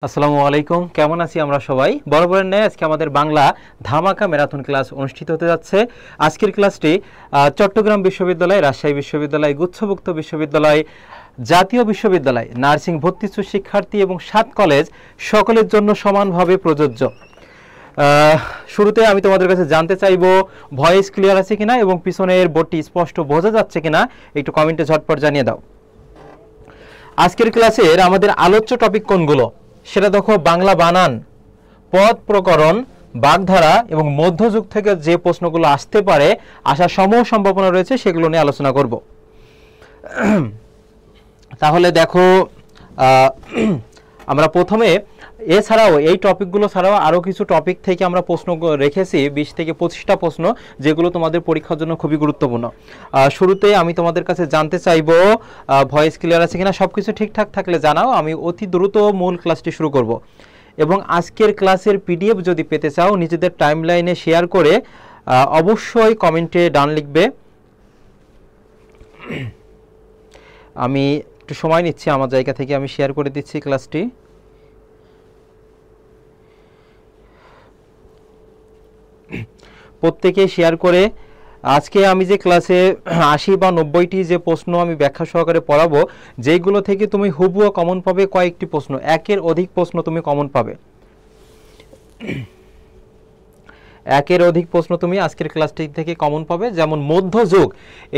আসসালামু আলাইকুম, কেমন আছি আমরা সবাই? বরাবরের ন্যায় আজকে আমাদের বাংলা ধামাকা ম্যারাথন ক্লাস অনুষ্ঠিত হতে যাচ্ছে। আজকের ক্লাসটি চট্টগ্রাম বিশ্ববিদ্যালয়, রাজশাহী বিশ্ববিদ্যালয়, গুচ্ছভুক্ত বিশ্ববিদ্যালয়, জাতীয় বিশ্ববিদ্যালয়, নার্সিং ভর্তিচ্ছু শিক্ষার্থী এবং 7 কলেজ সকলের জন্য সমানভাবে প্রযোজ্য। শুরুতে আমি তোমাদের কাছে জানতে চাইবো ভয়েস ক্লিয়ার আছে কিনা এবং পিছনের বোর্ডটি স্পষ্ট বোঝা যাচ্ছে কিনা, একটু কমেন্টে ঝটপট জানিয়ে দাও। আজকের ক্লাসের আমাদের আলোচ্য টপিক কোনগুলো সেটা দেখো, বাংলা বানান, পদ প্রকরণ, বাগধারা এবং মধ্যযুগ থেকে যে প্রশ্নগুলো আসতে পারে, আসার সমূহ সম্ভাবনা রয়েছে, সেগুলো নিয়ে আলোচনা করব। তাহলে দেখো, আমরা প্রথমে এছাড়াও এই টপিকগুলো ছাড়াও আরও কিছু টপিক থেকে আমরা প্রশ্ন রেখেছি, 20 থেকে 25টা প্রশ্ন, যেগুলো তোমাদের পরীক্ষার জন্য খুবই গুরুত্বপূর্ণ। শুরুতে আমি তোমাদের কাছে জানতে চাইবো ভয়েস ক্লিয়ার আছে কিনা। সব কিছু ঠিকঠাক থাকলে জানাও, আমি অতি দ্রুত মূল ক্লাসটি শুরু করব। এবং আজকের ক্লাসের পিডিএফ যদি পেতে চাও, নিজেদের টাইমলাইনে শেয়ার করে অবশ্যই কমেন্টে ডান লিখবে। আমি একটু সময় নিচ্ছি, আমার জায়গা থেকে আমি শেয়ার করে দিচ্ছি ক্লাসটি। প্রত্যেকে শেয়ার করে, আজকে আমি যে ক্লাসে 80 বা 90টি যে প্রশ্ন আমি ব্যাখ্যা সহকারে পড়াবো, যেইগুলো থেকে তুমি হুবহু কমন পাবে কয়েকটি প্রশ্ন, একের অধিক প্রশ্ন তুমি কমন পাবে। একের অধিক প্রশ্ন তুমি আজকের ক্লাসটি থেকে কমন পাবে। যেমন মধ্যযুগ,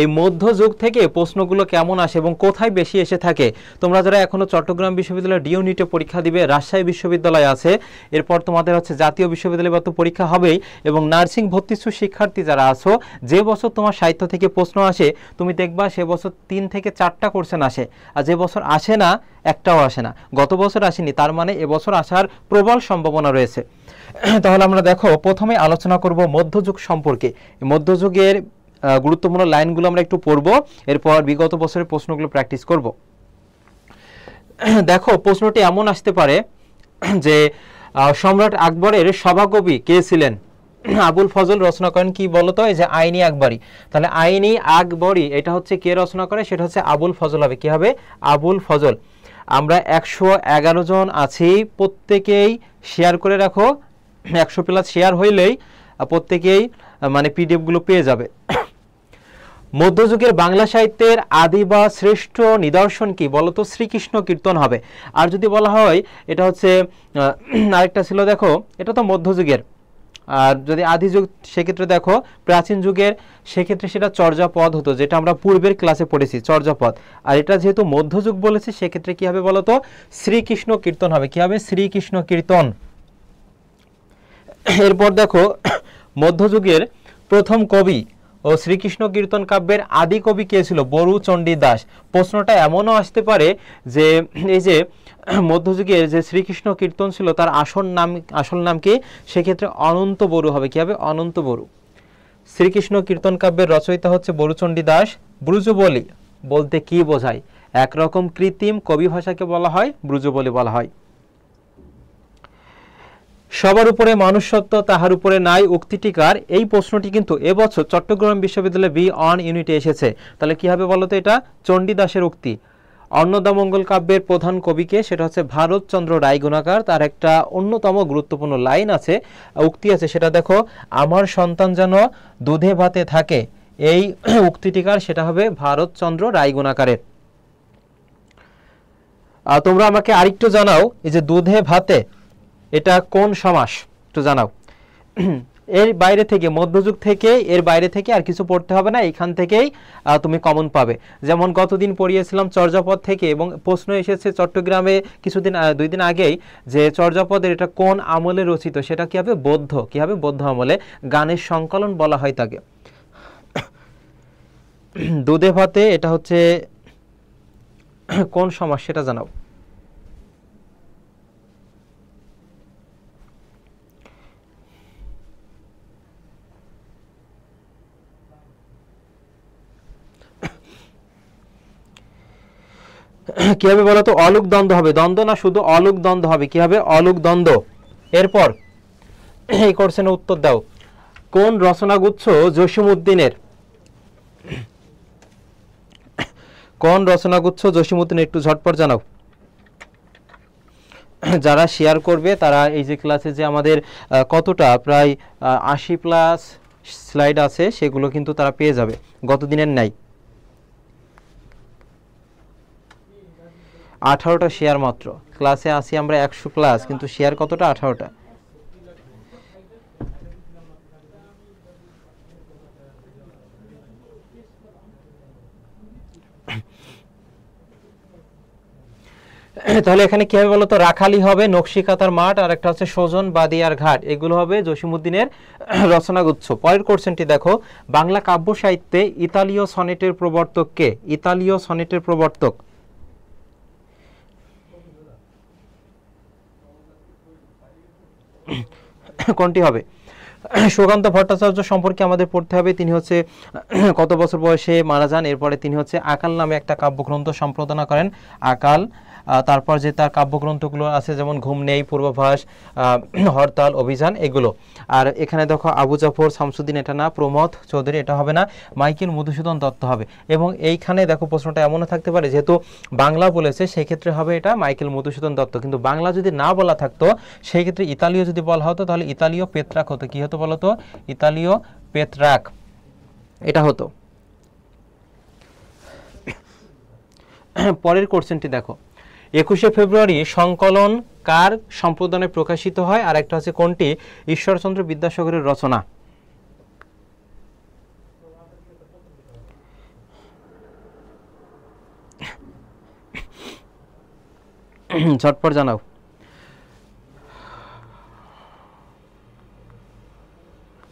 এই মধ্যযুগ থেকে প্রশ্নগুলো কেমন আসে এবং কোথায় বেশি এসে থাকে। তোমরা যারা এখনো চট্টগ্রাম বিশ্ববিদ্যালয়ের ডি ইউনিটে পরীক্ষা দিবে, রাজশাহী বিশ্ববিদ্যালয় আছে, এরপর তোমাদের হচ্ছে জাতীয় বিশ্ববিদ্যালয় তো পরীক্ষা হবেই, এবং নার্সিং ভর্তিচ্ছু শিক্ষার্থী যারা আছো, যে বছর তোমার সাহিত্য থেকে প্রশ্ন আসে, তুমি দেখবা সে বছর 3 থেকে 4টা কোশ্চেন আসে, আর যে বছর আসে না, একটাও আসে না। গত বছর আসেনি, তার মানে এবছর আসার প্রবল সম্ভাবনা রয়েছে। তাহলে আমরা দেখো, প্রথমে আলোচনা করব মধ্যযুগ সম্পর্কে। মধ্যযুগের গুরুত্বপূর্ণ লাইনগুলো আমরা একটু পড়ব, এরপর বিগত বছরের প্রশ্নগুলো প্র্যাকটিস করব। দেখো, প্রশ্নটি এমন আসতে পারে যে সম্রাট আকবরের সভাকবি কে ছিলেন? আবুল ফজল রচনা করেন কি বলতো? এই যে আইনি আকবরী। তাহলে আইনি আকবরী এটা হচ্ছে কে রচনা করে? সেটা হচ্ছে আবুল ফজল হবে। কি হবে? আবুল ফজল। আমরা 111 জন আছি, প্রত্যেকেই শেয়ার করে রাখো। 100+ শেয়ার হইলেই প্রত্যেকেই মানে পিডিএফগুলো পেয়ে যাবে। মধ্যযুগের বাংলা সাহিত্যের আদি বা শ্রেষ্ঠ নিদর্শন কি বলতো? শ্রীকৃষ্ণ কীর্তন হবে। আর যদি বলা হয় এটা হচ্ছে আরেকটা ছিল, দেখো এটা তো মধ্যযুগের, আর যদি আদি যুগ সেক্ষেত্রে দেখো প্রাচীন যুগের, সেক্ষেত্রে সেটা চর্যাপদ হতো, যেটা আমরা পূর্বের ক্লাসে পড়েছি, চর্যাপদ। আর এটা যেহেতু মধ্যযুগ বলেছি, সেক্ষেত্রে কি হবে বলতো? শ্রীকৃষ্ণ কীর্তন হবে। কি হবে? শ্রীকৃষ্ণ কীর্তন। এরপর দেখো, মধ্যযুগের প্রথম কবি ও শ্রীকৃষ্ণ কীর্তন কাব্যের আদি কবি কে ছিল? বরুচণ্ডী দাস। প্রশ্নটা এমনও আসতে পারে যে এই যে মধ্যযুগের যে শ্রীকৃষ্ণ কীর্তন ছিল, তার আসল নাম কি? সেক্ষেত্রে অনন্ত বড়ু হবে। কি হবে? অনন্ত বড়ু। শ্রীকৃষ্ণ কীর্তন কাব্যের রচয়িতা হচ্ছে বরুচণ্ডী দাস। ব্রজবলি বলতে কি বোঝায়? একরকম কৃত্রিম কবি ভাষাকে বলা হয় ব্রজবলি বলা হয়। সবার উপরে মনুষ্যত্ব, তাহার উপরে নাই উক্তিটিকার, এই প্রশ্নটি কিন্তু এবছর চট্টগ্রাম বিশ্ববিদ্যালয়ে বি1 ইউনিটে এসেছে। তাহলে কি হবে বলতো? এটা চণ্ডীদাসের উক্তি। অন্নদামঙ্গল কাব্যের প্রধান কবিকে? সেটা হচ্ছে ভারতচন্দ্র রায়গুণাকার। তার একটা অন্যতম গুরুত্বপূর্ণ লাইন আছে, উক্তি আছে, সেটা দেখো, আমার সন্তান যেন দুধে ভাতে থাকে, এই উক্তিটিকার, সেটা হবে ভারতচন্দ্র রায়গুণাকারের। তোমরা আমাকে আরেকটু জানাও, এই যে দুধে ভাতে, এটা কোন সমাস? একটু জানাও। এর বাইরে থেকে, মধ্যযুগ থেকে এর বাইরে থেকে আর কিছু পড়তে হবে না, এখান থেকেই তুমি কমন পাবে। যেমন গতদিন পড়িয়েছিলাম চর্যাপদ থেকে, এবং প্রশ্ন এসেছে চট্টগ্রামে 2 দিন আগেই, যে চর্যাপদের এটা কোন আমলে রচিত? সেটা কি হবে? বৌদ্ধ। কি হবে? বৌদ্ধ আমলে। গানের সংকলন বলা হয় তাকে। দুধে ভাতে এটা হচ্ছে কোন সমাস? সেটা জানাও। কি হবে বলতো? অলুক দ্বন্দ্ব হবে। দ্বন্দ্ব না, শুধু অলুক দ্বন্দ্ব হবে। কি হবে? অলুক দ্বন্দ্ব। এরপর এই কোশ্চেনের উত্তর দাও। কোন রচনাগুচ্ছ জসীমউদ্দিনের? কোন রচনাগুচ্ছ জসীমউদ্দিনের? একটু ঝটপট জানাও। যারা শেয়ার করবে তারা এই যে ক্লাসে যে আমাদের কতটা প্রায় 80+ স্লাইড আছে সেগুলো কিন্তু তারা পেয়ে যাবে গত দিনের নাই। 18টা শেয়ার মাত্র, ক্লাসে আসি আমরা 100+, কিন্তু শেয়ার কতটা? 18টা। তাহলে এখানে কি হবে বলতো? রাখালি হবে, নকশিকাতার মাঠ, আর একটা হচ্ছে সজন, বাদিয়ার ঘাট, এগুলো হবে জসিমউদ্দিনের রচনাগুচ্ছ। পরের কোশ্চেনটি দেখো, বাংলা কাব্য সাহিত্যে ইতালীয় সনেটের প্রবর্তক কে? ইতালীয় সনেটের প্রবর্তক কোনটি হবে? সুকান্ত ভট্টাচার্য সম্পর্কে আমাদের পড়তে হবে। তিনি হচ্ছে কত বছর বয়সে মারা যান? এরপরে তিনি হচ্ছে আকাল নামে একটা কাব্যগ্রন্থ সম্পাদনা করেন, আকাল। তারপর যে তার কাব্যগ্রন্থগুলো আছে যেমন ঘুম নেই, পূর্বাভাস, হরতাল, অভিযান, এগুলো। আর এখানে দেখো আবু জাফর শামসুদ্দিন, এটা না। প্রমথ চৌধুরী, এটা হবে না। মাইকেল মধুসূদন দত্ত হবে। এবং এইখানে দেখো প্রশ্নটা এমনও থাকতে পারে, যেহেতু বাংলা বলেছে সেই ক্ষেত্রে হবে এটা মাইকেল মধুসূদন দত্ত, কিন্তু বাংলা যদি না বলা থাকতো সেই ক্ষেত্রে ইতালীয় যদি বলা হতো তাহলে ইতালীয় পেত্রাক হতো। কি হতো বলতো? ইতালীয় পেত্রাক, এটা হতো। পরের কোশ্চেনটি দেখো, 21শে ফেব্রুয়ারি সংকলন কার সম্পাদনায় প্রকাশিত হয়? আর একটা হচ্ছে কোনটি? ঈশ্বরচন্দ্র বিদ্যাসাগরের রচনা। ঝটপট জানাও।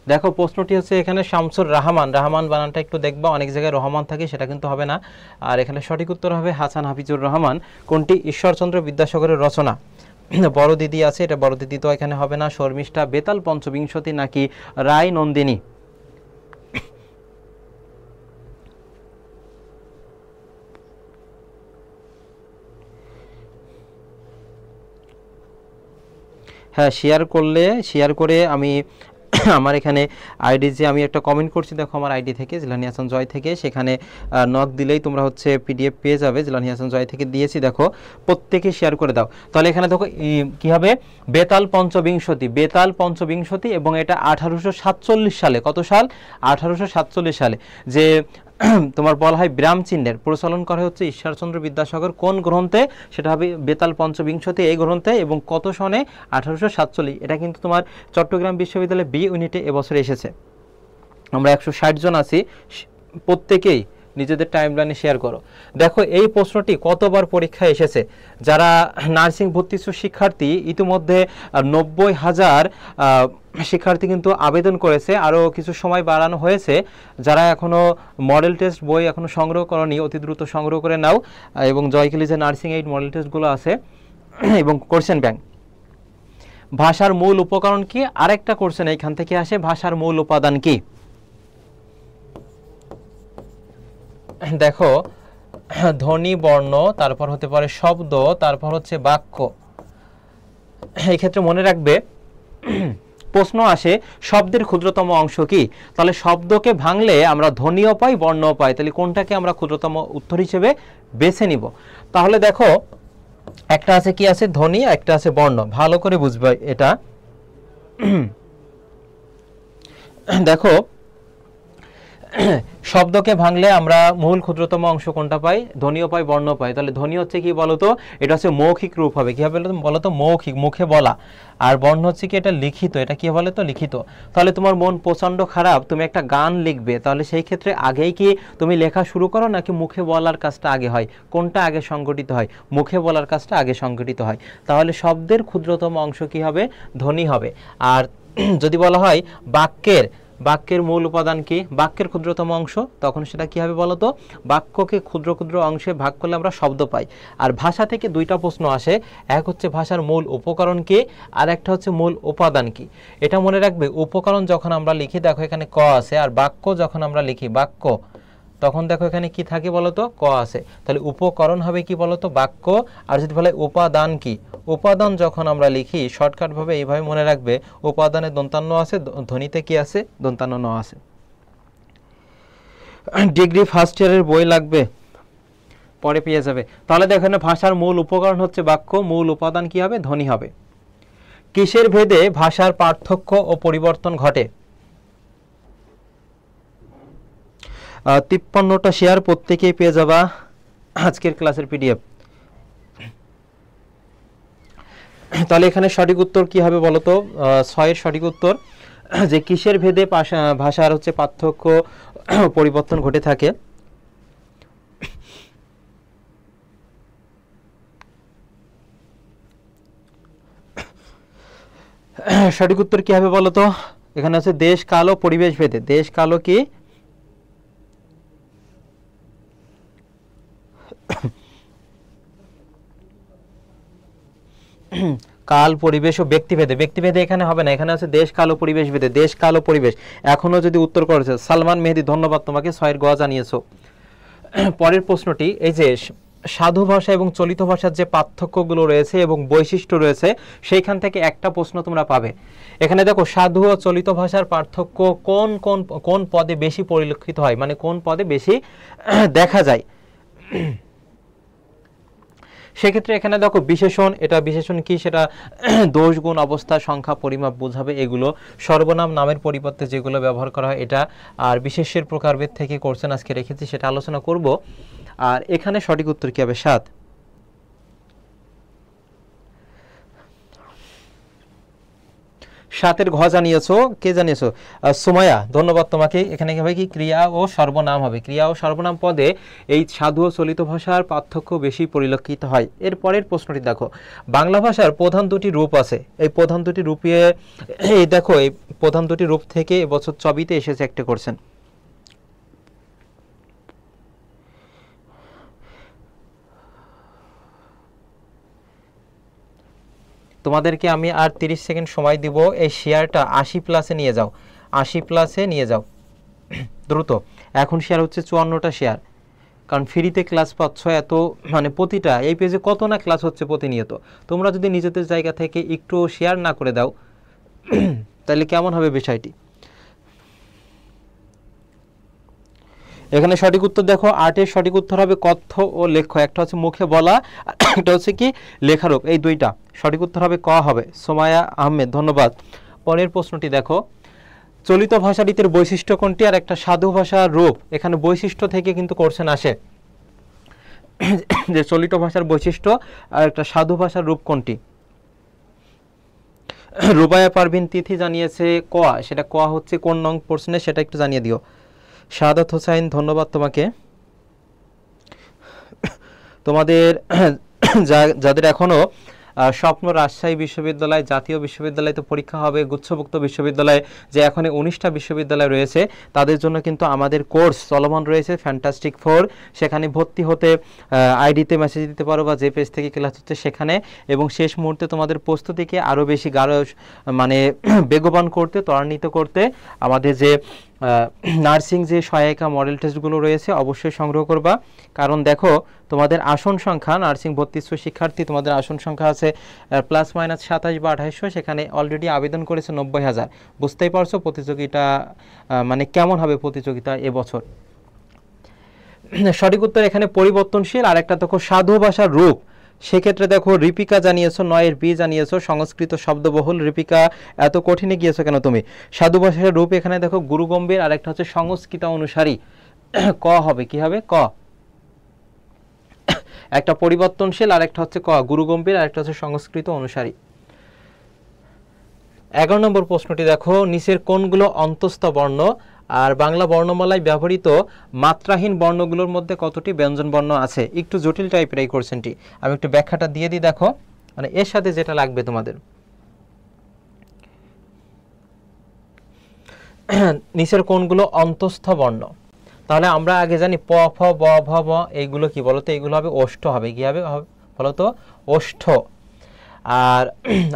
দেখো প্রশ্নটি হচ্ছে এখানে শামসুর রাহমান, রাহমান বানানটা একটু দেখবা, অনেক জায়গায় রহমান থাকে, সেটা কিন্তু হবে না। আর এখানে সঠিক উত্তর হবে হাসান হাফিজুর রহমান। কোনটি? ঈশ্বরচন্দ্র বিদ্যাসাগরের রচনা। বড় দিদি আছে, এটা বড় দিদি তো এখানে হবে না। শর্মিষ্ঠা, বেতাল পঞ্চবিংশতি নাকি রায় নন্দিনী? হ্যাঁ, শেয়ার করে আমি আমার এখানে আইডি যে আমি একটা কমেন্ট করছি, দেখো আমার আইডি থেকে, জিলানি হাসান জয় থেকে, সেখানে নক দিলেই তোমরা হচ্ছে পিডিএফ পেয়ে যাবে। জিলানি হাসান জয় থেকে দিয়েছি, দেখো প্রত্যেকে শেয়ার করে দাও। তাহলে এখানে দেখো কি হবে? বেতাল পঞ্চবিংশতি, বেতাল পঞ্চবিংশতি, এবং এটা 1847 সালে। কত সাল? 1847 সালে। যে তোমার বলা হয় বিরাম চিহ্নের প্রচলন করা হচ্ছে ঈশ্বরচন্দ্র বিদ্যাসাগর কোন গ্রন্থে? সেটা হবে বেতাল পঞ্চবিংশতি, এই গ্রন্থে। এবং কত সনে? 1847। এটা কিন্তু তোমার চট্টগ্রাম বিশ্ববিদ্যালয় বি ইউনিটে এবছর এসেছে। আমরা 160 জন আছি, প্রত্যেকেই নিজেদের টাইমলাইনে শেয়ার করো। দেখো এই প্রশ্নটি কতবার পরীক্ষায় এসেছে। যারা নার্সিং ভর্তিচ্ছু শিক্ষার্থী, ইতিমধ্যে 90,000 শিক্ষার্থী কিন্তু আবেদন করেছে, আরও কিছু সময় বাড়ানো হয়েছে। যারা এখনও মডেল টেস্ট বই এখনও সংগ্রহ করনি, অতি দ্রুত সংগ্রহ করে নাও। এবং জয়কিলি যে নার্সিং এইড মডেল টেস্টগুলো আছে এবং কোশ্চেন ব্যাংক। ভাষার মূল উপকরণ কি? আরেকটা কোশ্চেন এইখান থেকে আসে, ভাষার মূল উপাদান কি? দেখো ধ্বনি, বর্ণ, তারপর হতে পারে শব্দ, তারপর হচ্ছে বাক্য। এই ক্ষেত্রে মনে রাখবে প্রশ্ন আসে শব্দের ক্ষুদ্রতম অংশ কি? তাহলে শব্দকে ভাঙলে আমরা ধ্বনিও পাই, বর্ণও পাই, তাহলে কোনটাকে আমরা ক্ষুদ্রতম উত্তর হিসেবে বেছে নিব? তাহলে দেখো একটা আছে কি আছে? ধ্বনি, একটা আছে বর্ণ। ভালো করে বুঝবে এটা। দেখো শব্দকে ভাঙলে আমরা মূল ক্ষুদ্রতম অংশ কোনটা পাই? ধ্বনিও পাই, বর্ণ পাই। তাহলে ধ্বনি হচ্ছে কি বলতো? এটা হচ্ছে মৌখিক রূপ হবে। কি হবে বলতো? মৌখিক, মুখে বলা। আর বর্ণ হচ্ছে কি? এটা লিখিত। এটা কি বলে তো? লিখিত। তাহলে তোমার মন প্রচন্ড খারাপ, তুমি একটা গান লিখবে, তাহলে সেই ক্ষেত্রে আগেই কি তুমি লেখা শুরু করো নাকি মুখে বলার কাজটা আগে হয়? কোনটা আগে সংগঠিত হয়? মুখে বলার কাজটা আগে সংগঠিত হয়। তাহলে শব্দের ক্ষুদ্রতম অংশ কি হবে? ধ্বনি হবে। আর যদি বলা হয় বাক্যের মূল উপাদান কি? বাক্যের ক্ষুদ্রতম অংশ, তখন সেটা কি হবে বলতো? বাক্যকে ক্ষুদ্র ক্ষুদ্র অংশে ভাগ করলে আমরা শব্দ পাই। আর ভাষা থেকে দুইটা প্রশ্ন আসে, এক হচ্ছে ভাষার মূল উপকরণ কি, আর একটা হচ্ছে মূল উপাদান কি। এটা মনে রাখবে, উপকরণ যখন আমরা লিখি, দেখো এখানে ক আছে, আর বাক্য যখন আমরা লিখি বাক্য, তখন দেখো এখানে কি থাকে বলতো? ক আছে। তাহলে উপকরণ হবে কি বলতো? বাক্য। আর যদি বলে উপাদান কি, উপাদান যখন আমরা লিখি শর্টকাট ভাবে এইভাবে মনে রাখবে, উপাদানে দন্তান্ন আছে, ধ্বনিতে কি আছে? দন্তান্ন ন আছে। ডিগ্রি ফার্স্ট ইয়ারের বই লাগবে? পরে পেয়ে যাবে। তাহলে দেখো এখানে ভাষার মূল উপকরণ হচ্ছে বাক্য, মূল উপাদান কি হবে? ধ্বনি হবে। কিসের ভেদে ভাষার পার্থক্য ও পরিবর্তন ঘটে? 53টা শেয়ার প্রত্যেকেই পেয়ে যাবা আজকের ক্লাসের পিডিএফ। তাহলে এখানে সঠিক উত্তর কি হবে বলো তো? 6 এর সঠিক উত্তর যে কিসের ভেদে ভাষার হচ্ছে পার্থক্য পরিবর্তন ঘটে থাকে। সঠিক উত্তর কি হবে বলো তো? এখানে আছে দেশ কাল ও পরিবেশ ভেদে। দেশ কাল ও কি? কাল, পরিবেশ ও ব্যক্তিভেদে। ব্যক্তিভেদে এখানে হবে না, এখানে আছে দেশ কাল ও পরিবেশ ভেদে। দেশ কাল ও পরিবেশ। এখনো যদি উত্তর করেছে সালমান মেহেদি, ধন্যবাদ তোমাকে, 6 এর গ জানিয়েছো। পরের প্রশ্নটি, এই যে সাধু ভাষা এবং চলিত ভাষার যে পার্থক্যগুলো রয়েছে এবং বৈশিষ্ট্য রয়েছে সেইখান থেকে একটা প্রশ্ন তোমরা পাবে। এখানে দেখো সাধু ও চলিত ভাষার পার্থক্য কোন কোন কোন পদে বেশি পরিলক্ষিত হয়, মানে কোন পদে বেশি দেখা যায়। সেক্ষেত্রে এখানে দেখো বিশেষণ, এটা বিশেষণ কি? সেটা দোষ, গুণ, অবস্থা, সংখ্যা, পরিমাপ বোঝাবে এগুলো। সর্বনাম নামের পরিবর্তে যেগুলো ব্যবহার করা হয় এটা। আর বিশেষ্যের প্রকারভেদ থেকে কোশ্চেন আজকে রেখেছি, সেটা আলোচনা করব। আর এখানে সঠিক উত্তর কি হবে? 7। 7 এর ঘ জানিয়েছো, কে জানিয়েছো? সুমাইয়া, ধন্যবাদ তোমাকে। এখানে কি হবে? কি ক্রিয়া ও সর্বনাম হবে। ক্রিয়া ও সর্বনাম পদে এই সাধু ও চলিত ভাষার পার্থক্য বেশি পরিলক্ষিত হয়। এর পরের প্রশ্নটি দেখো, বাংলা ভাষার প্রধান দুটি রূপ আছে। এই প্রধান দুটি রূপে এই দেখো, এই প্রধান দুটি রূপ থেকে এবছর ছবিতে এসেছে একটা কোশ্চেন। তোমাদেরকে আমি আর 30 সেকেন্ড সময় দিব। এই শেয়ারটা 80+ নিয়ে যাও, 80+ নিয়ে যাও দ্রুত। এখন শেয়ার হচ্ছে 54টা শেয়ার, কারণ ফ্রিতে ক্লাস পাচ্ছ এত, মানে প্রতিটা এই পেজে কত না ক্লাস হচ্ছে প্রতিনিয়ত। তোমরা যদি নিজেদের জায়গা থেকে একটু শেয়ার না করে দাও তাহলে কেমন হবে বিষয়টি? এখানে সঠিক উত্তর দেখো, 8 এর সঠিক উত্তর হবে কথ্য ও লেখ্য। একটা হচ্ছে মুখে বলা, একটা হচ্ছে কি লেখারূপ, এই দুইটা। সঠিক উত্তর হবে ক হবে। সোমায়া আহমেদ, ধন্যবাদ। পরের প্রশ্নটি দেখো, চলিত ভাষাটির বৈশিষ্ট্য কোনটি? আর একটা সাধু ভাষার রূপ। এখানে বৈশিষ্ট্য থেকে কিন্তু কোশ্চেন আসে যে চলিত ভাষার বৈশিষ্ট্য আর একটা সাধু ভাষার রূপ কোনটি? রুবায়া পারভিন তিথি জানিয়েছে ক। সেটা ক হচ্ছে কোন নং প্রশ্নে সেটা একটু জানিয়ে দিও। শাহাদাত হোসাইন, ধন্যবাদ তোমাকে। তোমাদের যাদের এখনো স্বপ্ন রাজশাহী বিশ্ববিদ্যালয়, জাতীয় বিশ্ববিদ্যালয়তে পরীক্ষা হবে, গুচ্ছভুক্ত বিশ্ববিদ্যালয়ে যে এখন 19টা বিশ্ববিদ্যালয় রয়েছে তাদের জন্য কিন্তু আমাদের কোর্স চলমান রয়েছে ফ্যান্টাস্টিক 4। সেখানে ভর্তি হতে আইডিতে মেসেজ দিতে পারো বা যে পেজ থেকে ক্লাস হচ্ছে সেখানে। এবং শেষ মুহূর্তে তোমাদের প্রস্তুতিকে আরও বেশি মানে বেগবান করতে, ত্বরান্বিত করতে আমাদের যে নার্সিং যে সহায়িকা মডেল টেস্টগুলো রয়েছে অবশ্যই সংগ্রহ করবা। কারণ দেখো তোমাদের আসন সংখ্যা, নার্সিং ভর্তি শিক্ষার্থী তোমাদের আসন সংখ্যা আছে ±27 বা 2800, সেখানে অলরেডি আবেদন করেছে 90,000। বুঝতেই পারছো প্রতিযোগিতা মানে কেমন হবে প্রতিযোগিতা এবছর। সঠিক উত্তর এখানে পরিবর্তনশীল। আর একটা দেখো সাধু ভাষার রূপ, সেক্ষেত্রে দেখো রিপিকা জানিয়েছো, 9 এর বি জানিয়েছো, সংস্কৃত শব্দবহুল। রিপিকা, এত কঠিনে গিয়েছো কেন তুমি? সাধু ভাষার রূপ এখানে দেখো গুরু গম্ভীর, আর একটা হচ্ছে সংস্কৃত অনুসারী। ক হবে, কি হবে? ক। একটা পরিবর্তনশীল আর একটা হচ্ছে ক, গুরু গম্ভীর, আর একটা হচ্ছে সংস্কৃত অনুসারী। 11 নম্বর প্রশ্নটি দেখো, নিচের কোনগুলো অন্তস্থ বর্ণ? আর বাংলা বর্ণমালায় ব্যবহৃত মাত্রাহীন বর্ণগুলোর মধ্যে কতটি ব্যঞ্জন বর্ণ আছে? একটু জটিল টাইপের এই কোশ্চেনটি, আমি একটু ব্যাখ্যাটা দিয়ে দিই। দেখো মানে এর সাথে যেটা লাগবে তোমাদের, নিচের কোনগুলো অন্তস্থ বর্ণ? তাহলে আমরা আগে জানি প, ফ, ব, ভ, ম, এইগুলো কি বলতো? এইগুলো হবে ওষ্ঠ হবে। কি হবে বলতো? ওষ্ঠ। আর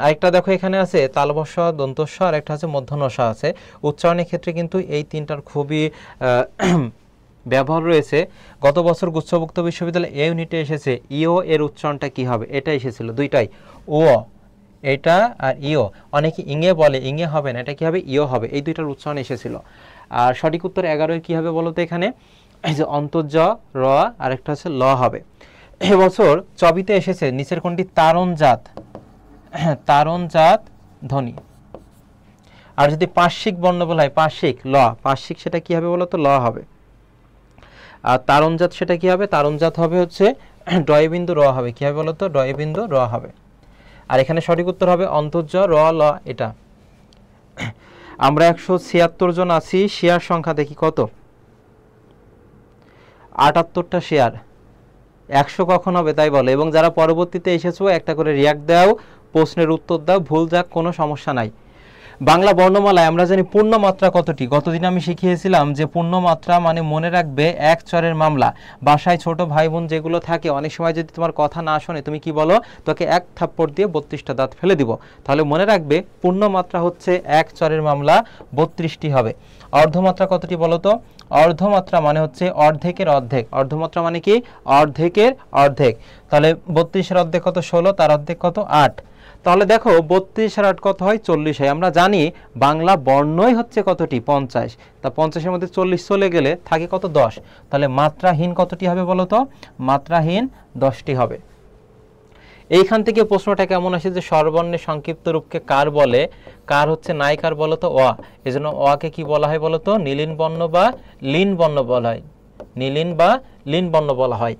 আরেকটা দেখো এখানে আছে তালবস্য, দন্তস্ব, আর একটা আছে মূর্ধন্য ষ আছে। উচ্চারণের ক্ষেত্রে কিন্তু এই তিনটার খুবই ব্যবহার রয়েছে। গত বছর গুচ্ছভুক্ত বিশ্ববিদ্যালয় এ ইউনিটে এসেছে ইও এর উচ্চারণটা কি হবে? এটা এসেছিল দুইটাই, ও এটা আর ইও। অনেকে ইঙে বলে, ইঙে হবে না, এটা কি হবে? ইও হবে। এই দুইটার উচ্চারণ এসেছিল। আর সঠিক উত্তর 11 কি হবে বলতো? এখানে এই যে অন্তর্জ র, আরেকটা হচ্ছে ল হবে। এবছর চবিতে এসেছে নিচের কোনটি তারণজাত, তারণজাত ধ্বনি। আর যদি পার্শ্বিক বর্ণ বলা হয়, পার্শ্বিক ল, পার্শ্বিক সেটা কি হবে বলো তো, ল হবে। আর তারণজাত সেটা কি হবে, তারণজাত হবে হচ্ছে ডয় বিন্দু র হবে, কি হবে বলো তো, ডয় বিন্দু র হবে। আর এখানে সঠিক উত্তর হবে অন্তর্জ র ল, এটা। আমরা 176 জন আছি, শেয়ার সংখ্যা দেখি কত, 78টা শেয়ার। 100 কখন হবে তাই বলো, এবং যারা পরবর্তীতে এসেছো একটা করে রিয়াক্ট দাও, প্রশ্নের উত্তর দাও, ভুল যাক কোনো সমস্যা নাই। বাংলা বর্ণমালায় আমরা জানি পূর্ণমাত্রা কতটি, গতদিন আমি শিখিয়েছিলাম যে পূর্ণমাত্রা মানে মনে রাখবে এক চরের মামলা। বাসায় ছোট ভাই বোন যেগুলো থাকে, অনেক সময় যদি তোমার কথা না শোনে তুমি কি বলো, তোকে এক থাপ্পড় দিয়ে 32টা দাঁত ফেলে দিব। তাহলে মনে রাখবে পূর্ণমাত্রা হচ্ছে এক চরের মামলা, 32টি হবে। অর্ধমাত্রা কতটি বলো তো, অর্ধমাত্রা মানে হচ্ছে অর্ধেকের অর্ধেক। অর্ধমাত্রা মানে কি, অর্ধেকের অর্ধেক। তাহলে 32-এর অর্ধেক কত, 16, তার অর্ধেক কত, 8। তাহলে দেখো 32 আর 8 কত হয়, 40 হয়। আমরা জানি বাংলা বর্ণই হচ্ছে কতটি, 50। তা 50-এর মধ্যে 40 চলে গেলে থাকে কত, 10। তাহলে মাত্রাহীন কতটি হবে বলো তো, মাত্রাহীন 10টি হবে। এইখান থেকে প্রশ্নটা কেমন আসে যে স্বরবর্ণের সংক্ষিপ্ত রূপকে কার বলে, কার হচ্ছে নায়িকার বলো তো, অ। এজন্য অকে কি বলা হয় বলো তো, নীলিন বর্ণ বা লীন বর্ণ বলা হয়, নীলিন বা লীন বর্ণ বলা হয়।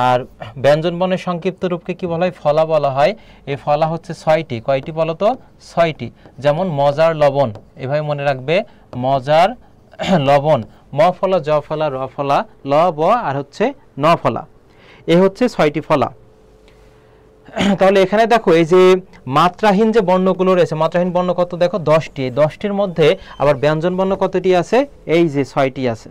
আর ব্যঞ্জন বর্ণের সংক্ষিপ্ত রূপকে কি বলা হয়, ফলা বলা হয়। এই ফলা হচ্ছে 6টি, কয়টি বলো তো, 6টি। যেমন মজার লবণ, এভাবে মনে রাখবে, মজার লবণ। ম ফলা, জ ফলা, র ফলা, ল ব আর হচ্ছে ন ফলা, এ হচ্ছে 6টি ফলা। তাহলে এখানে দেখো এই যে মাত্রাহীন যে বর্ণগুলো রয়েছে, মাত্রাহীন বর্ণ কত দেখো, 10টি। এই 10টির মধ্যে আবার ব্যঞ্জন বর্ণ কতটি আছে, এই যে 6টি আছে।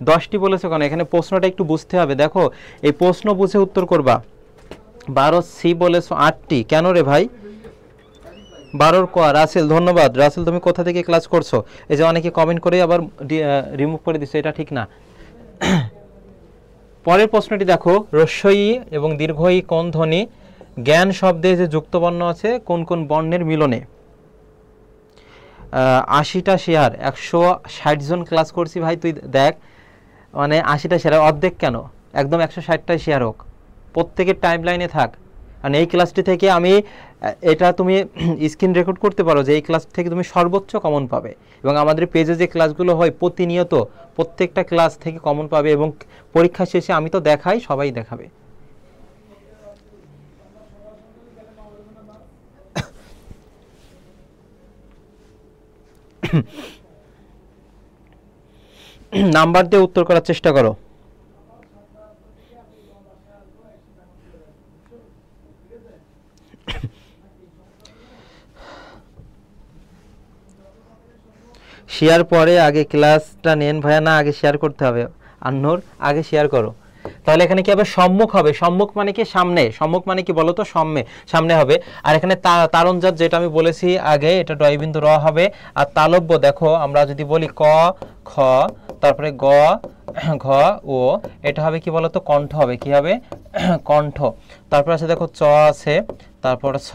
10টি বলেছে কেন, এখানে প্রশ্নটা একটু বুঝতে হবে। দেখো এই প্রশ্ন বুঝে উত্তর করবা। 12C বলেছো 8টি, কেন রে ভাই, 12-র ক। রাসেল, ধন্যবাদ রাসেল, তুমি কোথা থেকে ক্লাস করছো? এই যে অনেকে কমেন্ট করে আবার রিমুভ করে দিচ্ছে, এটা ঠিক না। পরের প্রশ্নটি দেখো, হ্রস্বই এবং দীর্ঘই কোন ধ্বনি জ্ঞান শব্দে যে যুক্ত বর্ণ আছে কোন কোন বর্ণের মিলনে। 80টা শেয়ার, 160 জন ক্লাস করছি ভাই, তুই দেখ মানে 80টা শেয়ার, অর্ধেক কেন, একদম 160টাই শেয়ার হোক, প্রত্যেকের টাইম লাইনে থাক। আর এই ক্লাসটি থেকে আমি এটা তুমি স্ক্রিন রেকর্ড করতে পারো যে এই ক্লাস থেকে তুমি সর্বোচ্চ কমন পাবে, এবং আমাদের পেজে যে ক্লাসগুলো হয় প্রতিনিয়ত প্রত্যেকটা ক্লাস থেকে কমন পাবে, এবং পরীক্ষা শেষে আমি তো দেখাই, সবাই দেখাবে। নাম্বার দিয়ে উত্তর করার চেষ্টা করো। শেয়ার পরে আগে ক্লাসটা নেন ভাইয়া, না আগে শেয়ার করতে হবে, আন্নোর আগে শেয়ার করো। তাহলে এখানে কি হবে, সম্মুখ হবে। সম্মুখ মানে কি, সামনে। সম্মুখ মানে কি বলো তো, সামনে হবে। আর এখানে তারণজাত যেটা আমি বলেছি আগে, এটা ডয়বিন্দু র হবে। আর তালব্য দেখো, আমরা যদি বলি ক খ, তারপরে গ ঘ ও, এটা হবে কি বলতো, কণ্ঠ হবে। কি হবে, কণ্ঠ। তারপর আছে দেখো চ আছে, তারপর ছ,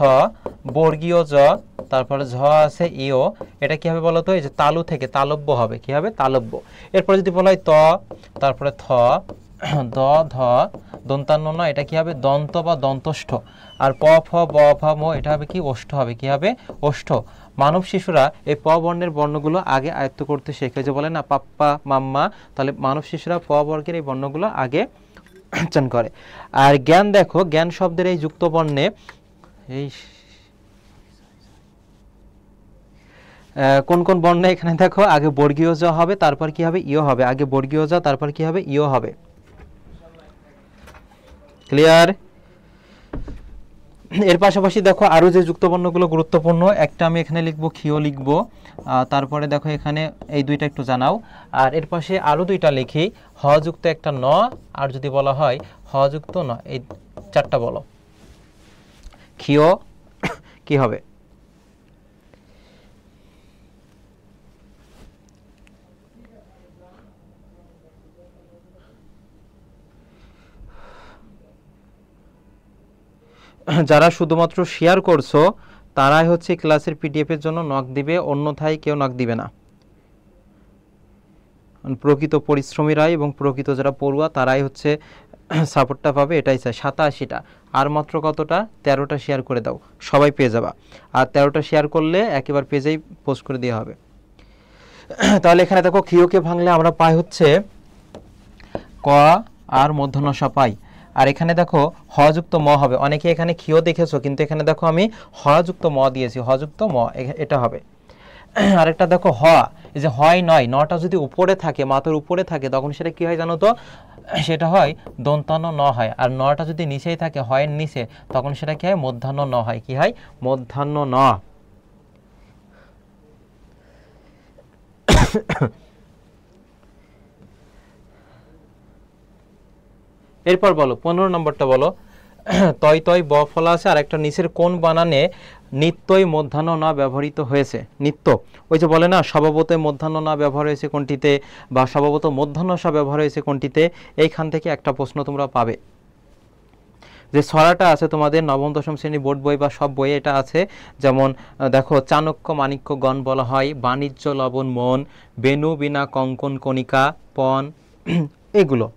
বর্গীয় জ, তারপরে ঝ আছে ইও, এটা কি হবে বলতো, এই যে তালু থেকে তালব্য হবে। কি হবে, তালব্য। এরপর যদি বলা হয় ত, তারপরে থ, দ ধ, দন্তান্ন ন, এটা কি হবে, দন্ত বা দন্তষ্ঠ। আর প ফ ব ফ ম, এটা হবে কি, ওষ্ঠ হবে। কি হবে, ওষ্ঠ। মানব শিশুরা এই প বর্ণের বর্ণগুলো আগে আয়ত্ত করতে শেখে, যে বলে না পাপ্পা মাম্মা, তাহলে মানব শিশুরা প বর্গের এই বর্ণগুলো আগে উচ্চারণ করে। আর জ্ঞান দেখো, জ্ঞান শব্দের এই যুক্ত বর্ণে এই কোন কোন বর্ণ, এখানে দেখো আগে বর্গীয় জ হবে, তারপর কি হবে, ইও হবে। আগে বর্গীয় জ, তারপর কি হবে, ইও হবে। ক্লিয়ার? এর পাশাপাশি দেখো আরো যে যুক্ত বর্ণগুলো গুরুত্বপূর্ণ, একটা আমি এখানে লিখবো, ক্ষীয় লিখবো। তারপরে দেখো এখানে এই দুইটা একটু জানাও। আর এর পাশে আরো দুইটা লিখি, হ যুক্ত একটা ন, আর যদি বলা হয় হ যুক্ত ন, এই চারটা বলো। ক্ষীয় কি হবে, যারা শুধুমাত্র শেয়ার করছো তারাই হচ্ছে ক্লাসের পিডিএফ এর জন্য নক দিবে, অন্যথায় কেউ নক দিবে না। প্রকৃত পরিশ্রমীরাই এবং প্রকৃত যারা পড়ুয়া তারাই হচ্ছে সাপোর্টটা পাবে, এটাই চাই। 87টা, আর মাত্র কতটা? 13টা শেয়ার করে দাও, সবাই পেয়ে যাবা। আর 13টা শেয়ার করলে একেবারে পেজেই পোস্ট করে দেওয়া হবে। তাহলে এখানে দেখো ক্ষিয়কে ভাঙলে আমরা পাই হচ্ছে ক আর মূর্ধন্যসা পাই। আর এখানে দেখো হযুক্ত ম হবে। অনেকে এখানে ক্ষিয় দেখেছো, কিন্তু এখানে দেখো আমি হযুক্ত ম দিয়েছি, হযুক্ত ম এটা হবে। আরেকটা দেখো হ, এই যে হয় নয়, নটা যদি উপরে থাকে, মাথার উপরে থাকে, তখন সেটা কি হয় জানো তো? সেটা হয় দন্তান্ন ন হয়। আর নটা যদি নিচেই থাকে, হয়ের নিচে, তখন সেটা কি হয়? মধ্যাহ্ন ন হয়। কি হয়? মধ্যাহ্ন ন। এরপর বলো 15 নম্বরটা বলো। তয় তয় ব ফলা আছে, আর একটা নিচের কোন বানানে নিত্যই মধ্যাহ্ন না ব্যবহৃত হয়েছে? নিত্য, ওই যে বলে না স্বভাবতই মধ্যাহ্ন না ব্যবহার হয়েছে কোনটিতে, বা স্বভাবত মধ্যাহ্নসা ব্যবহার হয়েছে কোনটিতে। এইখান থেকে একটা প্রশ্ন তোমরা পাবে। যে ছড়াটা আছে তোমাদের নবম দশম শ্রেণী বোর্ড বই বা সব বইয়ে এটা আছে। যেমন দেখো, চাণক্য মাণিক্য গণ বলা হয়, বাণিজ্য লবণ মন, বেনু বিনা কঙ্কন কণিকা পণ, এগুলো।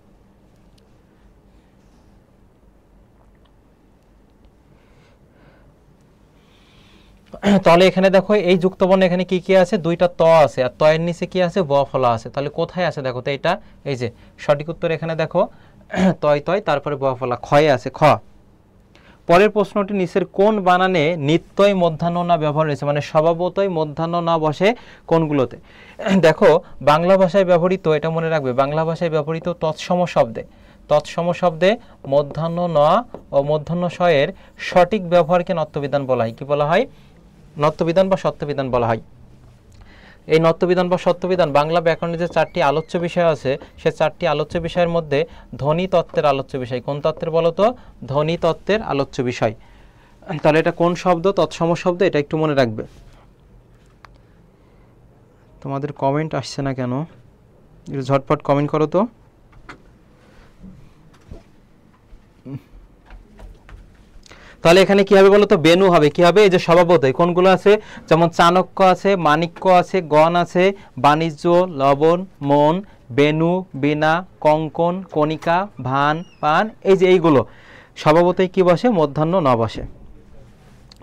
তাহলে এখানে দেখো এই যুক্তবর্ণ এখানে কি কি আছে? দুইটা ত আছে, আর তয়ের নিচে কি আছে? ব ফলা আছে। তাহলে কোথায় আছে দেখো তো? এটা এই যে সঠিক উত্তর এখানে দেখো, তয় তয় তারপরে ব ফলা, ক্ষয়ে আছে, খ। পরের প্রশ্নটি নিচের কোন বানানে নিত্যই মধ্যাহ্ন না ব্যবহার হয়েছে, মানে স্বভাবতই মধ্যাহ্ন না বসে কোনগুলোতে? দেখো বাংলা ভাষায় ব্যবহৃত, এটা মনে রাখবে, বাংলা ভাষায় ব্যবহৃত তৎসম শব্দে, তৎসম শব্দে মধ্যাহ্ন ন ও মধ্যাহ্ন শ-এর সঠিক ব্যবহারকে নত্যবিধান বলা হয়। কি বলা হয়? নত্যবিধান বা সত্যবিধান বলা হয়। এই নত্যবিধান বা সত্যবিধান বাংলা ব্যাকরণের যে 4টি আলোচ্য বিষয় আছে, সে 4টি আলোচ্য বিষয়ের মধ্যে ধ্বনি তত্ত্বের আলোচ্য বিষয়। কোন তত্ত্বের বলো তো? ধ্বনি তত্ত্বের আলোচ্য বিষয়। তাহলে এটা কোন শব্দ? তৎসম শব্দ, এটা একটু মনে রাখবে। তোমাদের কমেন্ট আসছে না কেন? ঝটপট কমেন্ট করো তো। তাহলে এখানে কি হবে বলো তো? বেনু হবে। কি হবে? এই যে স্বভাবতই কোনগুলো আছে, যেমন চাণক্য আছে, মাণিক্য আছে, গণ আছে, বাণিজ্য লবণ মন, বেনু বিনা কঙ্কন কণিকা ভান পান, এই যে এইগুলো স্বভাবতই কি বসে? মধ্যাহ্ন ন বসে।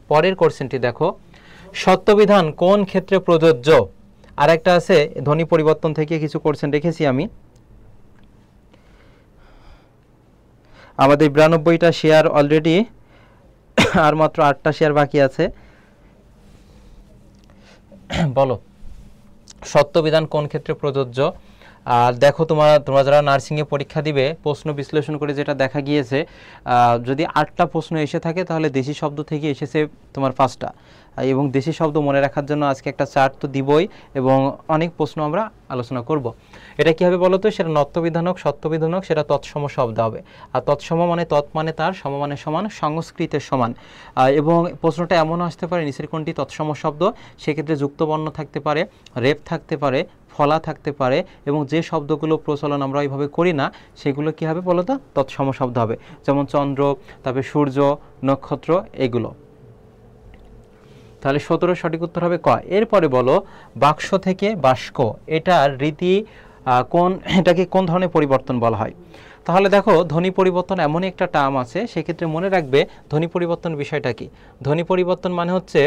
পরের কোশ্চেনটি দেখো, সত্যবিধান কোন ক্ষেত্রে প্রযোজ্য? আর একটা আছে ধ্বনি পরিবর্তন থেকে কিছু কোশ্চেন রেখেছি আমি। আমাদের 92টা শেয়ার অলরেডি, আর মাত্র 8টা শেয়ার বাকি আছে। বলো সত্যবিধান কোন ক্ষেত্রে প্রযোজ্য? আর দেখো তোমরা যারা নার্সিংয়ে পরীক্ষা দিবে, প্রশ্ন বিশ্লেষণ করে যেটা দেখা গিয়েছে, যদি 8টা প্রশ্ন এসে থাকে, তাহলে দেশি শব্দ থেকে এসেছে তোমার 5টা। এবং দেশি শব্দ মনে রাখার জন্য আজকে একটা চার্ট তো দিবই, এবং অনেক প্রশ্ন আমরা আলোচনা করব। এটা কি হবে বলো তো? সেটা নত্যবিধানক, সত্যবিধানক, সেটা তৎসম শব্দ হবে। আর তৎসম মানে তৎ মানে তার, সম মানে সমান, সংস্কৃতের সমান। এবং প্রশ্নটা এমনও আসতে পারে, নিচের কোনটি তৎসম শব্দ? সেক্ষেত্রে যুক্তবর্ণ থাকতে পারে, রেপ থাকতে পারে, ফলা থাকতে পারে, এবং যে শব্দগুলো প্রচলন আমরা ওইভাবে করি না, সেগুলো কি হবে বলো তো? তৎসম শব্দ হবে। যেমন চন্দ্র, তারপরে সূর্য, নক্ষত্র, এগুলো। তাহলে 17 সঠিক উত্তর হবে ক। এরপরে বলো বাক্স থেকে বাস্ক, এটার রীতি কোন, এটাকে কোন ধরনের পরিবর্তন বলা হয়? তাহলে দেখো ধ্বনি পরিবর্তন এমনই একটা টার্ম আছে, সেক্ষেত্রে মনে রাখবে ধ্বনি পরিবর্তন বিষয়টা কি। ধ্বনি পরিবর্তন মানে হচ্ছে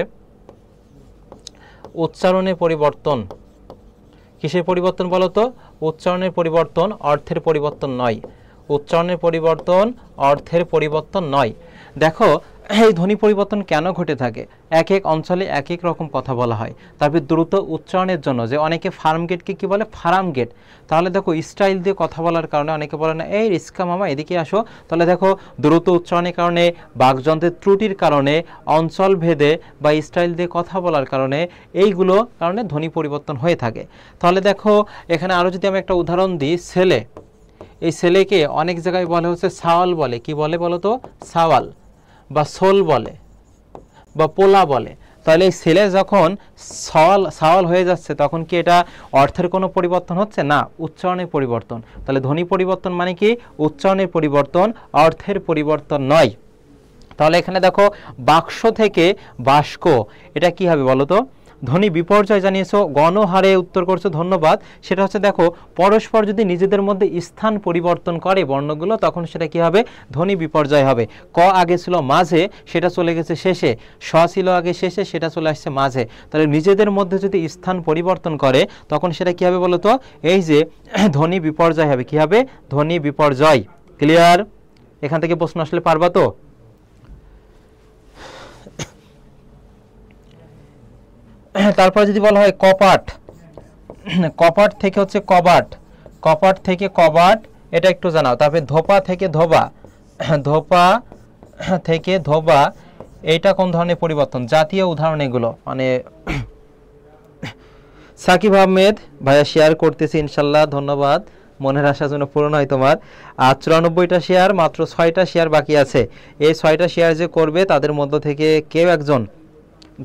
উচ্চারণের পরিবর্তন। কিসের পরিবর্তন বলো তো? উচ্চারণের পরিবর্তন, অর্থের পরিবর্তন নয়। উচ্চারণের পরিবর্তন, অর্থের পরিবর্তন নয়। দেখো এই ধ্বনি পরিবর্তন কেন ঘটে থাকে? এক এক অঞ্চলে এক এক রকম কথা বলা হয়। তারপর দ্রুত উচ্চারণের জন্য, যে অনেকে ফার্ম গেটকে কি বলে? Farm gate. তাহলে দেখো স্টাইল দিয়ে কথা বলার কারণে অনেকে বলে না, এই রিস্কা মামা এদিকে আসো। তাহলে দেখো দ্রুত উচ্চারণের কারণে, বাকযন্ত্রের ত্রুটির কারণে, অঞ্চল ভেদে বা স্টাইল দিয়ে কথা বলার কারণে, এইগুলো কারণে ধ্বনি পরিবর্তন হয়ে থাকে। তাহলে দেখো এখানে আরও যদি আমি একটা উদাহরণ দিই, ছেলে, এই ছেলেকে অনেক জায়গায় বলে হচ্ছে সাওয়াল বলে। কি বলে বলো তো? সাওয়াল, বা সোল বলে, বা পোলা বলে। তাহলে এই ছেলে যখন সাওয়াল হয়ে যাচ্ছে, তখন কি এটা অর্থের কোনো পরিবর্তন হচ্ছে না? উচ্চারণের পরিবর্তন। তাহলে ধ্বনি পরিবর্তন মানে কি? উচ্চারণের পরিবর্তন, অর্থের পরিবর্তন নয়। তাহলে এখানে দেখো বাক্স থেকে বাস্ক, এটা কি হবে বলো তো? ধ্বনি বিপর্যয় জানিয়েছো, গণহারে উত্তর করছো, ধন্যবাদ। সেটা হচ্ছে দেখো পরস্পর যদি নিজেদের মধ্যে স্থান পরিবর্তন করে বর্ণগুলো তখন সেটা কি হবে, ধ্বনি বিপর্যয় হবে। ক আগে ছিল মাঝে, সেটা চলে গেছে শেষে, স ছিল আগে শেষে, সেটা চলে আসছে মাঝে। তাহলে নিজেদের মধ্যে যদি স্থান পরিবর্তন করে তখন সেটা কি হবে বলো তো, এই যে ধ্বনি বিপর্যয় হবে। কি হবে, ধ্বনি বিপর্যয়। ক্লিয়ার? এখান থেকে প্রশ্ন আসলে পারবা তো? তারপর যদি বলা হয় কপাট, কপাট থেকে হচ্ছে কবাট, কপাট থেকে কবাট, এটা একটু জানাও। তারপরে ধোপা থেকে ধোবা, ধোপা থেকে ধোবা, এইটা কোন ধরনের পরিবর্তন? জাতীয় উদাহরণ এগুলো। মানে সাকিব আহমেদ ভাইয়া শেয়ার করতেছি ইনশাল্লাহ, ধন্যবাদ। মনের আশা যেন পূরণ হয় তোমার। আর 94টা শেয়ার, মাত্র 6টা শেয়ার বাকি আছে। এই 6টা শেয়ার যে করবে তাদের মধ্য থেকে কেউ একজন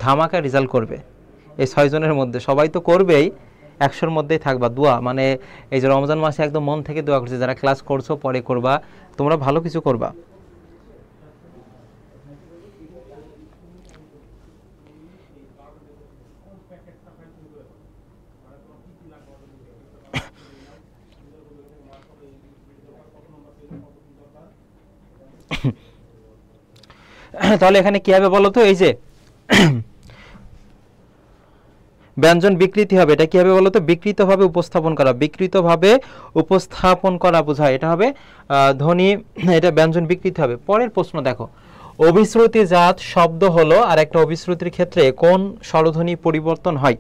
ধামাকা রেজাল্ট করবে। এই 6 জনের মধ্যে সবাই তো করবেই, 100-র মধ্যেই থাকবা। দোয়া মানে এই যে রমজান মাসে একদম মন থেকে দোয়া করছে, যারা ক্লাস করছো পরে করবা, তোমরা ভালো কিছু করবা। তাহলে এখানে কি হবে বলো তো, এই যে ব্যঞ্জন বিকৃতি হবে, এটা কি হবে বলো তো, বিকৃতভাবে উপস্থাপন করা, বিকৃতভাবে উপস্থাপন করা বোঝায়, এটা হবে ধ্বনি, এটা ব্যঞ্জন বিকৃতি হবে। পরের প্রশ্ন দেখো, অভিশ্রুতিজাত শব্দ হলো আর একটা অভিশ্রুতির ক্ষেত্রে কোন স্বরধ্বনি পরিবর্তন হয়?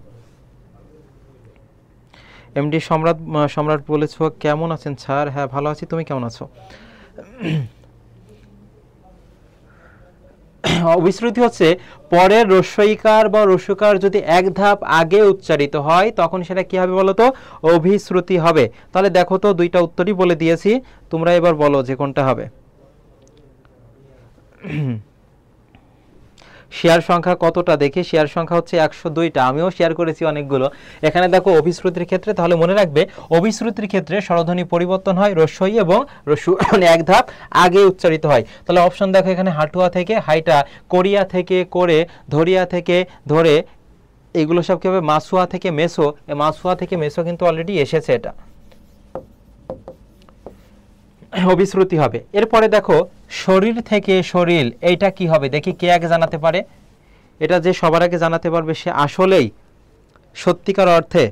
এমডি সম্রাট, সম্রাট বলেছো কেমন আছেন স্যার? হ্যাঁ ভালো আছি, তুমি কেমন আছো? অভিশ্রুতি হচ্ছে পরের রস্বইকার বা রস্যকার যদি এক ধাপ আগে উচ্চারিত হয় তখন সেটা কি হবে বলো তো, অভিশ্রুতি হবে। তাহলে দেখো তো দুইটা উত্তরই বলে দিয়েছি, তোমরা এবার বলো যে কোনটা হবে। শেয়ার সংখ্যা কতটা দেখি, শেয়ার সংখ্যা হচ্ছে 102টা, আমিও শেয়ার করেছি অনেকগুলো। এখানে দেখো অভিশ্রুতির ক্ষেত্রে, তাহলে মনে রাখবে অভিশ্রুতির ক্ষেত্রে স্বরধ্বনি পরিবর্তন হয়, রস্বই এবং রস্যু মানে এক ধাপ আগে উচ্চারিত হয়। তাহলে অপশন দেখো এখানে হাটুয়া থেকে হাইটা, কোরিয়া থেকে করে, ধরিয়া থেকে ধরে, এগুলো সব কি হবে, মাসুয়া থেকে মেসো, মাসুয়া থেকে মেসো কিন্তু অলরেডি এসেছে, এটা অভিশ্রুতি হবে। এরপরে দেখো শরীর থেকে শরীর, এইটা কি হবে দেখি, কে আগে জানাতে পারে? এটা যে সবার আগে জানাতে পারবে সে আসলেই সত্যিকার অর্থে,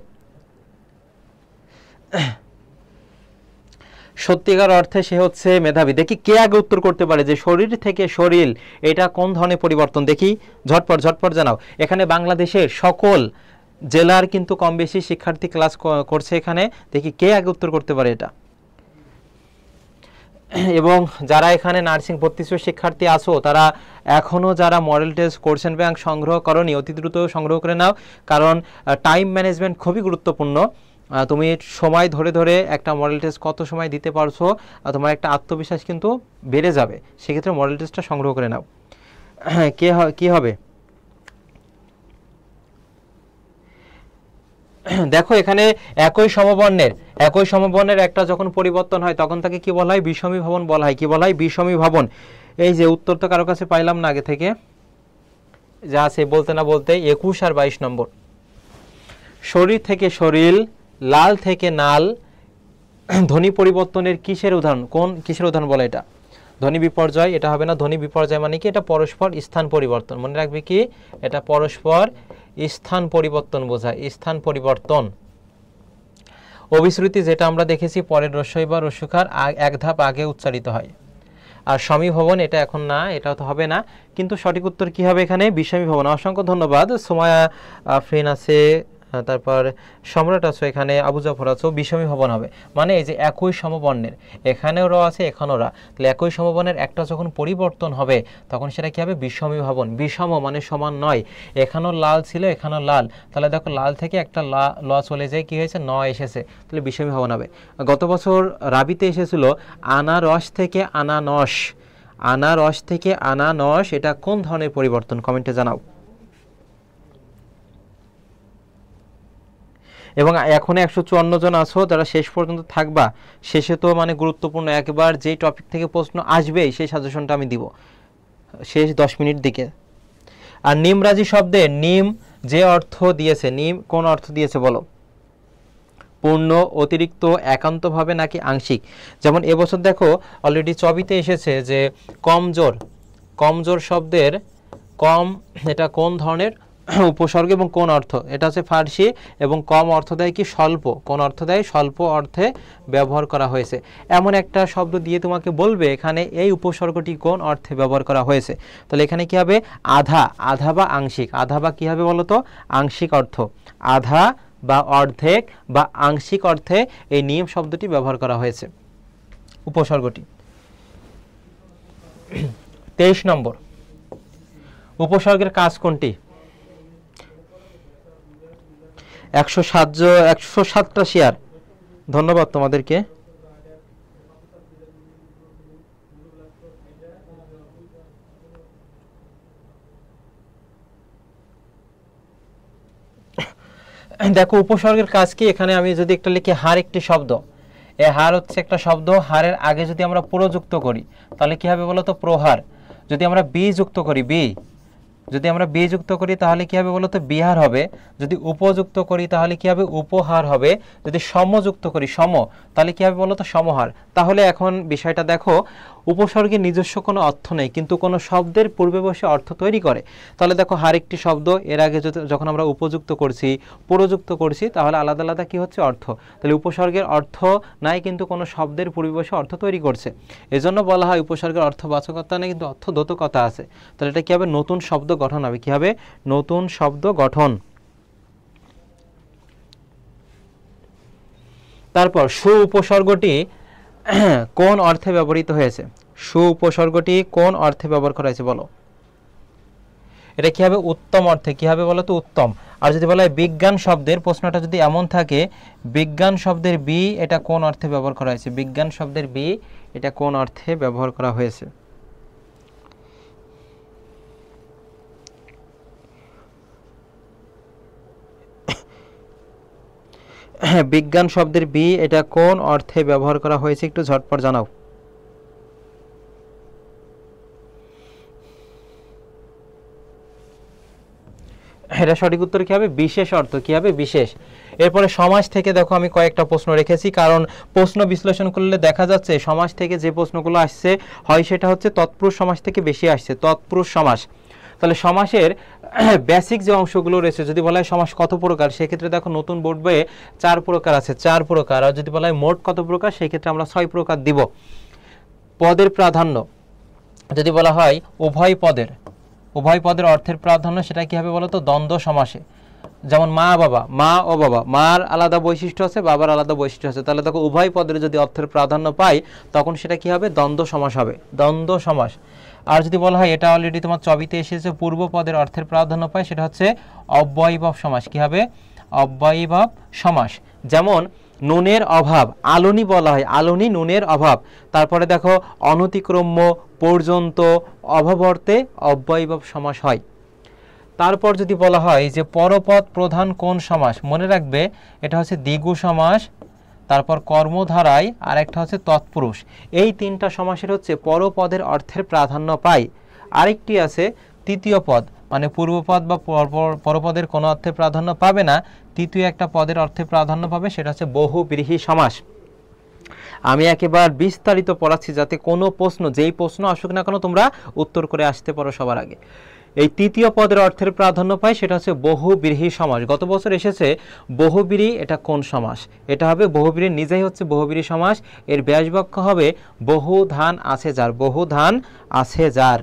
সত্যিকার অর্থে সে হচ্ছে মেধাবী। দেখি কে আগে উত্তর করতে পারে যে শরীর থেকে শরীর এটা কোন ধরনের পরিবর্তন, দেখি ঝটপট ঝটপট জানাও। এখানে বাংলাদেশের সকল জেলার কিন্তু কম বেশি শিক্ষার্থী ক্লাস করছে এখানে, দেখি কে আগে উত্তর করতে পারে এটা। এবং যারা এখানে নার্সিং ভর্তিচ্ছু শিক্ষার্থী আছো তারা এখনও যারা মডেল টেস্ট কোশ্চেন ব্যাংক সংগ্রহ করনি অতি দ্রুত সংগ্রহ করে নাও, কারণ টাইম ম্যানেজমেন্ট খুবই গুরুত্বপূর্ণ। তুমি সময় ধরে ধরে একটা মডেল টেস্ট কত সময় দিতে পারছো, তোমার একটা আত্মবিশ্বাস কিন্তু বেড়ে যাবে, সেক্ষেত্রে মডেল টেস্টটা সংগ্রহ করে নাও। কি হবে দেখো এখানে একই সমবর্ণের একটা যখন পরিবর্তন হয় তখন তাকে কি বলা হয়, বিষমী ভবন বলা হয়। কি বলা হয়, বিষমী ভবন। এই যে উত্তর তো কারো কাছে পাইলাম না আগে থেকে, যা আছে বলতে না বলতে 21 আর 22 নম্বর। শরীর থেকে শরীর, লাল থেকে নাল, ধ্বনি পরিবর্তনের কিসের উদাহরণ, কোন কিসের উদাহরণ বলে এটা? ধ্বনি বিপর্যয়, এটা হবে না। ধ্বনি বিপর্যয় মানে কি, এটা পরস্পর স্থান পরিবর্তন, মনে রাখবে কি, এটা পরস্পর স্থান পরিবর্তন বোঝায়, স্থান পরিবর্তন। অভিশ্রুতি যেটা আমরা দেখেছি পরের রস্বই বা রস্যকার এক ধাপ আগে উচ্চারিত হয়। আর সমীভবন এটা এখন না, এটা তো হবে না, কিন্তু সঠিক উত্তর কি হবে এখানে, বিষমী ভবন। অসংখ্য ধন্যবাদ। সোমায়া ফ্রেন আছে, তারপর সম্রাট আছো, এখানে আবু জাফর আছো, বিষমী ভবন হবে। মানে এই যে একই সমবর্ণের, এখানেও র আছে এখানেও রা, তাহলে একই সমবর্ণের একটা যখন পরিবর্তন হবে তখন সেটা কি হবে, বিষমী ভবন। বিষম মানে সমান নয়, এখানেও লাল ছিল এখানেও লাল, তাহলে দেখো লাল থেকে একটা ল চলে যায়, কি হয়েছে, ন এসেছে, তাহলে বিষমী ভবন হবে। গত বছর রাবিতে এসেছিল আনারস থেকে আনানস, আনারস থেকে আনানস, এটা কোন ধরনের পরিবর্তন, কমেন্টে জানাও। এবং এখন 154 জন আছো যারা শেষ পর্যন্ত থাকবা, শেষে তো মানে গুরুত্বপূর্ণ একবার যেই টপিক থেকে প্রশ্ন আসবেই সেই সাজেশনটা আমি দিব শেষ 10 মিনিট দিকে। আর নিমরাজি শব্দে নিম যে অর্থ দিয়েছে, নিম কোন অর্থ দিয়েছে বলো? পূর্ণ, অতিরিক্ত, একান্তভাবে নাকি আংশিক? যেমন এবছর দেখো অলরেডি চবিতে এসেছে যে কমজোর, কমজোর শব্দের কম এটা কোন ধরনের উপসর্গ এবং কোন অর্থ? এটা হচ্ছে ফার্সি এবং কম অর্থ দেয় কি স্বল্প, কোন অর্থ দেয়? স্বল্প অর্থে ব্যবহার করা হয়েছে। এমন একটা শব্দ দিয়ে তোমাকে বলবে এখানে এই উপসর্গটি কোন অর্থে ব্যবহার করা হয়েছে। তাহলে এখানে কি হবে? আধা, আধা বা আংশিক। আধা বা কি হবে বলো তো? আংশিক অর্থ। আধা বা অর্ধেক বা আংশিক অর্থে এই নিয়ম শব্দটি ব্যবহার করা হয়েছে, উপসর্গটি। 23 নম্বর, উপসর্গের কাজ কোনটি? 107টা শেয়ার, ধন্যবাদ তোমাদেরকে। দেখো উপসর্গের কাজ কি, এখানে আমি যদি একটা লিখি হার একটি শব্দ, এ হার হচ্ছে একটা শব্দ, হারের আগে যদি আমরা প্রযুক্ত করি তাহলে কি হবে বলো তো? প্রহার। যদি আমরা বি যুক্ত করি, বি যদি আমরা বি যুক্ত করি তাহলে কি হবে বলো তো? বিহার হবে। যদি উপযুক্ত করি তাহলে কি হবে? উপহার হবে। যদি সমযুক্ত করি, সম, তাহলে কি হবে বলো তো? সমহার। তাহলে এখন বিষয়টা দেখো, উপসর্গের নিজস্ব কোনো অর্থ নেই কিন্তু কোনো শব্দের পূর্বে বসে অর্থ তৈরি করে। তাহলে দেখো হার একটি শব্দ, এর আগে যখন আমরা উপযুক্ত করছি, প্রযুক্ত করছি, তাহলে আলাদা আলাদা কি হচ্ছে? অর্থ। তাহলে উপসর্গের অর্থ নাই কিন্তু কোনো শব্দের পূর্বে বসে অর্থ তৈরি করছে। এজন্য বলা হয় উপসর্গের অর্থবাচকতা নেই কিন্তু অর্থদ্যোতকতা আছে। তাহলে এটা কি হবে? নতুন শব্দ গঠন হবে। কি হবে? নতুন শব্দ গঠন। তারপর সু উপসর্গটি কোন অর্থে ব্যবহৃত হয়েছে? সু উপসর্গটি কোন অর্থে ব্যবহার করা হয়েছে বলো? এটা কি হবে? উত্তম অর্থে। কি হবে বলো তো? উত্তম। আর যদি বলা হয় বিজ্ঞান শব্দের, প্রশ্নটা যদি এমন থাকে বিজ্ঞান শব্দের বি এটা কোন অর্থে ব্যবহার করা হয়েছে? বিজ্ঞান শব্দের বি এটা কোন অর্থে ব্যবহার করা হয়েছে? বিজ্ঞান শব্দের বি এটা কোন অর্থে ব্যবহার করা হয়েছে? একটু ঝটপট জানাও। এটা সঠিক উত্তর কি হবে? বিশেষ অর্থ। কি হবে? বিশেষ। এরপরে সমাজ থেকে দেখো আমি কয়েকটা প্রশ্ন রেখেছি, কারণ প্রশ্ন বিশ্লেষণ করলে দেখা যাচ্ছে সমাজ থেকে যে প্রশ্নগুলো আসছে হয় সেটা হচ্ছে তৎপুরুষ সমাজ থেকে বেশি আসছে, তৎপুরুষ সমাস। তাহলে সমাসের বেসিক যে অংশগুলো রয়েছে, যদি বলা হয় সমাস কত প্রকার, সেক্ষেত্রে দেখো নতুন বোর্ড বইয়ে 4 প্রকার আছে, 4 প্রকার। আর যদি বলা হয় মোট কত প্রকার, সেক্ষেত্রে আমরা 6 প্রকার দিব। পদের প্রাধান্য, যদি বলা হয় উভয় পদের, উভয় পদের অর্থের প্রাধান্য, সেটা কি হবে বলো তো? দ্বন্দ্ব সমাসে। যেমন মা বাবা, মা ও বাবা, মার আলাদা বৈশিষ্ট্য আছে, বাবার আলাদা বৈশিষ্ট্য আছে। তাহলে দেখো উভয় পদের যদি অর্থের প্রাধান্য পাই তখন সেটা কি হবে? দ্বন্দ্ব সমাস হবে, দ্বন্দ্ব সমাস। আর যদি বলা হয় এটা অলরেডি তোমার চবিতে এসেছে, পূর্ব পদের অর্থের প্রাধান্য পায়, সেটা হচ্ছে অব্যয়ীভাব সমাস। কি হবে? অব্যয়ীভাব সমাস। যেমন নুনের অভাব, আলোনি বলা হয়, আলোনি নুনের অভাব। তারপরে দেখো অনতিক্রম্য, পর্যন্ত, অভাবর্তে অব্যয়ীভাব সমাস হয়। তারপর যদি বলা হয় যে পরপদ প্রধান কোন সমাস, মনে রাখবে এটা হচ্ছে দ্বিগু সমাস, তারপর কর্মধারায়, আর একটা হচ্ছে তৎপুরুষ। এই 3টা সমাসের হচ্ছে পরপদের অর্থের প্রাধান্য পায়। আরেকটি আছে তৃতীয় পদ, মানে পূর্বপদ বা পরপদের কোনো অর্থে প্রাধান্য পাবে না, তৃতীয় একটা পদের অর্থে প্রাধান্য পাবে, সেটা হচ্ছে বহুব্রীহি সমাস। আমি একেবারে বিস্তারিত পড়াচ্ছি যাতে কোনো প্রশ্ন, যেই প্রশ্ন আসুক না কেন তোমরা উত্তর করে আসতে পারো সবার আগে। এই তৃতীয় পদের অর্থের প্রাধান্য পায়, সেটা হচ্ছে বহুব্রীহি সমাস। গত বছর এসেছে বহুব্রী, এটা কোন সমাস? এটা হবে বহুব্রী, নিজেই হচ্ছে বহুব্রী সমাস। এর ব্যাস বাক্য হবে বহু ধান আছে যার, বহু ধান আছে যার।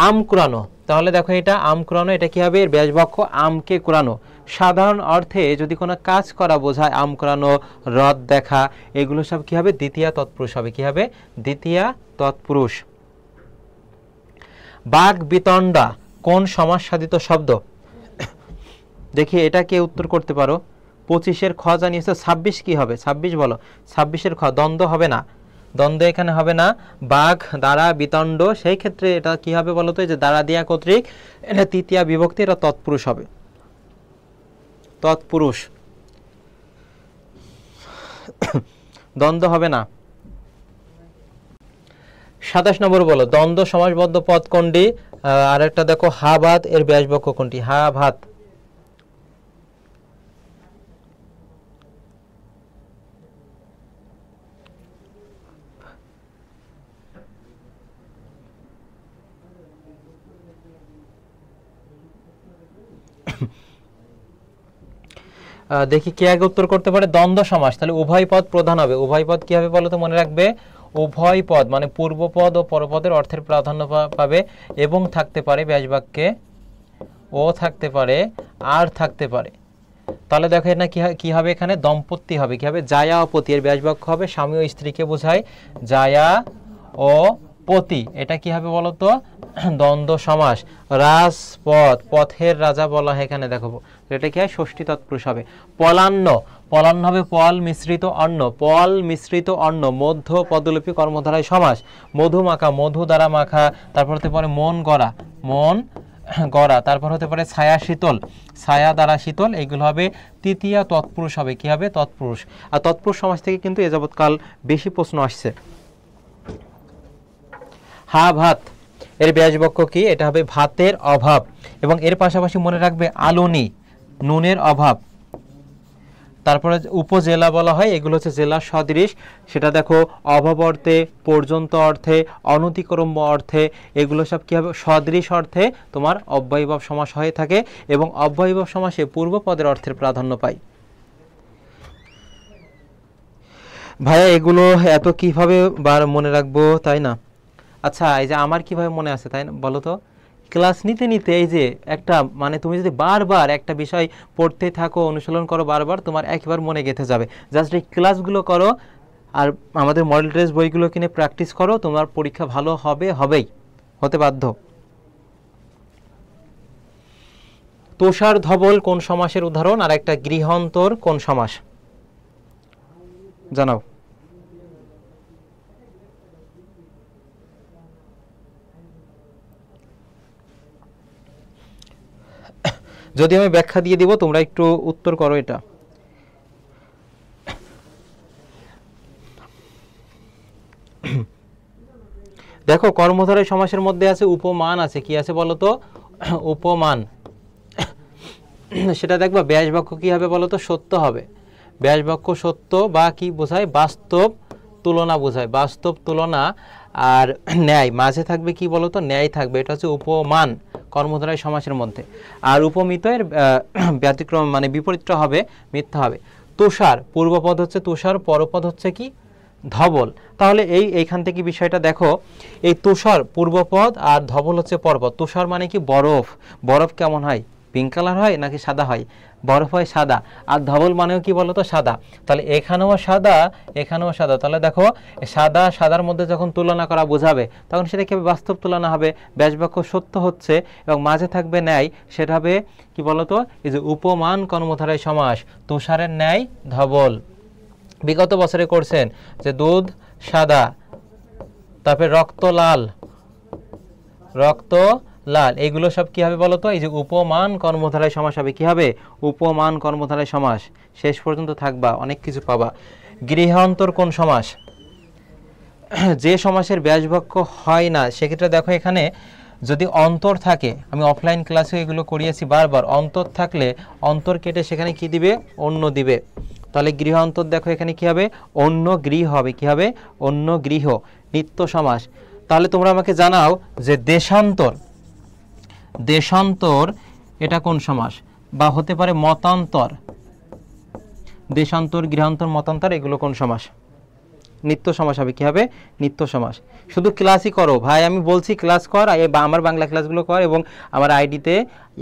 আম কুড়ানো, তাহলে দেখো এটা আম কুড়ানো, এটা কি হবে? এর ব্যাস বাক্য আমকে কুড়ানো। সাধারণ অর্থে যদি কোনো কাজ করা বোঝায়, আম কুড়ানো, রথ দেখা, এগুলো সব কি হবে? দ্বিতীয়া তৎপুরুষ হবে। কি হবে? দ্বিতীয়া তৎপুরুষ। বাঘ বিতণ্ডা কোন সমাস সাধিত শব্দ? দেখি এটা কে উত্তর করতে পারো। 25-এর খ জানিয়েছে, 26 কি হবে? 26 বলো। 26-এর খ, দ্বন্দ্ব হবে না, দ্বন্দ্ব এখানে হবে না। বাঘ দ্বারা বিতণ্ড, সেই ক্ষেত্রে এটা কি হবে বলো তো? যে দ্বারা দিয়া কর্তৃক, এটা তৃতীয়া বিভক্তি, এটা তৎপুরুষ হবে, তৎপুরুষ। দ্বন্দ্ব হবে না। 27 নম্বর বলো, দ্বন্দ্ব সমাসবদ্ধ পদ কোনটি? আর একটা দেখো হা ভাত, এর ব্যাস বাক্য কোনটি? হা ভাত। দেখি কে আগে উত্তর করতে পারে। দ্বন্দ্ব সমাস, তাহলে উভয় পদ প্রধান হবে। উভয় পদ কি হবে বলো তো, মনে রাখবে উভয় পদ মানে পূর্বপদ ও পরপদের অর্থের প্রাধান্য পাবে এবং থাকতে পারে ব্যাস বাক্যে, ও থাকতে পারে, আর থাকতে পারে। তাহলে দেখো এটা কি হবে, এখানে দম্পতি হবে। কি হবে? জায়া ও পতি, এর ব্যাস বাক্য হবে স্বামী ও স্ত্রীকে বোঝায় জায়া ও পতি। এটা কি হবে বলো তো? দ্বন্দ্ব সমাস। রাজপথ, পথের রাজা বলা হয় এখানে, দেখো এটা কি হয়? ষষ্ঠী তৎপুরুষ হবে। পলান্ন, পলান্ন হবে পল মিশ্রিত অন্ন, পল মিশ্রিত অন্ন। মধ্য পদলোপী কর্মধারায় সমাস। মধু মাখা, মধু দ্বারা মাখা। তারপর হতে পারে মন গড়া, মন গড়া। তারপর হতে পারে ছায়া শীতল, ছায়া দ্বারা শীতল। এইগুলো হবে তৃতীয় তৎপুরুষ হবে। কি হবে? তৎপুরুষ। আর তৎপুরুষ সমাজ থেকে কিন্তু এ যাবৎকাল বেশি প্রশ্ন আসছে। হা ভাত, এর ব্যাস বাক্য কি? এটা হবে ভাতের অভাব। এবং এর পাশাপাশি মনে রাখবে আলুনি, নুনের অভাব। তারপরে উপজেলা বলা হয়, এগুলো হচ্ছে জেলা সদৃশ। সেটা দেখো অভাব অর্থে, পর্যন্ত অর্থে, অনতিক্রম্য অর্থে, এগুলো সব কি হবে? সদৃশ অর্থে তোমার অব্যয়ভাব সমাস হয়ে থাকে এবং অব্যয়ভাব সমাসে পূর্বপদের অর্থের প্রাধান্য পায়। ভাইয়া এগুলো এত কিভাবে মনে রাখবো, তাই না? আচ্ছা, এই যে আমার কিভাবে মনে আছে, তাই না বলো তো? ক্লাস নিতে নিতে এই যে একটা মানে তুমি যদি বারবার একটা বিষয় পড়তে থাকো, অনুশীলন করো বারবার, তোমার একবার মনে গেঁথে যাবে। জাস্ট এই ক্লাসগুলো করো আর আমাদের মডেল টেস্ট বইগুলো কিনে প্র্যাকটিস করো, তোমার পরীক্ষা ভালো হবে, হবেই, হতে বাধ্য। তুষার ধবল কোন সমাসের উদাহরণ? আর একটা গৃহান্তর কোন সমাস? জানাও। যদি আমি ব্যাখ্যা দিয়ে দিব, তোমরা একটু উত্তর করো এটা। দেখো কর্মধারয় সমাসের মধ্যে আছে উপমান আছে। কি আছে বলো তো? উপমান। সেটা দেখবা ব্যাস বাক্য কি হবে বলো তো? সত্য হবে। ব্যাস বাক্য সত্য বা কি বোঝায়? বাস্তব তুলনা বোঝায়, বাস্তব তুলনা। আর ন্যায় মাঝে থাকবে কি বলো তো? ন্যায় থাকবে। এটা হচ্ছে উপমান কর্মধারয় সমাসের মধ্যে। আর উপমিত এর ব্যতিক্রম মানে বিপরীতটা হবে মিথ্যা হবে। তুষার পূর্বপদ হচ্ছে তুষার, পরপদ হচ্ছে কি? ধবল। তাহলে এইখান থেকে বিষয়টা দেখো, এই তুষার পূর্বপদ আর ধবল হচ্ছে পরপদ। তুষার মানে কি? বরফ। বরফ কেমন হয়? পিঙ্ক কালার হয় নাকি সাদা হয়? বরফ হয় সাদা। আর ধবল মানেও কি বলতো? সাদা। তাহলে এখানেও সাদা, এখানেও সাদা। তাহলে দেখো সাদা সাদার মধ্যে যখন তুলনা করা বোঝাবে, তখন সেটা কি বাস্তব তুলনা হবে। ব্যাস বাক্য সত্য হচ্ছে এবং মাঝে থাকবে ন্যায়। সেটা হবে কি বলতো? এই যে উপমান কর্মধারয় সমাস। তুষারের ন্যায় ধবল। বিগত বছরে করছেন যে দুধ সাদা, তারপরে রক্ত লাল, রক্ত লাল, এইগুলো সব কি হবে বলতো? এই যে উপমান কর্মধারয় সমাস হবে। কি হবে? উপমান কর্মধারয় সমাস। শেষ পর্যন্ত থাকবা, অনেক কিছু পাবা। গৃহান্তর কোন সমাস? যে সমাসের ব্যাস বাক্য হয় না, সেক্ষেত্রে দেখো এখানে যদি অন্তর থাকে, আমি অফলাইন ক্লাসে এগুলো করিয়েছি বারবার, অন্তর থাকলে অন্তর কেটে সেখানে কি দিবে? অন্য দিবে। তাহলে গৃহান্তর দেখো এখানে কি হবে? অন্য গৃহ হবে। কি হবে? অন্য গৃহ। নিত্য সমাস। তাহলে তোমরা আমাকে জানাও যে দেশান্তর, দেশান্তর এটা কোন সমাস? বা হতে পারে মতান্তর, দেশান্তর, গৃহান্তর, মতান্তর, এগুলো কোন সমাস? নিত্য সমাস হবে। কি হবে? নিত্য সমাস। শুধু ক্লাসই করো ভাই, আমি বলছি ক্লাস কর, আমার বাংলা ক্লাসগুলো কর এবং আমার আইডিতে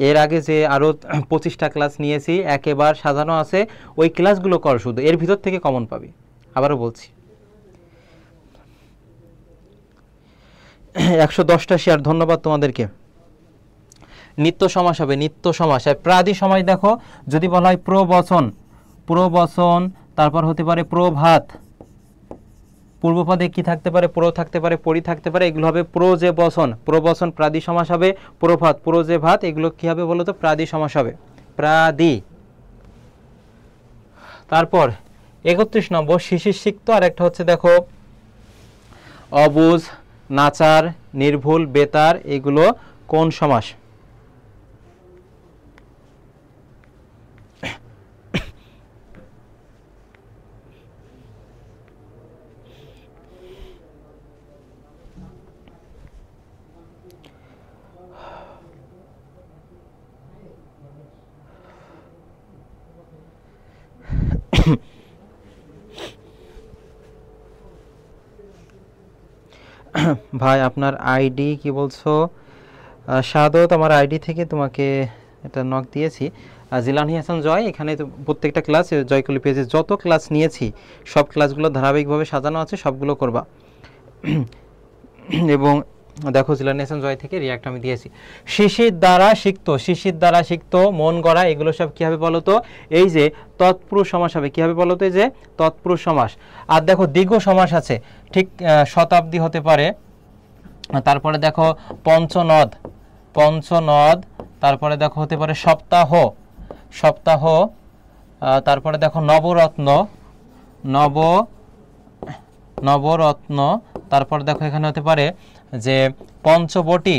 এর আগে যে আরও 25টা ক্লাস নিয়েছি একেবার সাজানো আছে, ওই ক্লাসগুলো কর শুধু, এর ভিতর থেকে কমন পাবি। আবারও বলছি। 110টা শেয়ার, ধন্যবাদ তোমাদেরকে। নিত্য সমাস হবে। নিত্য সমাস। আর প্রাদি সমাস দেখো, যদি বলা হয় প্রবচন, প্রবচন, তারপর হতে পারে প্রভাত, পূর্বপদে কি থাকতে পারে? প্র থাকতে পারে, পরি থাকতে পারে, এগুলো হবে প্রজে বচন। প্রবচন প্রাদি সমাস হবে। প্রভাত, প্রজে ভাত, এগুলো কি হবে বলো তো? প্রাদি সমাস হবে। প্রাদি। তারপর 31 নম্বর শিশির সিক্ত। আর একটা হচ্ছে দেখো অবুঝ, নাচার, নির্ভুল, বেতার, এগুলো কোন সমাস? ভাই আপনার আইডি কি বলছো? শাহাদত, আমার আইডি থেকে তোমাকে এটা নক দিয়েছি। জিলানি হাসান জয়, এখানে তো প্রত্যেকটা ক্লাস জয়কলি পেজে যত ক্লাস নিয়েছি সব ক্লাসগুলো ধারাবাহিকভাবে সাজানো আছে, সবগুলো করবা। এবং দেখো জিলানি হাসান জয় থেকে রিয়াক্ট আমি দিয়েছি। শিশির দ্বারা শিখতো, শিশির দ্বারা শিখতো, মন গড়া, এগুলো সব কী হবে বলো তো? এই যে তৎপুরুষ সমাস হবে। কী হবে বলো তো? এই যে তৎপুরুষ সমাস। আর দেখো দ্বিগু সমাস আছে, ঠিক শতাব্দী হতে পারে। তারপরে দেখো পঞ্চনদ, পঞ্চনদ, তারপরে দেখো হতে পারে সপ্তাহ, সপ্তাহ, তারপরে দেখো নবরত্ন, নবরত্ন, তারপর দেখো এখানে হতে পারে যে পঞ্চবটি।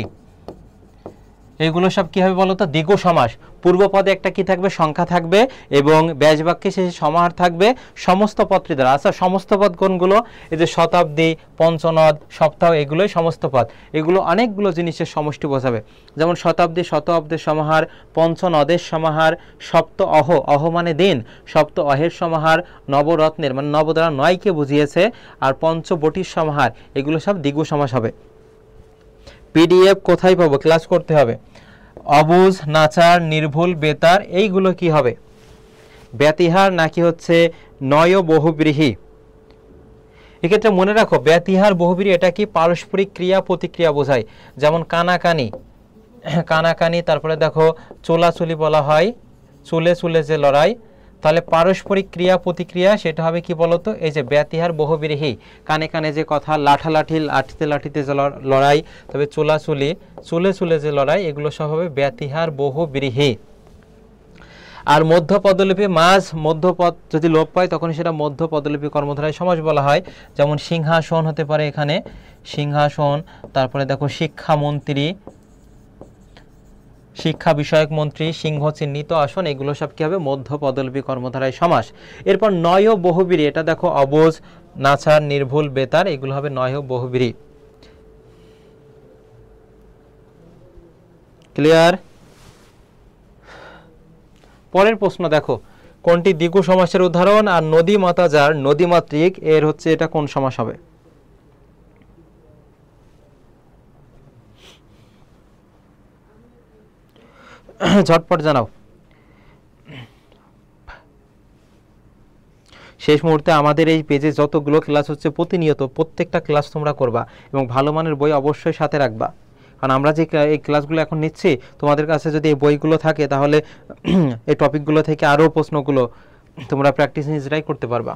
এগুলো সব কী হবে বলো তো? দ্বিগু সমাস। পূর্বপদে একটা কি থাকবে? সংখ্যা থাকবে, এবং ব্যাসবাক্যে শেষে সমাহার থাকবে সমস্ত পদটি দ্বারা। আচ্ছা, সমস্ত পদ কোনগুলো? এই যে শতাব্দী, পঞ্চনদ, সপ্তাহ, এগুলোই সমস্ত পদ। এগুলো অনেকগুলো জিনিসের সমষ্টি বোঝাবে। যেমন শতাব্দী, শতাব্দের সমাহার, পঞ্চনদের সমাহার, সপ্ত অহ, অহ মানে দিন, সপ্ত অহের সমাহার, নবরত্নের মানে নব দ্বারা নয়কে বুঝিয়েছে, আর পঞ্চবটির সমাহার, এগুলো সব দ্বিগু সমাস হবে। পিডিএফ কোথায় পাবো? ক্লাস করতে হবে। অবুঝ, নাচার, নির্ভুল, বেতার, এইগুলো কি হবে? ব্যতিহার নাকি হচ্ছে নয় বহুব্রীহি? এক্ষেত্রে মনে রাখো ব্যতিহার বহুব্রীহি এটা কি? পারস্পরিক ক্রিয়া প্রতিক্রিয়া বোঝায়। যেমন কানাকানি, কানাকানি, তারপরে দেখো চোলাচুলি বলা হয়, চুলে চুলে যে লড়াই, তাহলে পারস্পরিক ক্রিয়া প্রতিক্রিয়া সেটা হবে কি বলতো? এই যে ব্যতিহার বহুব্রীহি, কানে কানে যে কথা, লাঠালাঠি, লাঠিতে লাঠিতে যে লড়াই, তবে চোলাচুলি, চুলে চুলে যে লড়াই, এগুলো সব হবে ব্যতিহার বহুব্রীহি। আর মধ্য পদলিপি মাঝ মধ্যপদ যদি লোপ পায় তখন সেটা মধ্য পদলিপি কর্মধারায় সমাস বলা হয়। যেমন সিংহাসন হতে পারে এখানে, সিংহাসন, তারপরে দেখো শিক্ষামন্ত্রী, শিক্ষা বিষয়ক মন্ত্রী, সিংহ চিহ্নিত আসন, এগুলো সব কি হবে? মধ্য পদলিপি কর্মধারায় সমাস। এরপর নয় বহুব্রী, এটা দেখো অবুঝ, নাচার, নির্ভুল, বেতার, এগুলো হবে নয় বহুব্রী। ক্লিয়ার? পরের প্রশ্ন দেখো, কোনটি দ্বিগু সমাসের উদাহরণ? আর নদী মাতা যার নদীমাতৃক, এর হচ্ছে এটা কোন সমাস হবে? ঝটপট জানাও। শেষ মুহূর্তে আমাদের এই পেজে যতগুলো ক্লাস হচ্ছে প্রতিনিয়ত প্রত্যেকটা ক্লাস তোমরা করবা, এবং ভালো মানের বই অবশ্যই সাথে রাখবা। কারণ আমরা যে এই ক্লাসগুলো এখন নিচ্ছি, তোমাদের কাছে যদি এই বইগুলো থাকে তাহলে এই টপিকগুলো থেকে আরও প্রশ্নগুলো তোমরা প্র্যাকটিস নিজেরাই করতে পারবা।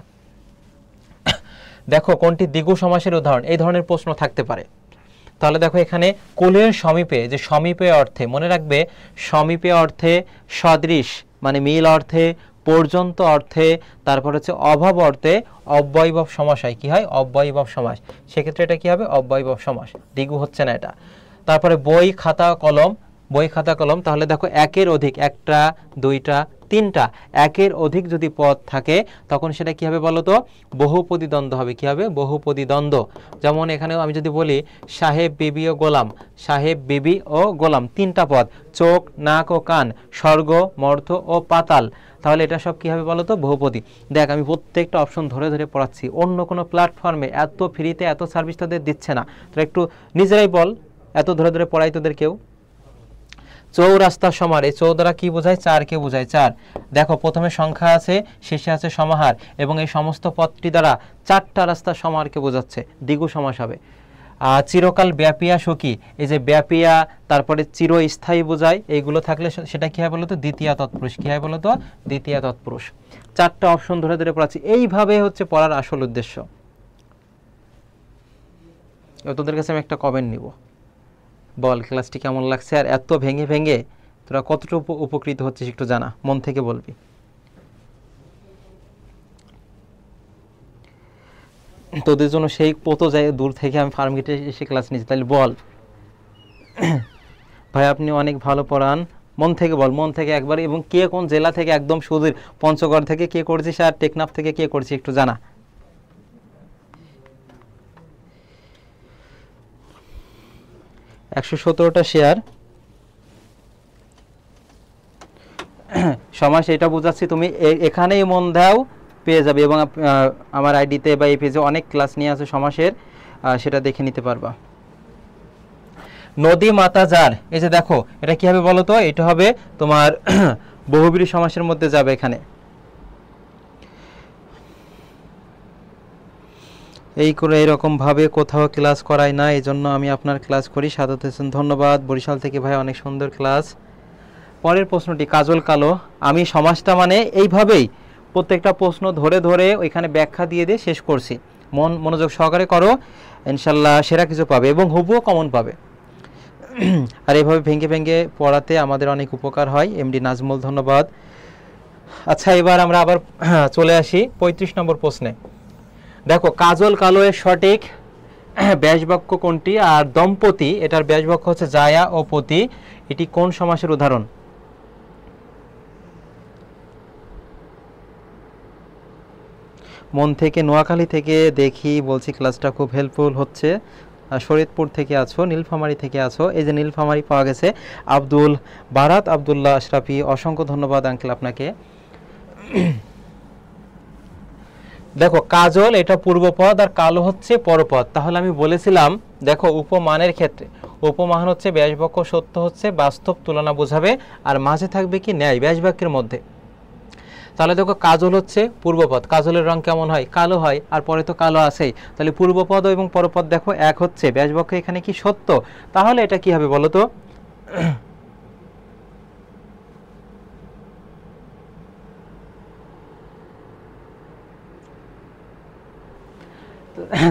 দেখো কোনটি দ্বিগু সমাসের উদাহরণ? এই ধরনের প্রশ্ন থাকতে পারে। তাহলে দেখো এখানে কোলের সমীপে, যে সমীপে অর্থে, মনে রাখবে সমীপে অর্থে, সদৃশ মানে মিল অর্থে, পর্যন্ত অর্থে, তারপর হচ্ছে অভাব অর্থে অব্যয়ভাব সমাস হয়। কি হয়? অব্যয়ভাব সমাস। সেক্ষেত্রে এটা কি হবে? অব্যয়ভাব সমাস, দ্বিগু হচ্ছে না এটা। তারপরে বই, খাতা, কলম, বই, খাতা, কলম, তাহলে দেখো একের অধিক, একটা, দুইটা, তিনটা, একের অধিক যদি পদ থাকে তখন সেটা কি হবে বলো তো? বহুপদী দ্বন্দ্ব হবে। কি হবে? বহুপদী দ্বন্দ্ব। যেমন এখানেও আমি যদি বলি সাহেব, বিবি ও গোলাম, সাহেব, বিবি ও গোলাম, তিনটা পদ, চোখ, নাক ও কান, স্বর্গ, মর্ত্য ও পাতাল, তাহলে এটা সব কি হবে বলো তো? বহুপদী। দেখ আমি প্রত্যেকটা অপশন ধরে ধরে পড়াচ্ছি, অন্য কোনো প্ল্যাটফর্মে এত ফ্রিতে এত সার্ভিস তাদের দিচ্ছে না। তোরা একটু নিজেরাই বল, এত ধরে ধরে পড়াই তোদের কেউ? চৌরাস্তা সমাহার, এই চৌ দ্বারা কি বোঝায়? চারকে বোঝায়, চার। দেখো প্রথমে সংখ্যা আছে, শেষে আছে সমাহার, এবং এই সমস্ত পদটি দ্বারা চারটা রাস্তার সমাহারকে বোঝাচ্ছে, দ্বিগু সমাস হবে। চিরকাল ব্যাপিয়া সখী, এই যে ব্যাপিয়া, তারপরে চিরস্থায়ী বোঝায়, এইগুলো থাকলে সেটা কি হয় বলতো? দ্বিতীয়া তৎপুরুষ। কি হয় বলতো? দ্বিতীয়া তৎপুরুষ। চারটা অপশন ধরে ধরে পড়াচ্ছি, এইভাবে হচ্ছে পড়ার আসল উদ্দেশ্য। তোদের কাছে আমি একটা কমেন্ট নিব, বল ক্লাসটি কেমন লাগছে, আর এত ভেঙে ভেঙে তোরা কতটুকু উপকৃত হচ্ছিস একটু জানা, মন থেকে বলবি। তোদের জন্য সেই কত যায় দূর থেকে আমি ফার্মগেটে এসে ক্লাস নিচ্ছি, তাহলে বল ভাই আপনি অনেক ভালো পড়ান, মন থেকে বল, মন থেকে একবার। এবং কে কোন জেলা থেকে? একদম সুদূর পঞ্চগড় থেকে কে করছিস আর টেকনাফ থেকে কে করছিস একটু জানা। 117টা শেয়ার। সমাস এটা বুঝাচ্ছি, তুমি এখানেই মন দাও পেয়ে যাবে। এবং আমার আইডিতে বা এই পেজে অনেক ক্লাস নিয়ে আছে সমাসের, সেটা দেখে নিতে পারবা। নদী মাতা যার, এই যে দেখো এটা কি হবে বলো তো? এটা হবে তোমার বহুব্রী সমাসের মধ্যে যাবে এখানে। এই করে এরকম ভাবে কোথাও ক্লাস করাই না, এই জন্য আমি আপনার ক্লাস করি। সাদত হোসেন ধন্যবাদ বরিশাল থেকে ভাই, অনেক সুন্দর ক্লাস। পরের প্রশ্নটি কাজল কালো। আমি সমাজটা মানে এইভাবেই প্রত্যেকটা প্রশ্ন ধরে ধরে ওইখানে ব্যাখ্যা দিয়ে দিয়ে শেষ করছি। মনোযোগ সহকারে করো, ইনশাল্লাহ সেরা কিছু পাবে এবং হুবুও কমন পাবে। আর এইভাবে ভেঙে ভেঙে পড়াতে আমাদের অনেক উপকার হয়। এমডি নাজমুল ধন্যবাদ। আচ্ছা এবার আমরা আবার চলে আসি 35 নম্বর প্রশ্নে। দেখো কাজল কালো এর সঠিক ব্যাসবাক্য কোনটি? আর দম্পতি এটার ব্যাসবাক্য হচ্ছে জায়া ও পতি। এটি কোন সমাসের উদাহরণ? মন থেকে নোয়াখালী থেকে দেখি বলছি ক্লাসটা খুব হেল্পফুল হচ্ছে। শরীয়তপুর থেকে আছো, নীলফামারী থেকে আছো, এই যে নীলফামারী পাওয়া গেছে। আব্দুল বারাত আব্দুল্লাহ আশরাফি, অসংখ্য ধন্যবাদ আঙ্কেল আপনাকে। দেখো কাজল এটা পূর্বপদ আর কালো হচ্ছে পরপদ। তাহলে আমি বলেছিলাম দেখো উপমানের ক্ষেত্রে উপমান হচ্ছে ব্যাসবাক্য, সত্য হচ্ছে বাস্তব তুলনা বোঝাবে, আর মাঝে থাকবে কি ন্যায় ব্যাসবাক্যের মধ্যে। তাহলে দেখো কাজল হচ্ছে পূর্বপদ, কাজলের রং কেমন হয়? কালো হয়, আর পরে তো কালো আছেই। তাহলে পূর্বপদ এবং পরপদ দেখো এক হচ্ছে, ব্যাসবাক্য এখানে কি সত্য? তাহলে এটা কি হবে বলো তো?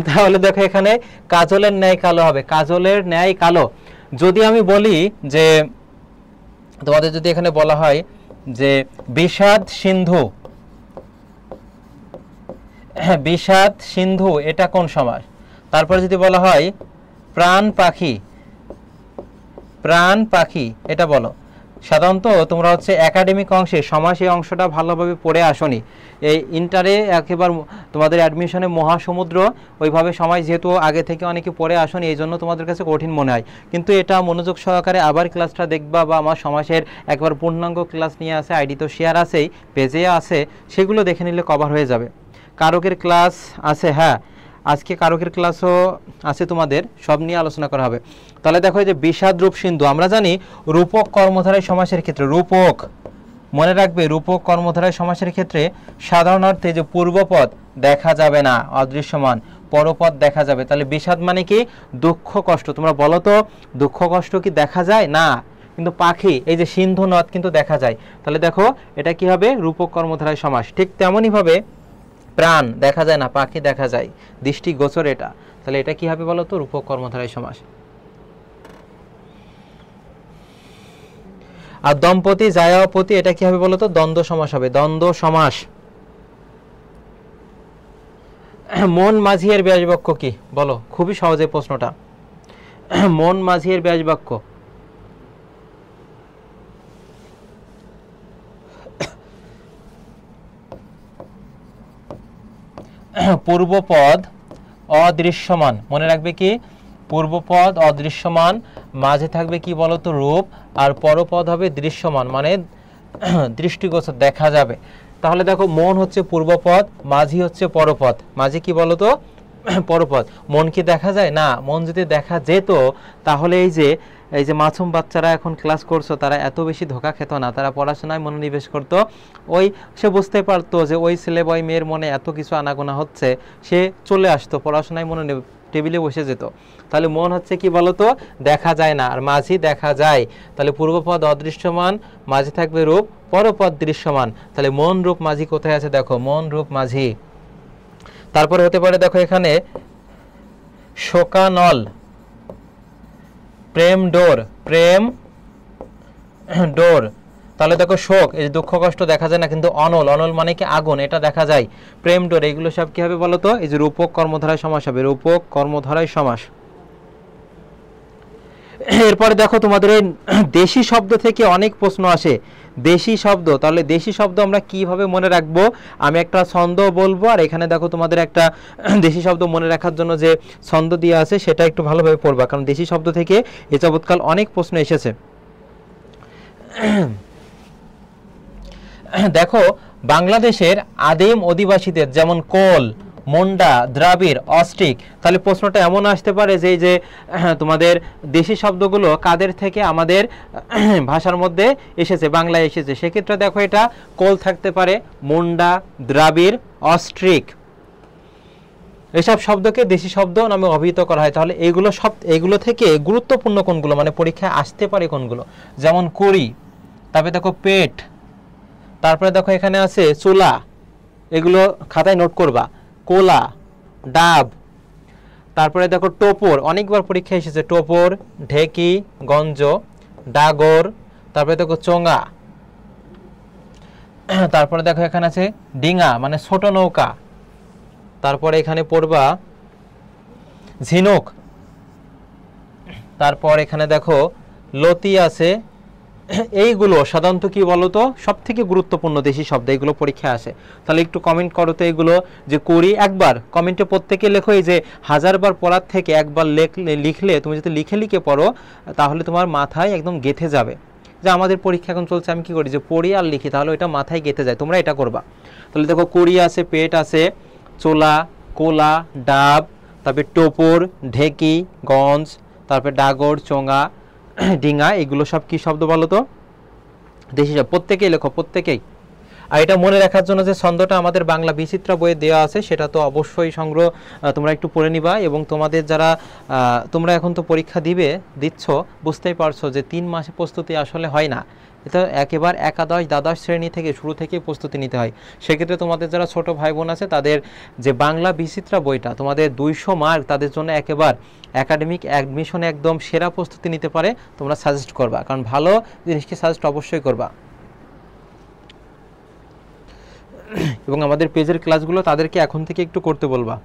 তাহলে দেখো এখানে কাজলের ন্যায় কালো হবে, কাজলের ন্যায় কালো। যদি আমি বলি যে তোমাদের যদি এখানে বলা হয় যে বিষাদ সিন্ধু, বিষাদ সিন্ধু এটা কোন সমাস? তারপরে যদি বলা হয় প্রাণ পাখি, প্রাণ পাখি এটা বলো। সাধারণত তোমরা হচ্ছে একাডেমিক অংশে সমাস এই অংশটা ভালোভাবে পড়ে আসনি। এই ইন্টারে একেবারে তোমাদের অ্যাডমিশনে মহাসমুদ্র, ওইভাবে সমাজ যেহেতু আগে থেকে অনেকে পড়ে আসনি, এই জন্য তোমাদের কাছে কঠিন মনে হয়। কিন্তু এটা মনোযোগ সহকারে আবার ক্লাসটা দেখবা, বা আমার সমাজের একবার পূর্ণাঙ্গ ক্লাস নিয়ে আসে, আইডি তো শেয়ার আছেই, পেজে আছে, সেগুলো দেখে নিলে কভার হয়ে যাবে। কারকের ক্লাস আছে, হ্যাঁ আজকে কারকের ক্লাসও আছে, তোমাদের সব নিয়ে আলোচনা করা হবে। তাহলে দেখো এই যে বিষাদ রূপ সিন্ধু, আমরা জানি রূপক কর্মধারয় সমাসের ক্ষেত্রে, রূপক মনে রাখবে রূপক কর্মধারয় সমাসের ক্ষেত্রে সাধারণ অর্থে যে পূর্বপদ দেখা যাবে না, অদৃশ্যমান, পরপদ দেখা যাবে। তাহলে বিষাদ মানে কি? দুঃখ কষ্ট। তোমরা বলো তো দুঃখ কষ্ট কি দেখা যায়? না, কিন্তু পাখি এই যে সিন্ধু নদ কিন্তু দেখা যায়। তাহলে দেখো এটা কি হবে? রূপক কর্মধারয় সমাস। ঠিক তেমনই ভাবে প্রাণ দেখা যায় না, পাখি দেখা যায়, দৃষ্টি গোচর এটা। তাহলে এটা কি হবে বলো তো? রূপক কর্মধারয় সমাস। আর দম্পতি জায়াপতি এটা কি হবে বলো তো? দ্বন্দ্ব সমাস হবে, দ্বন্দ্ব সমাস। মন মাঝি এর ব্যাসবাক্য কি বলো? খুবই সহজে প্রশ্নটা। মন মাঝি এর ব্যাসবাক্য পূর্বপদ অদৃশ্যমান, মনে রাখবে কি? পূর্বপদ অদৃশ্যমান, মাঝে থাকবে কি বলতো? রূপ, আর পরপদ হবে দৃশ্যমান, মানে দৃষ্টিগোচর দেখা যাবে। তাহলে দেখো মন হচ্ছে পূর্বপদ, মাঝি হচ্ছে পরপদ। মাঝি কি বলতো? পরপদ। মন কি দেখা যায়? না, মন যদি দেখা যেত তাহলে এই যে মাসুম বাচ্চারা এখন ক্লাস করছো, তারা এত বেশি ধোকা খেত না, তারা পড়াশোনায় মনোনিবেশ করতো। সে বুঝতে পারতো যে ওই ছেলে বা ওই মেয়ের মনে এত কিছু আনাগোনা হচ্ছে, সে চলে আসতো পড়াশোনায় টেবিলে বসে যেত। তাহলে মন হচ্ছে কি বলতো? দেখা যায় না, আর মাঝি দেখা যায়। তাহলে পূর্বপদ অদৃশ্যমান, মাঝে থাকবে রূপ, পরপদ দৃশ্যমান। তাহলে মন রূপ মাঝি কোথায় আছে? দেখো মন রূপ মাঝি। তারপরে হতে পারে দেখো এখানে শোকানল, প্রেম ডোর, প্রেম ডোর। তাহলে দেখো শোক এই দুঃখ কষ্ট দেখা যায় না, কিন্তু অনল, অনল মানে কি? আগুন, এটা দেখা যায়। প্রেম ডোর, এগুলো সব কি হবে বলতো? এই যে রূপক কর্মধারয় সমাস হবে, রূপক কর্মধারয় সমাস। এরপরে দেখো তোমাদের এই দেশি শব্দ থেকে অনেক প্রশ্ন আসে। দেশি শব্দ, তাহলে দেশি শব্দ আমরা কিভাবে মনে রাখবো? আমি একটা ছন্দ বলবো, আর এখানে দেখো তোমাদের একটা দেশি শব্দ মনে রাখার জন্য যে ছন্দ দিয়ে আছে সেটা একটু ভালোভাবে পড়বা, কারণ দেশি শব্দ থেকে এ যাবৎকাল অনেক প্রশ্ন এসেছে। দেখো বাংলাদেশের আদিম অধিবাসীদের যেমন কোল, মুন্ডা, দ্রাবিড়, অস্ট্রিক, তাহলে প্রশ্নটা এমন আসতে পারে যে এই যে তোমাদের দেশি শব্দগুলো কাদের থেকে আমাদের ভাষার মধ্যে এসেছে, বাংলায় এসেছে। সেক্ষেত্রে দেখো এটা কোল থাকতে পারে, মুন্ডা, দ্রাবিড়, অস্ট্রিক, এসব শব্দকে দেশি শব্দ নামে অভিহিত করা হয়। তাহলে এগুলো থেকে গুরুত্বপূর্ণ কোনগুলো, মানে পরীক্ষায় আসতে পারে কোনগুলো, যেমন কুড়ি, তারপরে দেখো পেট, তারপরে দেখো এখানে আছে চুলা, এগুলো খাতায় নোট করবা, কোলা, ডাব, তারপরে দেখো টোপর, অনেকবার পরীক্ষা এসেছে, টোপর, ঢেকি, গঞ্জ, ডাগর, তারপরে দেখো চোঙা, তারপরে দেখো এখানে আছে ডিঙা মানে ছোট নৌকা, তারপরে এখানে পড়বা ঝিনুক, তারপর এখানে দেখো লতি আছে। এইগুলো সাধারণত কি বলতো সব থেকে গুরুত্বপূর্ণ দেশি শব্দ, এগুলো পরীক্ষায় আসে। তাহলে একটু কমেন্ট করো তো এগুলো যে করি, একবার কমেন্টে প্রত্যেকে লেখো এই যে 1000 বার পড়ার থেকে একবার লিখলে, তুমি যদি লিখে লিখে পড়ো তাহলে তোমার মাথায় একদম গেঁথে যাবে। যে আমাদের পরীক্ষা এখন চলছে, আমি কি করি যে পড়ি আর লিখি, তাহলে ওইটা মাথায় গেঁথে যায়, তোমরা এটা করবা। তাহলে দেখো কুড়ি আছে, পেট আছে, চোলা, কোলা, ডাব, তারপরে টোপর, ঢেকি, গঞ্জ, তারপরে ডাগর, চোঙা, ডিঙা, এগুলো সব কি শব্দ বলো তো? দেশি শব্দ। প্রত্যেকেই লেখো, প্রত্যেকেই। আর এটা মনে রাখার জন্য যে ছন্দটা আমাদের বাংলা বিচিত্রা বইয়ে দেওয়া আছে সেটা তো অবশ্যই সংগ্রহ তোমরা একটু পড়ে নিবা। এবং তোমাদের যারা তোমরা এখন তো পরীক্ষা দিচ্ছ, বুঝতেই পারছো যে 3 মাসে প্রস্তুতি আসলে হয় না, এটা একেবারে একাদশ দ্বাদশ শ্রেণী থেকে শুরু থেকে প্রস্তুতি নিতে হয়। সেক্ষেত্রে তোমাদের যারা ছোট ভাই বোন আছে তাদের যে বাংলা বিচিত্রা বইটা তোমাদের 200 মার্ক, তাদের জন্য একেবারে একাডেমিক অ্যাডমিশনে একদম সেরা প্রস্তুতি নিতে পারে, তোমরা সাজেস্ট করবা, কারণ ভালো জিনিসকে সাজেস্ট অবশ্যই করবা। এবং আমাদের পেজের ক্লাসগুলো তাদেরকে এখন থেকে একটু করতে বলবা।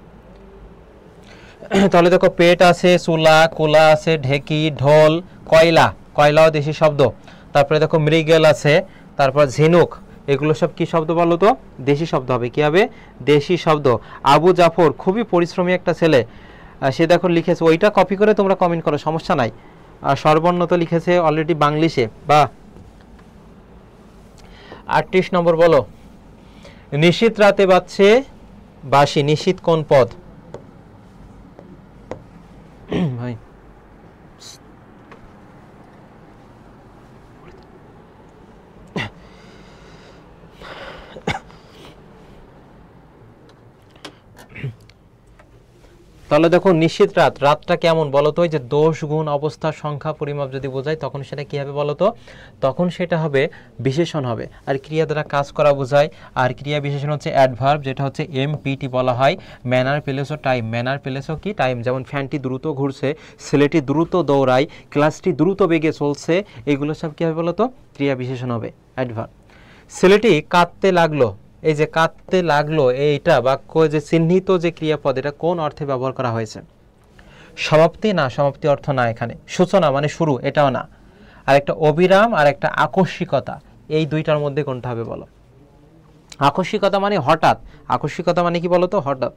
তাহলে দেখো পেট আছে, চুলা, কোলা আছে, ঢেকি, ঢোল, কয়লা, কয়লাও দেশি শব্দ, তারপরে দেখো মৃগেল আছে, তারপর ঝিনুক, এগুলো সব কি শব্দ বলো তো? দেশি শব্দ হবে। কি হবে? দেশি শব্দ। আবু জাফর খুবই পরিশ্রমী একটা ছেলে, সে দেখো লিখেছে, ওইটা কপি করে তোমরা কমেন্ট করো, সমস্যা নাই। আর সর্বর্ণ তো লিখেছে অলরেডি বাংলিশে, বা 38 নম্বর বলো। নিশীত রাতে বাজছে বাঁশি, নিশীত কোন পদ? ভাই তাহলে দেখো নিশীত রাত, রাতটা কেমন বলো তো? ওই যে দোষ গুণ অবস্থার সংখ্যা পরিমাপ যদি বোঝায় তখন সেটা কি হবে বলো তো? তখন সেটা হবে বিশেষণ হবে। আর ক্রিয়া দ্বারা কাজ করা বোঝায়, আর ক্রিয়া বিশেষণ হচ্ছে অ্যাডভার্ব, যেটা হচ্ছে এমপিটি বলা হয়। ম্যানার প্লেসও টাইম, ম্যানার প্লেসও কি টাইম, যেমন ফ্যানটি দ্রুত ঘুরছে, ছেলেটি দ্রুত দৌড়ায়, ক্লাসটি দ্রুত বেগে চলছে, এগুলো সব কি হবে বলো তো? ক্রিয়া বিশেষণ হবে, অ্যাডভার্ব। ছেলেটি কাঁদতে লাগলো, এই যে কাঁদতে লাগলো, এইটা বাক্য যে চিহ্নিত যে ক্রিয়াপদ, এটা কোন অর্থে ব্যবহার করা হয়েছে? সমাপ্তি না, সমাপ্তি অর্থ না এখানে। সূচনা মানে শুরু, এটাও না। আর একটা অবিরাম আর একটা আকস্মিকতা, এই দুইটার মধ্যে কোনটা হবে বলো? আকস্মিকতা মানে হঠাৎ, আকস্মিকতা মানে কি বলো তো? হঠাৎ।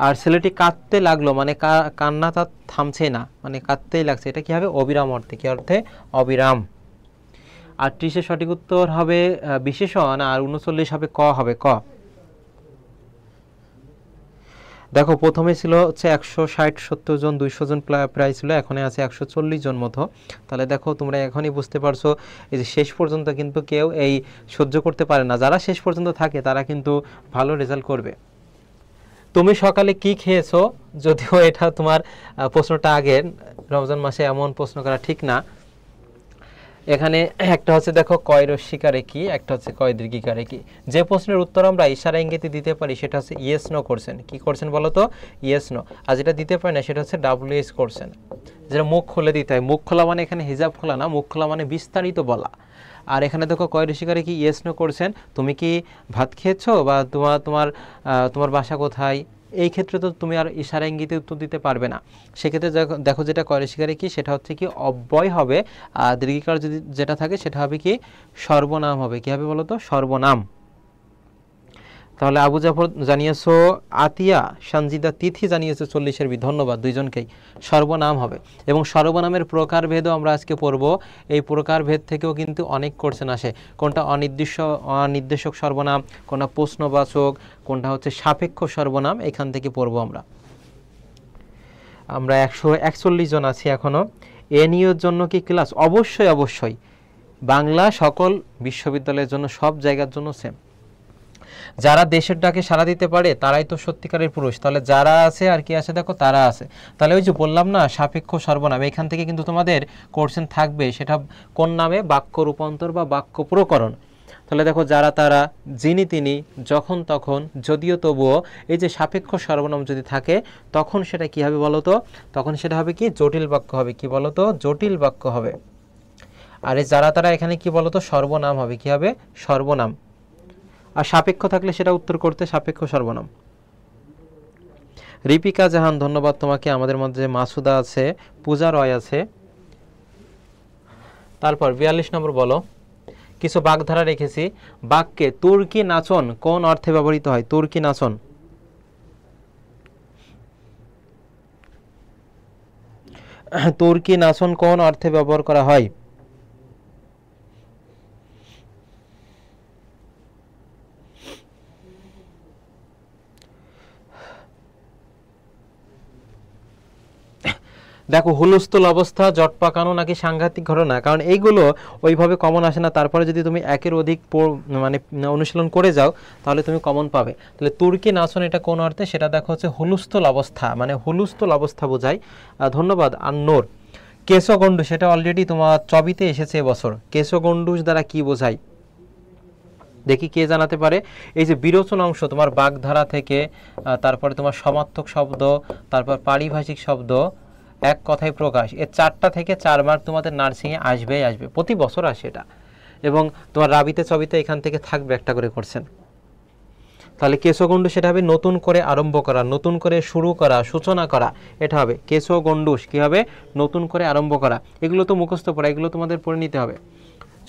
আর ছেলেটি কাঁদতে লাগলো মানে কান্না তার থামছে না, মানে কাঁদতেই লাগছে, এটা কি হবে? অবিরাম অর্থে। কি অর্থে? অবিরাম। 38-এর সঠিক উত্তর হবে বিশেষণ, আর 39 হবে ক, হবে ক। দেখো প্রথমে ছিল হচ্ছে 160-70 জন, 200 জন প্রায় ছিল, এখন আছে 140 জন মতো। তাহলে দেখো তোমরা এখনই বুঝতে পারছো এই যে শেষ পর্যন্ত কিন্তু কেউ এই সহ্য করতে পারে না, যারা শেষ পর্যন্ত থাকে তারা কিন্তু ভালো রেজাল্ট করবে। তুমি সকালে কি খেয়েছো? যদিও এটা তোমার প্রশ্নটা আগের, রমজান মাসে এমন প্রশ্ন করা ঠিক না। এখানে একটা হচ্ছে দেখো কয় রস্যিকারে কি, একটা হচ্ছে কয় দীর্ঘিকারে কি। যে প্রশ্নের উত্তর আমরা ইশারা ইঙ্গিতে দিতে পারি সেটা হচ্ছে ইয়েস নো করছেন। কি করছেন বলো তো? Yes no. আর যেটা দিতে পারি না সেটা হচ্ছে WH করছেন, যেটা মুখ খুলে দিতে হয়। মুখ খোলা মানে এখানে হিজাব খোলা না, মুখ খোলা মানে বিস্তারিত বলা। আর এখানে দেখো কয় রস্যিকারে কি, ইয়েস নো করছেন। তুমি কি ভাত খেয়েছো, বা তোমার বাসা কোথায়, এই ক্ষেত্রে তো তুমি আর ইশারা ইঙ্গিতে উত্তর দিতে পারবে না। সেক্ষেত্রে দেখো যেটা করে শিকারে কি, সেটা হচ্ছে কি অব্যয় হবে, আর দীর্ঘিকার যদি যেটা থাকে সেটা হবে কি সর্বনাম হবে। কি হবে বলো তো? সর্বনাম। তাহলে আবু জাফর জানিয়েছো, আতিয়া সঞ্জিদা তিথি জানিয়েছো 40-এর বি। ধন্যবাদ দুইজনকেই। সর্বনাম হবে, এবং সর্বনামের প্রকারভেদও আমরা আজকে পড়ব। এই প্রকারভেদ থেকেও কিন্তু অনেক কোশ্চেন আসে, কোনটা অনির্দেশক সর্বনাম, কোনটা প্রশ্নবাচক, কোনটা হচ্ছে সাপেক্ষ সর্বনাম, এখান থেকে পড়ব আমরা। আমরা 141 জন আছি এখনো। এ নিয়োর জন্য কি ক্লাস? অবশ্যই অবশ্যই, বাংলা সকল বিশ্ববিদ্যালয়ের জন্য, সব জায়গার জন্য সেম। যারা দেশের ডাকে সাড়া দিতে পারে তারাই তো সত্যিকারের পুরুষ। তাহলে যারা আছে আর কি আছে দেখো, তারা আছে। তাহলে ওই যে বললাম না সাপেক্ষ সর্বনাম, এখান থেকে কিন্তু তোমাদের কোশ্চেন থাকবে। সেটা কোন নামে? বাক্য রূপান্তর বা বাক্য প্রকরণ। তাহলে দেখো যারা তারা, যিনি তিনি, যখন তখন, যদিও তবুও, এই যে সাপেক্ষ সর্বনাম যদি থাকে তখন সেটা কি হবে বলো তো? তখন সেটা হবে কি জটিল বাক্য হবে। কি বলো তো? জটিল বাক্য হবে। আর এই যারা তারা এখানে কি বলো তো? সর্বনাম হবে। কি হবে? সর্বনাম। আর সাপেক্ষ থাকলে সেটা উত্তর করতে সাপেক্ষ সর্বনাম। রিপিকা জাহান ধন্যবাদ তোমাকে। আমাদের মধ্যে মাসুদা আছে, পূজা রয় আছে। তারপর 42 নম্বর বলো। কিছু বাগধারা রেখেছি। বাক্যে তুর্কি নাচন কোন অর্থে ব্যবহৃত হয়? তুর্কি নাচন, তুর্কি নাচন কোন অর্থে ব্যবহার করা হয়? দেখো হুলস্থুল অবস্থা, জট পাকানো, নাকি সাংঘাতিক ঘটনা, কারণ এইগুলো ওইভাবে কমন আসে না। তারপরে যদি তুমি একের অধিক মানে অনুশীলন করে যাও তাহলে তুমি কমন পাবে। তাহলে তুর্কি নাচন এটা কোন অর্থে? সেটা দেখো হচ্ছে হুলস্থুল অবস্থা, মানে হুলস্থুল অবস্থা বোঝায়। ধন্যবাদ আন্নোর। কেশগণ্ডুষ, সেটা অলরেডি তোমার চবিতে এসেছে এবছর। কেশগণ্ডুষ দ্বারা কি বোঝায়? দেখি কে জানাতে পারে। এই যে বিরোচন অংশ তোমার বাগধারা থেকে, তারপরে তোমার সমার্থক শব্দ, তারপর পারিভাষিক শব্দ, এক কথায় প্রকাশ, এর 4টা থেকে 4 মার্ক তোমাদের নার্সিংয়ে আসবেই আসবে, প্রতি বছর আসে এটা। এবং তোমার রাবিতে চবিতে এখান থেকে থাকবে একটা করে করছেন। তাহলে কেশগণ্ডুষ সেটা হবে নতুন করে আরম্ভ করা, নতুন করে শুরু করা, সূচনা করা, এটা হবে কেশগণ্ডুষ। কি হবে? নতুন করে আরম্ভ করা। এগুলো তো মুখস্থ পড়া, এগুলো তোমাদের পড়ে নিতে হবে।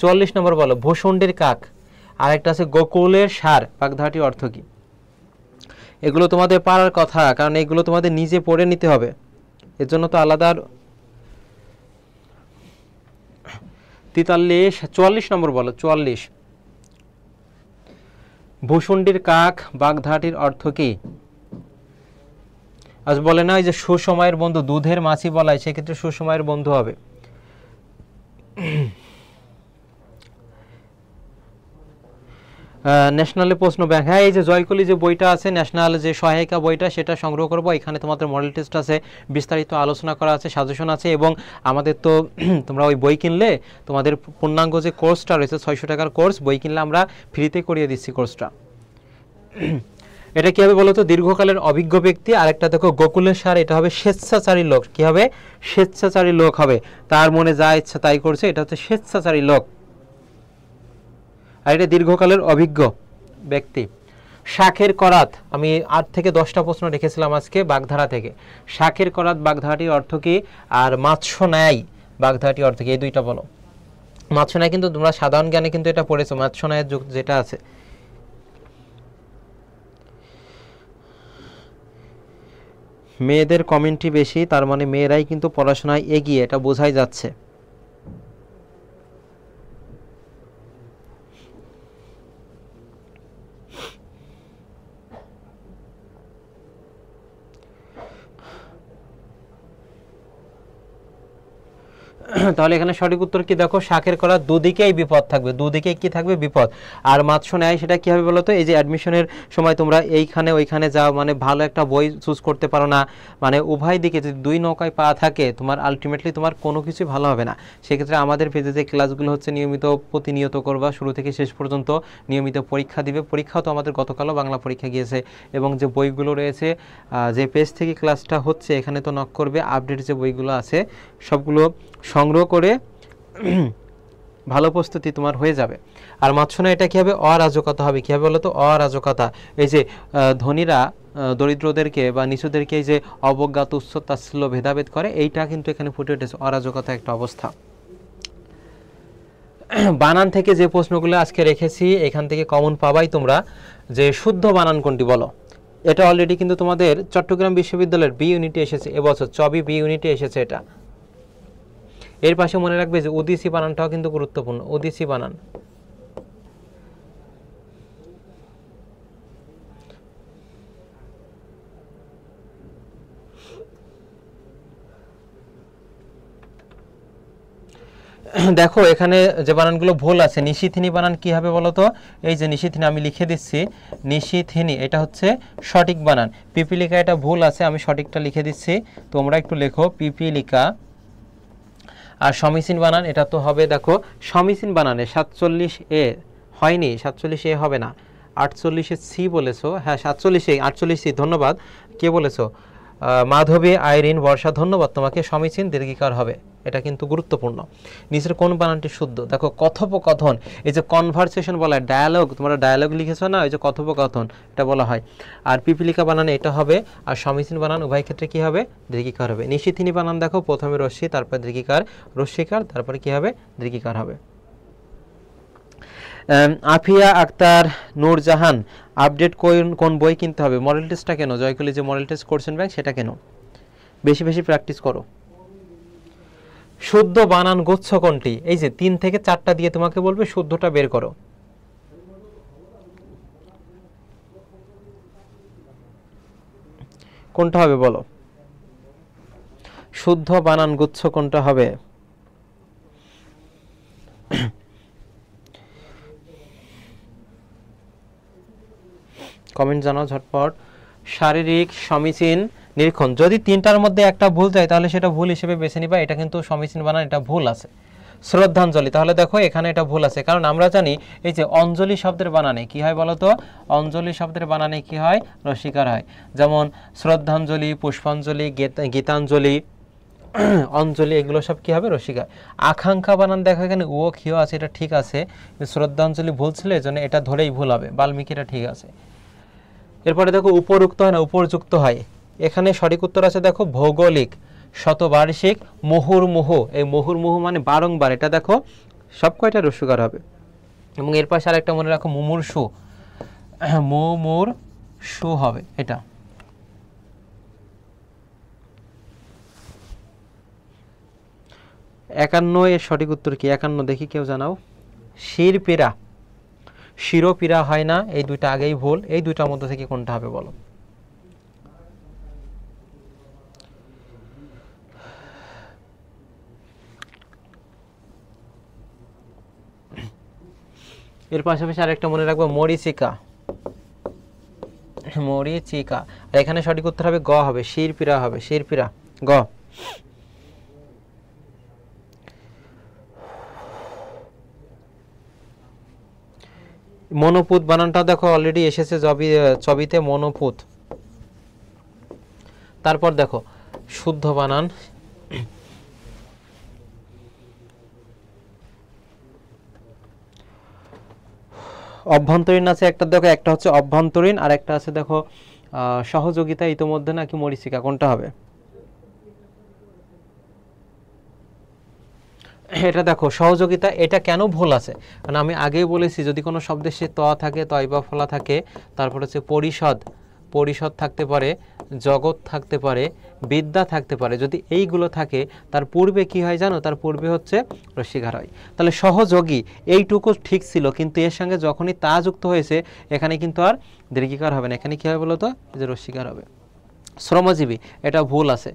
44 নম্বর বলো। ভূষণ্ডের কাক, আর একটা আছে গোকুলের সার, বাগধারাটির অর্থ কি? এগুলো তোমাদের পারার কথা, কারণ এগুলো তোমাদের নিজে পড়ে নিতে হবে, এর জন্য তো আলাদা। 44 নম্বর বলো। 44 ভূষণ্ডীর কাক বাগধারাটির অর্থ কি? আজ বলে না যে সুসময়ের বন্ধু, দুধের মাছি বলায়, সেক্ষেত্রে সুসময়ের বন্ধু হবে। ন্যাশনালে প্রশ্ন ব্যাংক, হ্যাঁ এই যে জয়কলি যে বইটা আছে, ন্যাশনাল যে সহায়িকা বইটা, সেটা সংগ্রহ করব। এখানে তোমাদের মডেল টেস্ট আছে, বিস্তারিত আলোচনা করা আছে, সাজেশন আছে, এবং আমাদের তো তোমরা ওই বই কিনলে তোমাদের পূর্ণাঙ্গ যে কোর্সটা রয়েছে 600 টাকার কোর্স, বই কিনলে আমরা ফ্রিতে করিয়ে দিচ্ছি কোর্সটা। এটা কি হবে বলো তো? দীর্ঘকালের অভিজ্ঞ ব্যক্তি। আরেকটা দেখো গোকুলের সার, এটা হবে স্বেচ্ছাচারী লোক। কি হবে? স্বেচ্ছাচারী লোক হবে, তার মনে যা ইচ্ছা তাই করছে, এটা হচ্ছে স্বেচ্ছাচারী লোক। আর এটা দীর্ঘকালের অভিজ্ঞ ব্যক্তি। শাখের করাত, আমি 8 থেকে 10টা প্রশ্ন রেখেছিলাম আজকে বাগধারা থেকে। শাখের করাত বাগধারাটির অর্থ কি? আর মাৎস্য ন্যায় বাগধারাটির অর্থ কি? এই দুইটা বলো। মাৎস্য ন্যায় কিন্তু তোমরা সাধারণ জ্ঞানে কিন্তু এটা পড়েছো, মাৎস্য ন্যায়ের যুগ যেটা আছে। মেয়েদের কমেন্টই বেশি, তার মানে মেয়েরাই কিন্তু পড়াশোনায় এগিয়ে, এটা বোঝাই যাচ্ছে। তাহলে এখানে সঠিক উত্তর কি দেখো? শাখের করা দুদিকেই বিপদ থাকবে, দুদিকে কি থাকবে? বিপদ। আর মাৎস্য ন্যায় সেটা কি হবে বলো তো? এই যে অ্যাডমিশনের সময় তোমরা এইখানে ওইখানে যাও, মানে ভালো একটা বই চুজ করতে পারো না, মানে উভয় দিকে যদি দুই নৌকায় পা থাকে, তোমার আলটিমেটলি তোমার কোনো কিছু ভালো হবে না। সেক্ষেত্রে আমাদের পেজে যে ক্লাসগুলো হচ্ছে নিয়মিত প্রতিনিয়ত করবা, শুরু থেকে শেষ পর্যন্ত নিয়মিত পরীক্ষা দিবে। পরীক্ষাও তো আমাদের গতকালও বাংলা পরীক্ষা গিয়েছে, এবং যে বইগুলো রয়েছে, যে পেজ থেকে ক্লাসটা হচ্ছে এখানে তো নক করবে, আপডেট যে বইগুলো আছে সবগুলো সংগ্রহ করে ভালো প্রস্তুতি তোমার হয়ে যাবে। আর মাঝখানে এটা কি হবে, অরাজকতা হবে। কি হবে বলো তো, অরাজকতা। এই যে ধনীরা দরিদ্রদেরকে বা নিচুদেরকে এই যে অবজ্ঞা, তুচ্ছ তাচ্ছিল্য, ভেদাভেদ করে, এইটা কিন্তু এখানে ফুটে উঠেছে, অরাজকতা একটা অবস্থা। বানান থেকে যে প্রশ্নগুলো আজকে রেখেছি এখান থেকে কমন পাবাই তোমরা, যে শুদ্ধ বানান কোনটি বলো। এটা অলরেডি কিন্তু তোমাদের চট্টগ্রাম বিশ্ববিদ্যালয়ের বি ইউনিটে এসেছে এবছর, চবি বি ইউনিটে এসেছে এটা। এর পাশে মনে রাখবে যে ওদিসি বানানটাও কিন্তু গুরুত্বপূর্ণ, ওদিসি বানান। দেখো এখানে যে বানানগুলো ভুল আছে, নিশিথিনী বানান কি হবে বলো তো, এই যে নিশিথিনী আমি লিখে দিচ্ছি, নিশিথিনী এটা হচ্ছে সঠিক বানান। পিপিলিকা এটা ভুল আছে, আমি সঠিকটা লিখে দিচ্ছি, তোমরা একটু লেখো পিপিলিকা। আর সমীচীন বানান এটা তো হবে, দেখো সমীচীন বানানে 47 এ হয়নি, 47 এ হবে না, 48 সি বলেছো, হ্যাঁ 47 48 সি, ধন্যবাদ। কে বলেছো? মাধবী, আইরিন, বর্ষা, ধন্যবাদ তোমাকে। সমীচীন দীর্ঘিকার হবে, এটা কিন্তু গুরুত্বপূর্ণ। নিচের কোন বানানটি শুদ্ধ? দেখো কথোপকথন, এই যে কনভারসেশন বলা হয়, ডায়ালগ, তোমরা ডায়ালগ লিখেছো না, এই যে কথোপকথন এটা বলা হয়। আর পিপিলিকা বানানে এটা হবে, আর সমীচীন বানান উভয় ক্ষেত্রে কি হবে, দীর্ঘিকার হবে। নিশিথিনী বানান দেখো প্রথমে রস্যি, তারপর দীর্ঘিকার, রস্যিকার, তারপরে কি হবে, দীর্ঘিকার হবে। আফিয়া আক্তার, নূরজাহান, আপডেট কোন বই কিনতে হবে? মডেল টেস্টটা কেন জয়কুলি, যে মডেল টেস্ট করছেন ব্যাংক, সেটা কেন? বেশি বেশি প্র্যাকটিস করো। শুদ্ধ বানান গুচ্ছ কোনটি? এই যে 3 থেকে 4টা দিয়ে তোমাকে বলবে শুদ্ধটা বের করো। কোনটা হবে বলো, শুদ্ধ বানান গুচ্ছ কোনটা হবে? কমেন্ট জানাও ঝটপট। শারীরিক, সমীচীন, নিরীক্ষণ, যদি 3টার মধ্যে একটা ভুল যায় তাহলে সেটা ভুল হিসেবে বেছে নিবা, এটা কিন্তু সমীচীন বানান, এটা ভুল আছে। শ্রদ্ধাঞ্জলি, তাহলে দেখো এখানে এটা ভুল আছে, কারণ আমরা জানি এই যে অঞ্জলি শব্দের বানানে কি হয় বলো তো, অঞ্জলি শব্দের বানানে কি হয়, রসিকার হয়। যেমন শ্রদ্ধাঞ্জলি, পুষ্পাঞ্জলি, গীতাঞ্জলি, অঞ্জলি, এগুলো সব কি হবে, রসিকা। আকাঙ্ক্ষা বানান দেখো এখানে ও ক্ষিয় আছে, এটা ঠিক আছে, শ্রদ্ধাঞ্জলি ভুল ছিল, এই জন্য এটা ধরেই ভুল হবে। বাল্মীকিটা ঠিক আছে। এরপরে দেখো উপরুক্ত হয় না, উপরযুক্ত হয়, এখানে সঠিক উত্তর আছে দেখো ভৌগোলিক, শতবার্ষিক, মুহুর্মুহু, এই মুহুর্মুহু মানে বারংবার, এটা দেখো সব কয়টা রস্যকার হবে। এবং এর পাশে আরেকটা মনে রাখো মুমূর্ষু, মুমূর্ষু হবে এটা। একান্ন এর সঠিক উত্তর কি? 51 দেখি কেউ জানাও। শিরপীড়া, শিরোপীড়া হয় না, এই দুইটা আগেই ভুল। এই দুইটার মধ্যে থেকে কোনটা হবে বলো? এর পাশাপাশি আরেকটা মনে রাখবো মরিচিকা, মরিচিকা। আর এখানে সঠিক উত্তর হবে গ হবে, শিরপীড়া হবে, শিরপীড়া, গ। মনোপুত বানানটা দেখো অলরেডি এসেছে ছবিতে, মনোপুত। তারপর দেখো শুদ্ধ বানান, অভ্যন্তরীণ আছে একটা, দেখো একটা হচ্ছে অভ্যন্তরীণ আর একটা আছে দেখো সহযোগিতা, ইতোমধ্যে নাকি মরিচিকা, কোনটা হবে? এটা দেখো সহযোগিতা, এটা কেন ভুল আছে, কারণ আমি আগেই বলেছি যদি কোনো শব্দের সে ত থাকে, তয় বা ফলা থাকে, তারপর হচ্ছে পরিষদ, পরিষদ থাকতে পারে, জগৎ থাকতে পারে, বিদ্যা থাকতে পারে, যদি এইগুলো থাকে তার পূর্বে কি হয় জানো, তার পূর্বে হচ্ছে রস্যিকার হয়। তাহলে সহযোগী এইটুকু ঠিক ছিল, কিন্তু এর সঙ্গে যখনই তা যুক্ত হয়েছে এখানে কিন্তু আর দীর্ঘিকার হবে না, এখানে কি হবে বলো তো, যে রস্যিকার হবে। শ্রমজীবী, এটা ভুল আছে,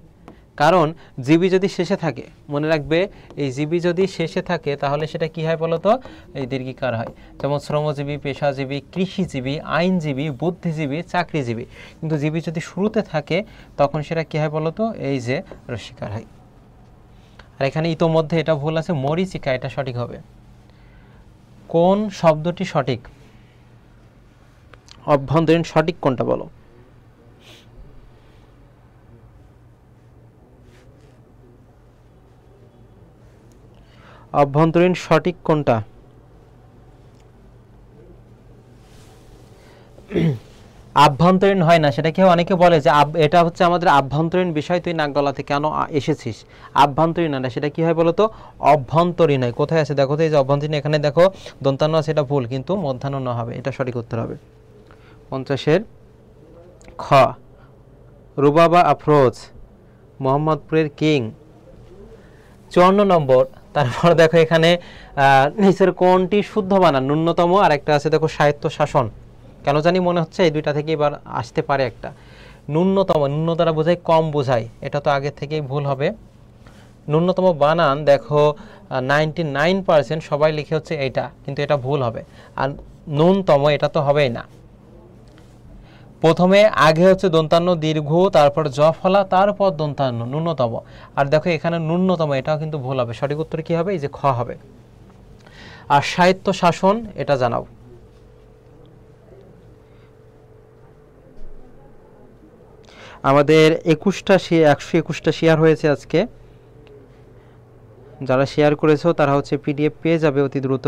কারণ জীবী যদি শেষে থাকে, মনে রাখবে এই জীবী যদি শেষে থাকে তাহলে সেটা কি হয় বলতো, এই দীর্ঘিকার হয়। যেমন শ্রমজীবী, পেশাজীবী, কৃষিজীবী, আইনজীবী, বুদ্ধিজীবী, চাকরিজীবী, কিন্তু জীবী যদি শুরুতে থাকে তখন সেটা কি হয় বলতো, এই যে রস্যিকার হয়। আর এখানে ইতোমধ্যে এটা ভুল আছে, মরিচিকা, এটা সঠিক হবে। কোন শব্দটি সঠিক? অভ্যন্তরীণ সঠিক কোনটা বলো? অভ্যন্তরীণ সঠিক কোনটা? আভ্যন্তরীণ হয় না, সেটা কেউ অনেকে বলে যে এটা হচ্ছে আমাদের আভ্যন্তরীণ বিষয়, তুই নাক গলাতে কেন এসেছিস। আভ্যন্তরীণ না, সেটা কি হয় বলতো? অভ্যন্তরীণ হয়। কোথায় আছে দেখো তো, এই যে অভ্যন্তরীণ, এখানে দেখো দন্তান্ন আছে, এটা ভুল, কিন্তু মধ্যাহ্ন ন হবে, এটা সঠিক উত্তর হবে। 50-এর খ, রুবাবা আফরোজ মোহাম্মদপুরের কিং। 54 নম্বর, তারপর দেখো এখানে নিচের কোনটি শুদ্ধ বানান? ন্যূনতম, আর একটা আছে দেখো সাহিত্য শাসন। কেন জানি মনে হচ্ছে এই দুইটা থেকে এবার আসতে পারে একটা। ন্যূনতম, ন্যূন দ্বারা বোঝায় কম বোঝায়, এটা তো আগে থেকেই ভুল হবে। ন্যূনতম বানান দেখো 99% সবাই লিখে হচ্ছে এইটা, কিন্তু এটা ভুল হবে। আর ন্যূনতম এটা তো হবেই না। প্রথমে আগে হচ্ছে দন্তান্ন দীর্ঘ, তারপর জ ফলা, তারপর দন্তান্ন, ন্যূনতম। আর দেখো এখানে ন্যূনতম, এটাও কিন্তু ভুল হবে। সঠিক উত্তর কি হবে? এই যে খ হবে। আর সাহিত্য শাসন, এটা জানাও। আমাদের 121টা শেয়ার হয়েছে আজকে। যারা শেয়ার করেছো তারা হচ্ছে পিডিএফ পেয়ে যাবে অতি দ্রুত।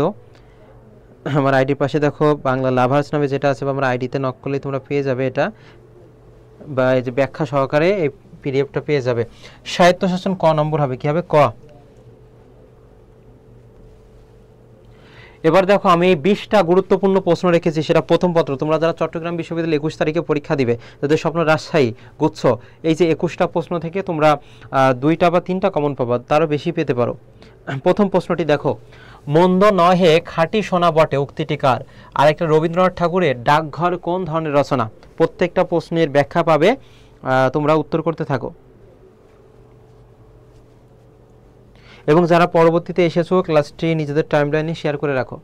আমার আইডির পাশে দেখো বাংলা লাভার্স নামে যেটা আছে, আমরা আইডিতে নক করলে তোমরা পেয়ে যাবে এটা, বা এই যে ব্যাখ্যা সহকারে এই পিডিএফটা পেয়ে যাবে। সাহিত্য শাসন ক নম্বর হবে, কি হবে? ক। এবার দেখো আমি 20টা গুরুত্বপূর্ণ প্রশ্ন রেখেছি, সেটা প্রথম পত্র। তোমরা যারা চট্টগ্রাম বিশ্ববিদ্যালয়ে 21 তারিখে পরীক্ষা দিবে, যাদের স্বপ্ন রাজশাহী গুচ্ছ, এই যে 21টা প্রশ্ন থেকে তোমরা 2টা বা 3টা কমন পাবা, তারও বেশি পেতে পারো। প্রথম প্রশ্নটি দেখো, মন্দ নহে খাঁটি সোনা বটে উক্তিটি কার? আরেকটা রবীন্দ্রনাথ ঠাকুরের ডাকঘর কোন ধরনের রচনা? প্রত্যেকটা প্রশ্নের ব্যাখ্যা পাবে, তোমরা উত্তর করতে থাকো। এবং যারা পরবর্তীতে এসেছো ক্লাসটি নিজেদের টাইমলাইনে শেয়ার করে রাখো।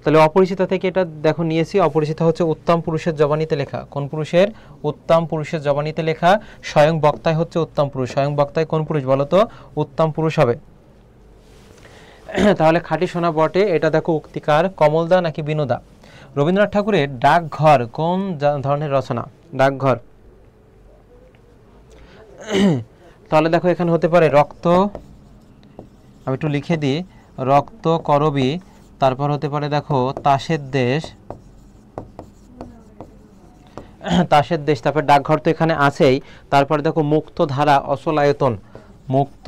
তাহলে অপরিচিতা থেকে এটা দেখো নিয়েছি। অপরিচিতা হচ্ছে উত্তম পুরুষের জবানিতে লেখা। কোন পুরুষের? উত্তম পুরুষের জবানিতে লেখা। স্বয়ং বক্তায় হচ্ছে উত্তম পুরুষ। স্বয়ং বক্তায় কোন পুরুষ বলো তো? উত্তম পুরুষ হবে। তাহলে খাঁটি সোনা বটে, এটা দেখো উক্তিকার কমলদা নাকি বিনোদা? রবীন্দ্রনাথ ঠাকুরের ডাকঘর কোন ধরনের রচনা? ডাকঘর। তাহলে দেখো এখানে হতে পারে রক্ত, আমি একটু লিখে দিই, রক্ত করবী, তারপর হতে পারে দেখো তাসের দেশ, তাসের দেশ, তারপর ডাকঘর তো এখানে আছেই। তারপর দেখো মুক্ত ধারা, অচলায়তন, মুক্ত,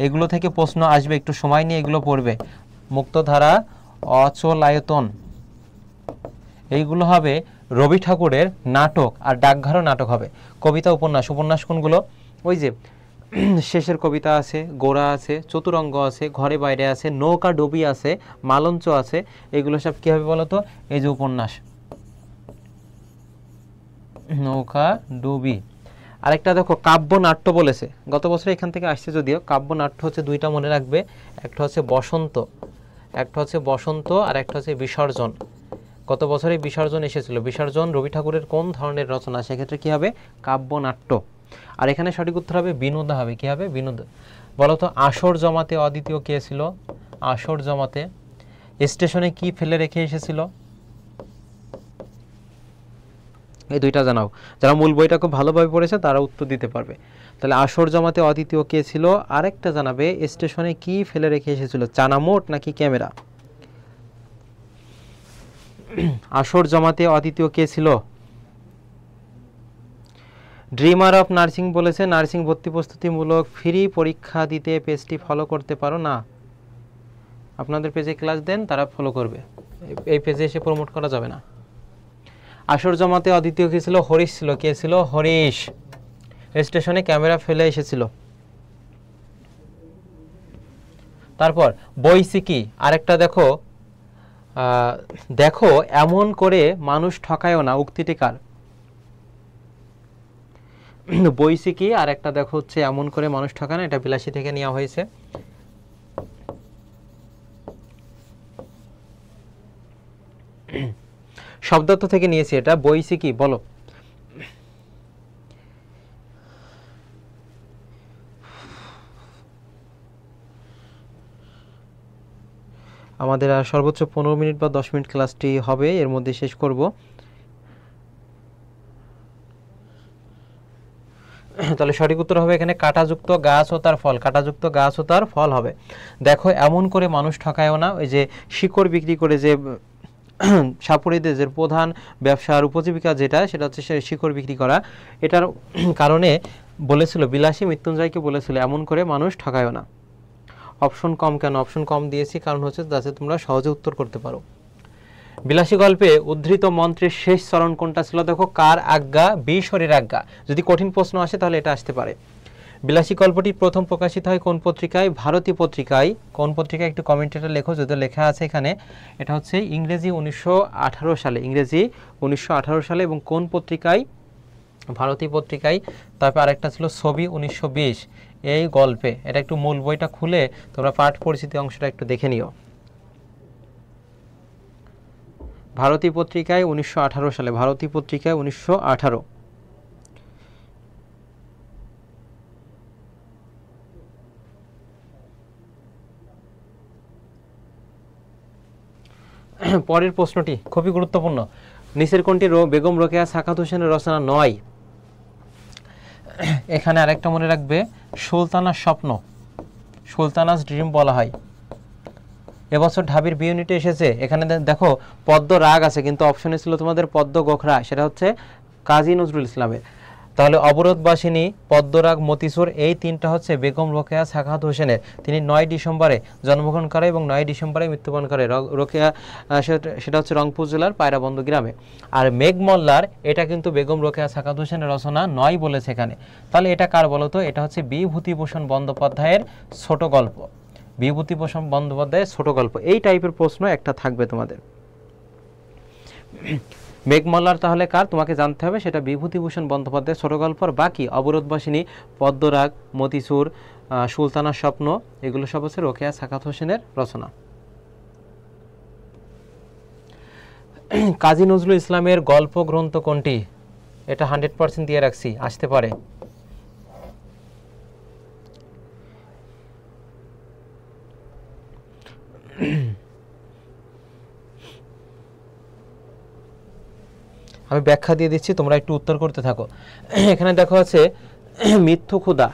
এগুলো থেকে প্রশ্ন আসবে, একটু সময় নিয়ে এগুলো পড়বে। মুক্ত ধারা, অচলায়তন, এইগুলো হবে রবি ঠাকুরের নাটক। আর ডাকঘরও নাটক হবে। কবিতা, উপন্যাস, উপন্যাস কোনগুলো? ওই যে শেষের কবিতা আছে, গোরা আছে, চতুরঙ্গ আছে, ঘরে বাইরে আছে, নৌকা ডুবি আছে, মালঞ্চ আছে, এগুলো সব কি হবে বলতো? এই যে উপন্যাস, নৌকা ডুবি। আরেকটা দেখো কাব্য নাট্য বলেছে, গত বছর এখান থেকে আসছে যদিও। কাব্য নাট্য হচ্ছে দুইটা মনে রাখবে, একটা হচ্ছে বসন্ত, একটা হচ্ছে বসন্ত, আর একটা হচ্ছে বিসর্জন। গত বছরে বিসর্জন এসেছিল। বিসর্জন রবি ঠাকুরের কোন ধরনের রচনা? সেক্ষেত্রে কি হবে? কাব্য নাট্য। আর এখানে সঠিক উত্তর হবে বিনোদা হবে। কি হবে? বিনোদ। বলতো আসর জমাতে অদ্বিতীয় কে ছিল? আসর জমাতে। স্টেশনে কি ফেলে রেখে এসেছিল? এই দুইটা জানাও। যারা মূল বইটা খুব ভালোভাবে পড়েছে তারা উত্তর দিতে পারবে। তাহলে আসর জমাতে অদ্বিতীয় কে ছিল? আরেকটা জানাবে স্টেশনে কি ফেলে রেখে এসেছিল? চানামোট নাকি ক্যামেরা? আসর জমাতে অদ্বিতীয় কে ছিল? ড্রিমার অফ নার্সিং বলেছে নার্সিং ভর্তি প্রস্তুতিমূলক ফ্রি পরীক্ষা দিতে পেজটি ফলো করতে পারো না। আপনাদের পেজে ক্লাস দেন, তারা ফলো করবে, এই পেজে এসে প্রমোট করা যাবে না। আসর জমাতে অদ্বিতীয় কে ছিল? হরিশ ছিল। কে ছিল? হরিশ। স্টেশনে ক্যামেরা ফেলে এসেছিল। তারপর বৈশিকি, আরেকটা দেখো, দেখো এমন করে মানুষ ঠকায়ও না, উক্তিটি কার? বৈশিকি। আর একটা দেখো হচ্ছে এমন করে মানুষ ঠকায় না, এটা বিলাসী থেকে নেওয়া হয়েছে। শব্দার্থ থেকে নিয়েছি এটা। বৈশিকি বলো। আমাদের আর সর্বোচ্চ 15 মিনিট বা 10 মিনিট ক্লাসটি হবে, এর মধ্যে শেষ করব। তাহলে সঠিক উত্তর হবে এখানে কাঁটাযুক্ত গাছ ও তার ফল, কাঁটাযুক্ত গাছ ও তার ফল হবে। দেখো এমন করে মানুষ ঠকায়ও না, ওই যে শিকড় বিক্রি করে যে সাপুড়েদের যে প্রধান ব্যবসার উপজীবিকা যেটা, সেটা হচ্ছে শিকড় বিক্রি করা। এটার কারণে বলেছিল বিলাসী মৃত্যুঞ্জয়কে বলেছিল এমন করে মানুষ ঠকায়ও না। অপশন কম কেন? অপশন কম দিয়েছি কারণ হচ্ছে যাতে তোমরা সহজে উত্তর করতে পারো। বিলাসী গল্পে উদ্ধৃত মন্ত্রের শেষ চরণ কোনটা ছিল? দেখো কার আজ্ঞা, বিশরীর আজ্ঞা। যদি কঠিন প্রশ্ন আসে তাহলে এটা আসতে পারে। বিলাসী গল্পটি প্রথম প্রকাশিত হয় কোন পত্রিকায়? ভারতী পত্রিকায়। কোন পত্রিকায় একটু কমেন্টেটা লেখো, যদিও লেখা আছে এখানে। এটা হচ্ছে ইংরেজি 1918 সালে, ইংরেজি 1918 সালে। এবং কোন পত্রিকায়? ভারতী পত্রিকায়। তারপর আরেকটা ছিল ছবি 1920 এই গল্পে। এটা একটু মূল বইটা খুলে তোমরা পাঠ পরিচিতি অংশটা একটু দেখে নিও। ভারতী পত্রিকায় 1918 সালে, ভারতী পত্রিকায় 1918। পরের প্রশ্নটি খুবই গুরুত্বপূর্ণ। নিচের কোনটি বেগম রোকেয়া সাখাত হোসেনের রচনা নয়? এখানে আরেকটা মনে রাখবে, সুলতানার স্বপ্ন, সুলতানাস ড্রিম বলা হয়। এবছর ঢাবির বি ইউনিটে এসেছে। এখানে দেখো পদ্ম রাগ আছে, কিন্তু অপশনে ছিল তোমাদের পদ্ম গোখরা, সেটা হচ্ছে কাজী নজরুল ইসলামের। তাহলে অবরোধবাসিনী, পদ্মরাগ, মতিসুর এই তিনটা হচ্ছে বেগম রোকেয়া সাখাত হোসেনের। তিনি 9 ডিসেম্বরে জন্মগ্রহণ করে এবং 9 ডিসেম্বরে মৃত্যুবরণ করে। রোকেয়া সেটা হচ্ছে রংপুর জেলার পায়রাবন্ধ গ্রামে। আর মেঘমল্লার এটা কিন্তু বেগম রোকেয়া সাখাত হোসেনের রচনা নয় বলেছে এখানে। তাহলে এটা কার বলতো? এটা হচ্ছে বিভূতিভূষণ বন্দ্যোপাধ্যায়ের ছোট গল্প, বিভূতিভূষণ বন্দ্যোপাধ্যায়ের ছোট গল্প। এই টাইপের প্রশ্ন একটা থাকবে তোমাদের। মেঘমল্লার তাহলে কার তোমাকে জানতে হবে, সেটা বিভূতিভূষণ বন্দ্যোপাধ্যায়ের ছোট গল্পর। বাকি অবরোধবাসিনী, পদ্মরাগ, মতিসুর, সুলতানার স্বপ্ন এগুলো সব হচ্ছে রোকেয়া সাখাত হোসেনের রচনা। কাজী নজরুল ইসলামের গল্প গ্রন্থ কোনটি? এটা 100% দিয়ে রাখছি, আসতে পারে। আমি ব্যাখ্যা দিয়ে দিচ্ছি, তোমরা একটু উত্তর করতে থাকো। এখানে দেখো আছে মৃত্যু ক্ষুধা,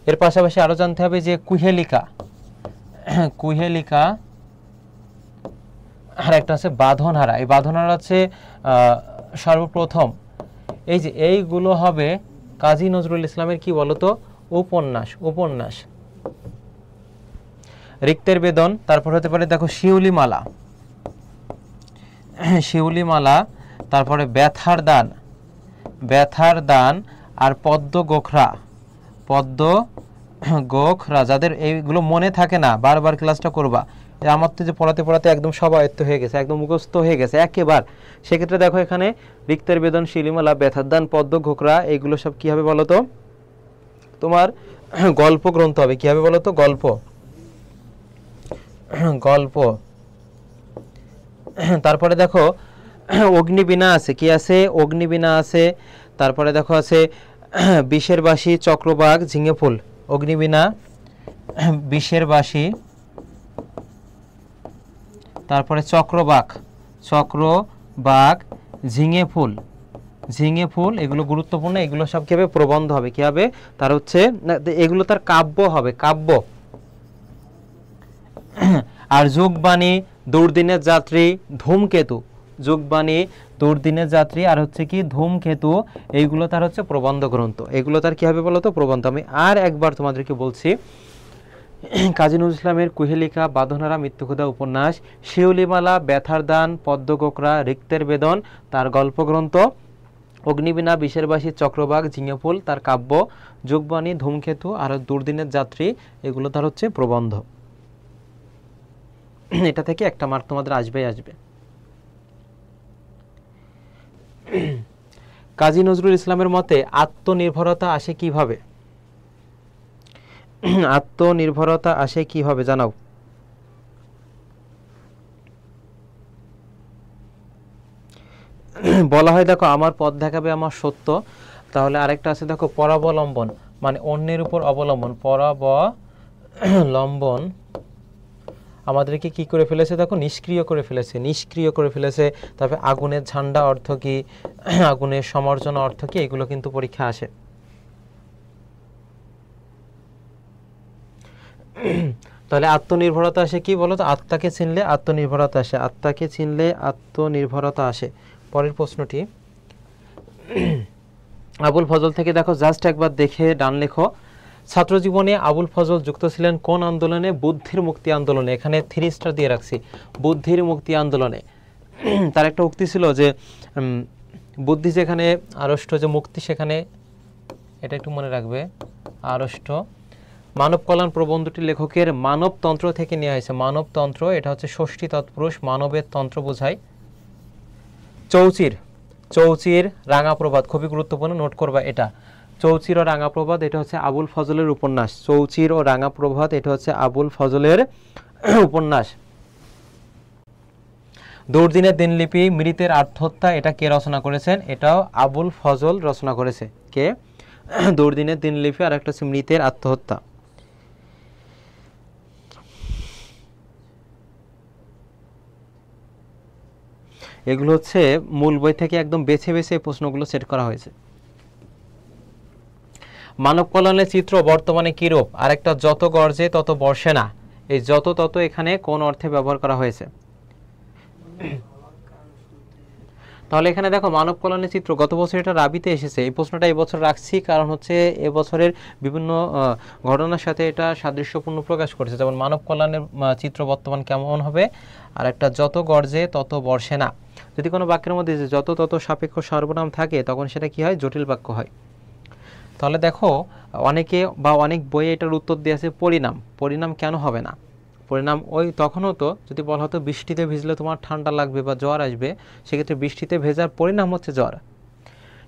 এর পাশাপাশি আরো জানতে হবে যে কুহেলিকা, কুহেলিকা, আর একটা আছে বাঁধনহারা। এই বাঁধনহারা হচ্ছে সর্বপ্রথম। এই যে এইগুলো হবে কাজী নজরুল ইসলামের কি বলতো? উপন্যাস, উপন্যাস। রিক্তের বেদন, তারপর হতে পারে দেখো শিউলিমালা, শিউলিমালা, তারপরে ব্যথার দান, ব্যথার দান, আর পদ্ম গোখরা, পদ্ম গোখরা। যাদের এইগুলো মনে থাকে না, বারবার ক্লাসটা করবা। আমার তো যে পড়াতে পড়াতে একদম সব আয়ত্ত হয়ে গেছে, একদম মুখস্থ হয়ে গেছে একেবার। সেক্ষেত্রে দেখো এখানে রিক্তের বেদন, শিউলিমালা, ব্যথার দান, পদ্ম গোখরা এগুলো সব কি হবে বলতো? তোমার গল্প গ্রন্থ হবে। কি হবে বলতো? গল্প, গল্প। তারপরে দেখো অগ্নিবীণা আছে, কি আছে? অগ্নিবীণা আছে। তারপরে দেখো আছে বিষের বাঁশি, চক্রবাক, ঝিঙে ফুল। অগ্নিবীণা, বিষের বাঁশি, তারপরে চক্রবাক, চক্রবাক, ঝিঙে ফুল, ঝিঙে ফুল এগুলো গুরুত্বপূর্ণ। এগুলো সব কি হবে? প্রবন্ধ হবে। কি হবে? তার হচ্ছে এগুলো তার কাব্য হবে, কাব্য। আর যোগবাণী, দুর্দিনের যাত্রী, ধূমকেতু, যোগবাণী, দুর্দিনের যাত্রী, আর হচ্ছে কি ধূমকেতু, এইগুলো তার হচ্ছে প্রবন্ধ গ্রন্থ। এগুলো তার কি হবে বলতো? প্রবন্ধ। আমি আর একবার তোমাদেরকে বলছি, কাজী নজরুল ইসলামের কুহেলিকা, বাঁধনহারা, মৃত্যুক্ষুধা উপন্যাস, শিউলিমালা, ব্যথার দান, পদ্ম গোখরা, রিক্তের বেদন তার গল্পগ্রন্থ, অগ্নিবীণা, বিষের বাঁশি, চক্রবাক, ঝিঙে ফুল তার কাব্য, যোগবাণী, ধূমকেতু আর দুর্দিনের যাত্রী এগুলো তার হচ্ছে প্রবন্ধ। এটা থেকে একটা মার্ক তোমাদের আসবেই আসবে। কাজী নজরুল ইসলামের মতে আত্মনির্ভরতা আসে কিভাবে? আত্মনির্ভরতা আসে কিভাবে জানাও। বলা হয় দেখো আমার পথ দেখাবে আমার সত্য। তাহলে আরেকটা আছে দেখো পরাবলম্বন, মানে অন্যের উপর অবলম্বন। পরাবলম্বন আমাদেরকে কি করে ফেলেছে দেখো? নিষ্ক্রিয় করে ফেলেছে, নিষ্ক্রিয় করে ফেলেছে। তারপরে আগুনের ঝান্ডা অর্থ কি, আগুনের সমর্জনা অর্থ কি, এগুলো কিন্তু পরীক্ষা আসে। তাহলে আত্মনির্ভরতা আসে কি বলো তো? আত্মাকে চিনলে আত্মনির্ভরতা আসে, আত্মাকে চিনলে আত্মনির্ভরতা আসে। পরের প্রশ্নটি আবুল ফজল থেকে দেখো, জাস্ট একবার দেখে ডান লেখো। ছাত্র জীবনে আবুল ফজল যুক্ত ছিলেন কোন আন্দোলনে? বুদ্ধির মুক্তি আন্দোলনে। এখানে 3 স্টার দিয়ে রাখছি, বুদ্ধির মুক্তি আন্দোলনে। তার একটা উক্তি ছিল যে বুদ্ধি যেখানে আড়ষ্ট, যে মুক্তি সেখানে, এটা একটু মনে রাখবে, আড়ষ্ট। মানব কল্যাণ প্রবন্ধটি লেখকের মানবতন্ত্র থেকে নেওয়া হয়েছে। মানবতন্ত্র এটা হচ্ছে ষষ্ঠী তৎপুরুষ, মানবের তন্ত্র বোঝায়। চৌচির, চৌচির রাঙা প্রভাত, খুবই গুরুত্বপূর্ণ, নোট করবা এটা। চৌচির ও রাঙা প্রভাত এটা হচ্ছে আবুল ফজলের উপন্যাস। চৌচির ও রাঙা প্রভাত এটা হচ্ছে আবুল ফজলের উপন্যাস। দুর্দিনের দিনলিপি, মৃতের আত্মহত্যা, এটা কে রচনা করেছেন? এটাও আবুল ফজল রচনা করেছে। কে? দুর্দিনের দিনলিপি, আর একটা হচ্ছে মৃতের আত্মহত্যা। এগুলো হচ্ছে মূল বই থেকে একদম বেছে বেছে প্রশ্নগুলো সেট করা হয়েছে। মানব কল্যাণের চিত্র বর্তমানে কিরূপ? আরেকটা যত গর্জে তত বর্ষে না, এই যত তত এখানে কোন অর্থে ব্যবহার করা হয়েছে? তাহলে এখানে দেখো মানব কল্যাণের চিত্র, গত বছর এটা রাবিতে এসেছে, এই প্রশ্নটা এবছর রাখছি কারণ হচ্ছে এবছরের বিভিন্ন ঘটনার সাথে এটা সাদৃশ্যপূর্ণ প্রকাশ করেছে। যেমন মানব কল্যাণের চিত্র বর্তমান কেমন হবে, আর একটা যত গর্জে তত বর্ষে না। যদি কোনো বাক্যের মধ্যে যে যত তত সাপেক্ষ সর্বনাম থাকে তখন সেটা কি হয়? জটিল বাক্য হয়। তাহলে দেখো অনেকে বা অনেক বইয়ে এটার উত্তর দিয়ে আছে পরিণাম। পরিণাম কেন হবে না? পরিণাম ওই তখন হতো যদি বলা হতো বৃষ্টিতে ভিজলে তোমার ঠান্ডা লাগবে বা জ্বর আসবে, সেক্ষেত্রে বৃষ্টিতে ভেজার পরিণাম হচ্ছে জ্বর।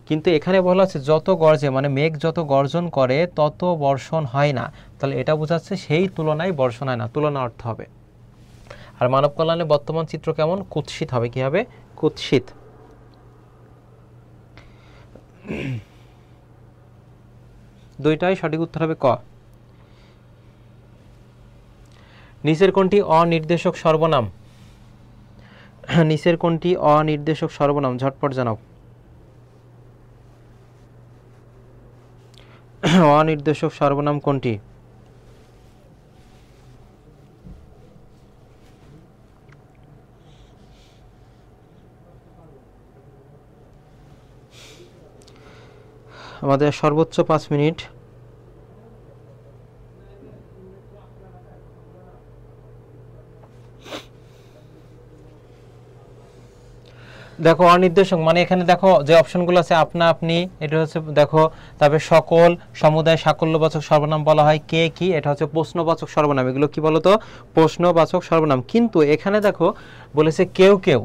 কিন্তু এখানে বলা হচ্ছে যত গর্জে, মানে মেঘ যত গর্জন করে তত বর্ষণ হয় না, তাহলে এটা বোঝাচ্ছে সেই তুলনায় বর্ষণ হয় না, তুলনা অর্থ হবে। আর মানব কল্যাণে বর্তমান চিত্র কেমন? কুৎসিত হবে। কি হবে? কুৎসিত। দুইটাই সঠিক উত্তর হবে ক। নিচের কোনটি অনির্দেশক সর্বনাম? নিচের কোনটি অনির্দেশক সর্বনাম? ঝটপট জানাও। অনির্দেশক সর্বনাম কোনটি? আমাদের সর্বোচ্চ 5 মিনিট। দেখো অনির্দেশক মানে এখানে দেখো যে অপশনগুলো আছে আপনা আপনি, এটা হচ্ছে দেখো, তারপরে সকল, সমুদায়, সাকল্যবাচক সর্বনাম বলা হয়। কে কি, এটা হচ্ছে প্রশ্নবাচক সর্বনাম। এগুলো কি বলতো? প্রশ্নবাচক সর্বনাম। কিন্তু এখানে দেখো বলেছে কেউ কেউ,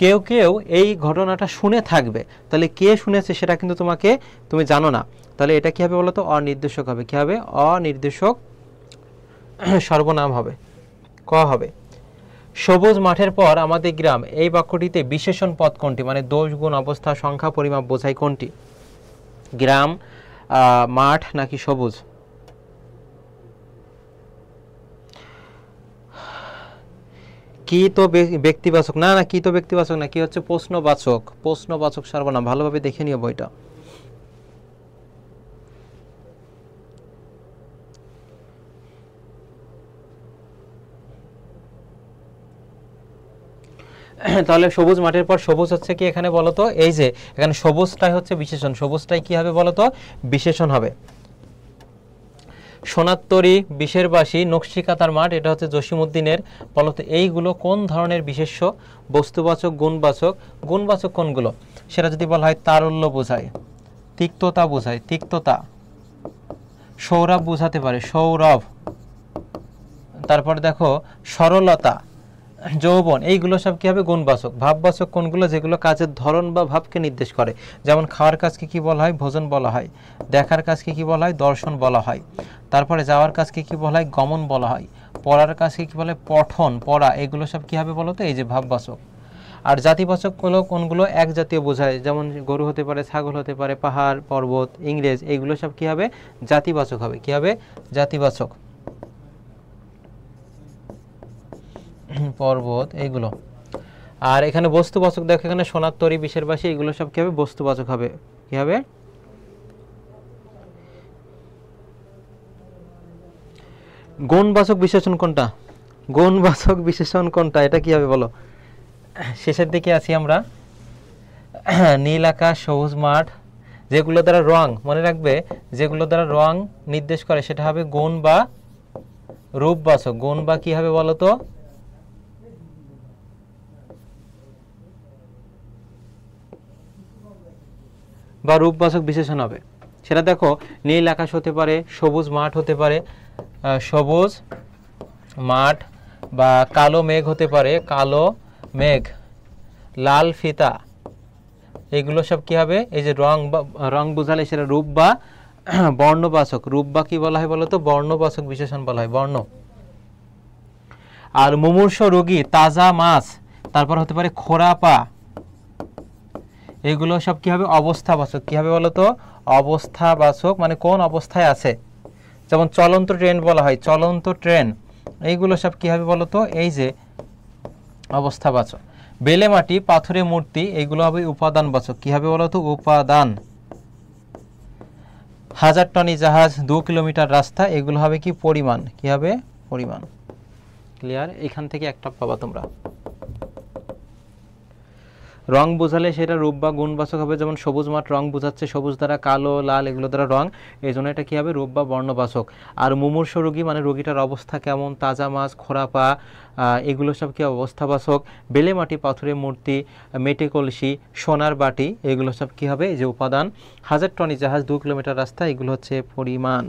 কেউ কেউ এই ঘটনাটা শুনে থাকবে, তাহলে কে শুনেছে সেটা কিন্তু তুমি জানো না, তাহলে এটা কি হবে বলতো? অনির্দেশক হবে। কি হবে? অনির্দেশক সর্বনাম হবে। ক হবে। সবুজ মাঠের পর আমাদের গ্রাম, এই বাক্যটিতে বিশেষণ পদ কোনটি? মানে দোষ, গুণ, অবস্থা, সংখ্যা, পরিমাপ বোঝায় কোনটি? গ্রাম, মাঠ নাকি সবুজ? কি তো ব্যক্তিবাচক না, না কি তো ব্যক্তিবাচক না, কি হচ্ছে প্রশ্নবাচক। প্রশ্নবাচক সর্বনাম, ভালোভাবে দেখে নিও বইটা। তাহলে সবুজ মাঠের পর সবুজ হচ্ছে কি এখানে বলতো? এই যে এখানে সবুজটাই হচ্ছে বিশেষণ, সবুজটাই কি হবে বলতো? বিশেষণ হবে। সোনাত্তরী, বিশের বাসী, নকশিকাতার মাঠ, এটা হচ্ছে জসিমউদ্দিনের। বলতো এইগুলো কোন ধরনের বিশেষ্য? বস্তুবাচক, গুণবাচক। গুণবাচক কোনগুলো? সেটা যদি বলা হয় তারল্য বোঝায়, তিক্ততা বোঝায়, তিক্ততা। সৌরভ বোঝাতে পারে, সৌরভ। তারপরে দেখো সরলতা, যৌবন, এইগুলো সব কি হবে? গুণবাচক। ভাববাচক কোনগুলো? যেগুলো কাজের ধরন বা ভাবকে নির্দেশ করে। যেমন খাওয়ার কাজকে কি বলা হয়? ভোজন বলা হয়। দেখার কাজকে কি বলা হয়? দর্শন বলা হয়। তারপরে যাওয়ার কাজকে কি বলা হয়? গমন বলা হয়। পড়ার কাজকে কি বলে? পঠন, পড়া। এগুলো সব কি হবে বলো তো? এই যে ভাববাচক। আর জাতিবাচক কোনগুলো? এক জাতীয় বোঝায়, যেমন গরু হতে পারে, ছাগল হতে পারে, পাহাড়, পর্বত, ইংরেজ, এইগুলো সব কি হবে? জাতিবাচক হবে। কি হবে? জাতিবাচক। পর্বত, এইগুলো। আর এখানে বস্তুবাচক দেখো, এখানে সোনার তরী, বিশের বাসী, এগুলো সব কি হবে? বস্তুবাচক হবে। কি হবে? গৌণবাচক বিশেষণ কোনটা? গৌণবাচক বিশেষণ কোনটা, এটা কি হবে বলো? শেষের দিকে আছি আমরা। নীল আকাশ, সবুজ মাঠ, যেগুলো দ্বারা রং, মনে রাখবে যেগুলো দ্বারা রং নির্দেশ করে সেটা হবে গৌণ বা রূপবাচক। গৌণ বা কি হবে বলো তো? বা রূপবাচক বিশেষণ হবে। সেটা দেখো, নীল আকাশ হতে পারে, সবুজ মাঠ হতে পারে, সবুজ মাঠ, বা কালো মেঘ হতে পারে, কালো মেঘ, লাল ফিতা, এগুলো সব কি হবে? এই যে রং বোঝালে সেটা রূপ বা বর্ণবাচক। রূপ বা কি বলা হয় বলতো? বর্ণবাচক বিশেষণ বলা হয়, বর্ণ। আর মুমূর্ষ রোগী, তাজা মাছ, তারপর হতে পারে খোরা পা, এগুলো সব কি হবে? অবস্থাবাচক। কি হবে বলতো? অবস্থাবাচক, মানে কোন অবস্থায় আছে। যেমন চলন্ত ট্রেন বলা হয়, চলন্ত ট্রেন, এইগুলো সব কি হবে বলতো? এই যে অবস্থাবাচক। বেলে মাটি, পাথরে মূর্তি, এইগুলো হবে উপাদানবাচক। কি হবে বলতো? উপাদান। 1000 টনি জাহাজ, 2 কিলোমিটার রাস্তা, এগুলো হবে কি? পরিমাণ। কি হবে? পরিমাণ। ক্লিয়ার? এখান থেকে একটা পাবা তোমরা। রং বোঝালে সেটা রূপ বা গুণবাচক হবে। যেমন সবুজ মাঠ রং বোঝাচ্ছে, সবুজ দ্বারা কালো, লাল, এগুলো দ্বারা রং, এই জন্য এটা কি হবে? রূপ বা বর্ণবাচক। আর মুমূর্ষ রোগী মানে রোগীটার অবস্থা কেমন, তাজা মাছ, খোরা পা, এগুলো সব কি অবস্থাবাচক। বেলে মাটি, পাথরে মূর্তি, মেটে কলসি, সোনার বাটি, এগুলো সব কি হবে? এই যে উপাদান। 1000 টনি জাহাজ, 2 কিলোমিটার রাস্তা, এগুলো হচ্ছে পরিমাণ।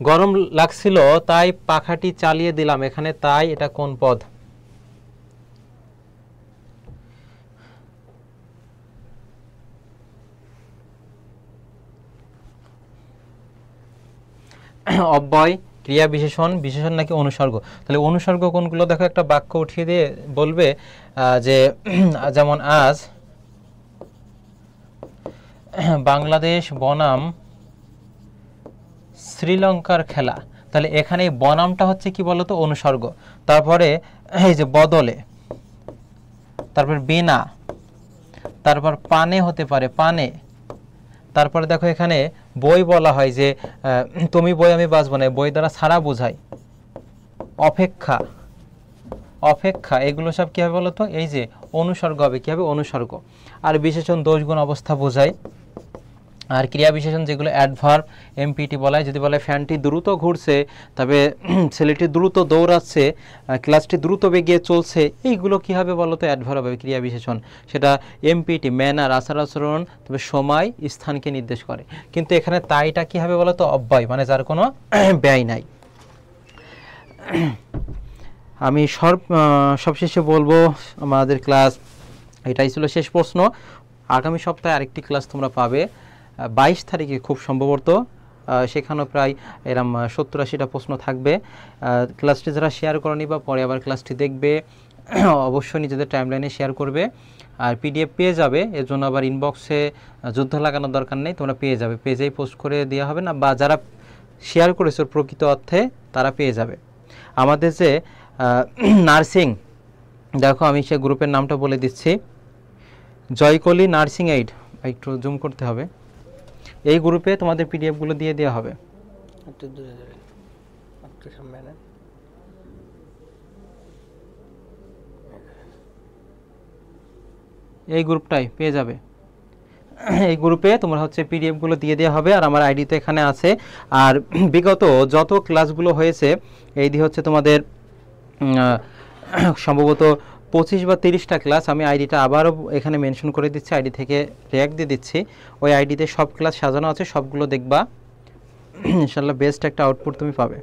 গরম লাগছিল তাই পাখাটি চালিয়ে দিলাম, এখানে তাই, এটা কোন পদ? অব্যয়, ক্রিয়া বিশেষণ, বিশেষণ নাকি অনুসর্গ? তাহলে অনুসর্গ কোনগুলো দেখো, একটা বাক্য উঠিয়ে দিয়ে বলবে যে যেমন আজ বাংলাদেশ বনাম শ্রীলঙ্কার খেলা, তাহলে এখানে বনামটা হচ্ছে কি বলতো? অনুসর্গ। তারপরে এই যে বদলে, তারপর বিনা, তারপর পানে হতে পারে, পানে, তারপরে দেখো এখানে বই বলা হয় যে তুমি বই আমি বাঁচবো না, বই দ্বারা ছাড়া বোঝায়। অপেক্ষা, অপেক্ষা, এগুলো সব কি হবে বলতো? এই যে অনুসর্গ হবে। কি হবে? অনুসর্গ। আর বিশেষণ দোষ গুণ অবস্থা বোঝায়। আর ক্রিয়া বিশেষণ যেগুলো অ্যাডভার্ব, এমপিটি বলা হয়। যদি বলে ফ্যানটি দ্রুত ঘুরছে, তবে ছেলেটি দ্রুত দৌড়াচ্ছে, ক্লাসটি দ্রুত বেগে চলছে, এইগুলো কি হবে বলতো? অ্যাডভার্ব হবে, ক্রিয়া বিশেষণ। সেটা এমপিটি, ম্যানার, আচার আচরণ, তবে সময়, স্থানকে নির্দেশ করে। কিন্তু এখানে তাইটা কি হবে বলতো? অব্যয়, মানে যার কোনো ব্যয় নাই। আমি সবশেষে বলবো, আমাদের ক্লাস এটাই ছিল শেষ প্রশ্ন। আগামী সপ্তাহে আরেকটি ক্লাস তোমরা পাবে 22 তারিখে খুব সম্ভবত। সেখানেও প্রায় এরম 70-80টা প্রশ্ন থাকবে। ক্লাসটি যারা শেয়ার করনি বা পরে আবার ক্লাসটি দেখবে, অবশ্যই নিজেদের টাইমলাইনে শেয়ার করবে। আর পিডিএফ পেয়ে যাবে, এর জন্য আবার ইনবক্সে যুদ্ধ লাগানোর দরকার নেই, তোমরা পেয়ে যাবে, পেজেই পোস্ট করে দেওয়া হবে না, বা যারা শেয়ার করেছো প্রকৃত অর্থে তারা পেয়ে যাবে। আমাদের যে নার্সিং, দেখো আমি সে গ্রুপের নামটা বলে দিচ্ছি, জয়কলি নার্সিং এইড, একটু জুম করতে হবে। এই গ্রুপে তোমাদের পিডিএফগুলো দিয়ে দেওয়া হবে। এই গ্রুপটাই পেয়ে যাবে, এই গ্রুপে তোমরা হচ্ছে পিডিএফগুলো দিয়ে দেওয়া হবে। আর আমার আইডি তো এখানে আছে। আর বিগত যত ক্লাসগুলো হয়েছে, এই দিয়ে হচ্ছে তোমাদের সম্ভবত 25 বা 30টা ক্লাস, আমি আইডিটা আবারও এখানে মেনশন করে দিচ্ছি, আইডি থেকে রিঅ্যাক্ট দিয়ে দিচ্ছি। ওই আইডিতে সব ক্লাস সাজানো আছে, সবগুলো দেখবা, ইনশাল্লাহ বেস্ট একটা আউটপুট তুমি পাবে।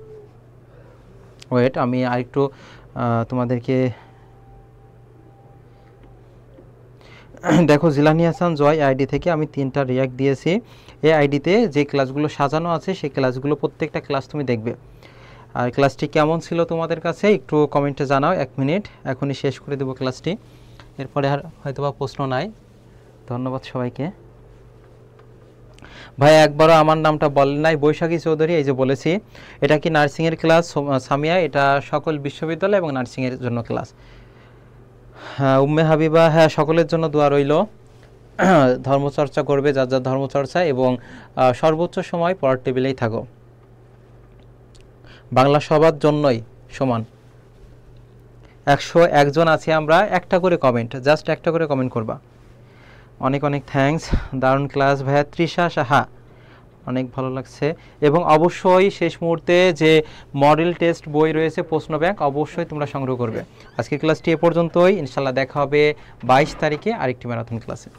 ওয়েট, আমি আরেকটু তোমাদেরকে দেখো, জিলানি হাসান জয় আইডি থেকে আমি 3টা রিঅ্যাক্ট দিয়েছি। এই আইডিতে যে ক্লাসগুলো সাজানো আছে সেই ক্লাসগুলো প্রত্যেকটা ক্লাস তুমি দেখবে। আর ক্লাসটি কেমন ছিল তোমাদের কাছে একটু কমেন্টে জানাও। 1 মিনিট, এখনই শেষ করে দেবো ক্লাসটি, এরপরে আর হয়তোবা প্রশ্ন নাই। ধন্যবাদ সবাইকে। ভাই একবারও আমার নামটা বলেন নাই, বৈশাখী চৌধুরী, এই যে বলেছি। এটা কি নার্সিংয়ের ক্লাস সামিয়া? এটা সকল বিশ্ববিদ্যালয় এবং নার্সিংয়ের জন্য ক্লাস। হ্যাঁ উম্মে হাবিবা, হ্যাঁ সকলের জন্য দোয়া রইল। ধর্মচর্চা করবে, যার যার ধর্মচর্চা, এবং সর্বোচ্চ সময় পড়ার টেবিলেই থাকো। বাংলা সবার জন্যই সমান। 101 জন আছি আমরা, একটা করে কমেন্ট, জাস্ট একটা করে কমেন্ট করবা। অনেক অনেক থ্যাঙ্কস, দারুণ ক্লাস ভাইয়া। তৃষা সাহা, অনেক ভালো লাগছে। এবং অবশ্যই শেষ মুহূর্তে যে মডেল টেস্ট বই রয়েছে প্রশ্ন ব্যাংক, অবশ্যই তোমরা সংগ্রহ করবে। আজকের ক্লাসটি এ পর্যন্তই, ইনশাল্লাহ দেখা হবে 22 তারিখে আরেকটি ম্যারাথন ক্লাসে।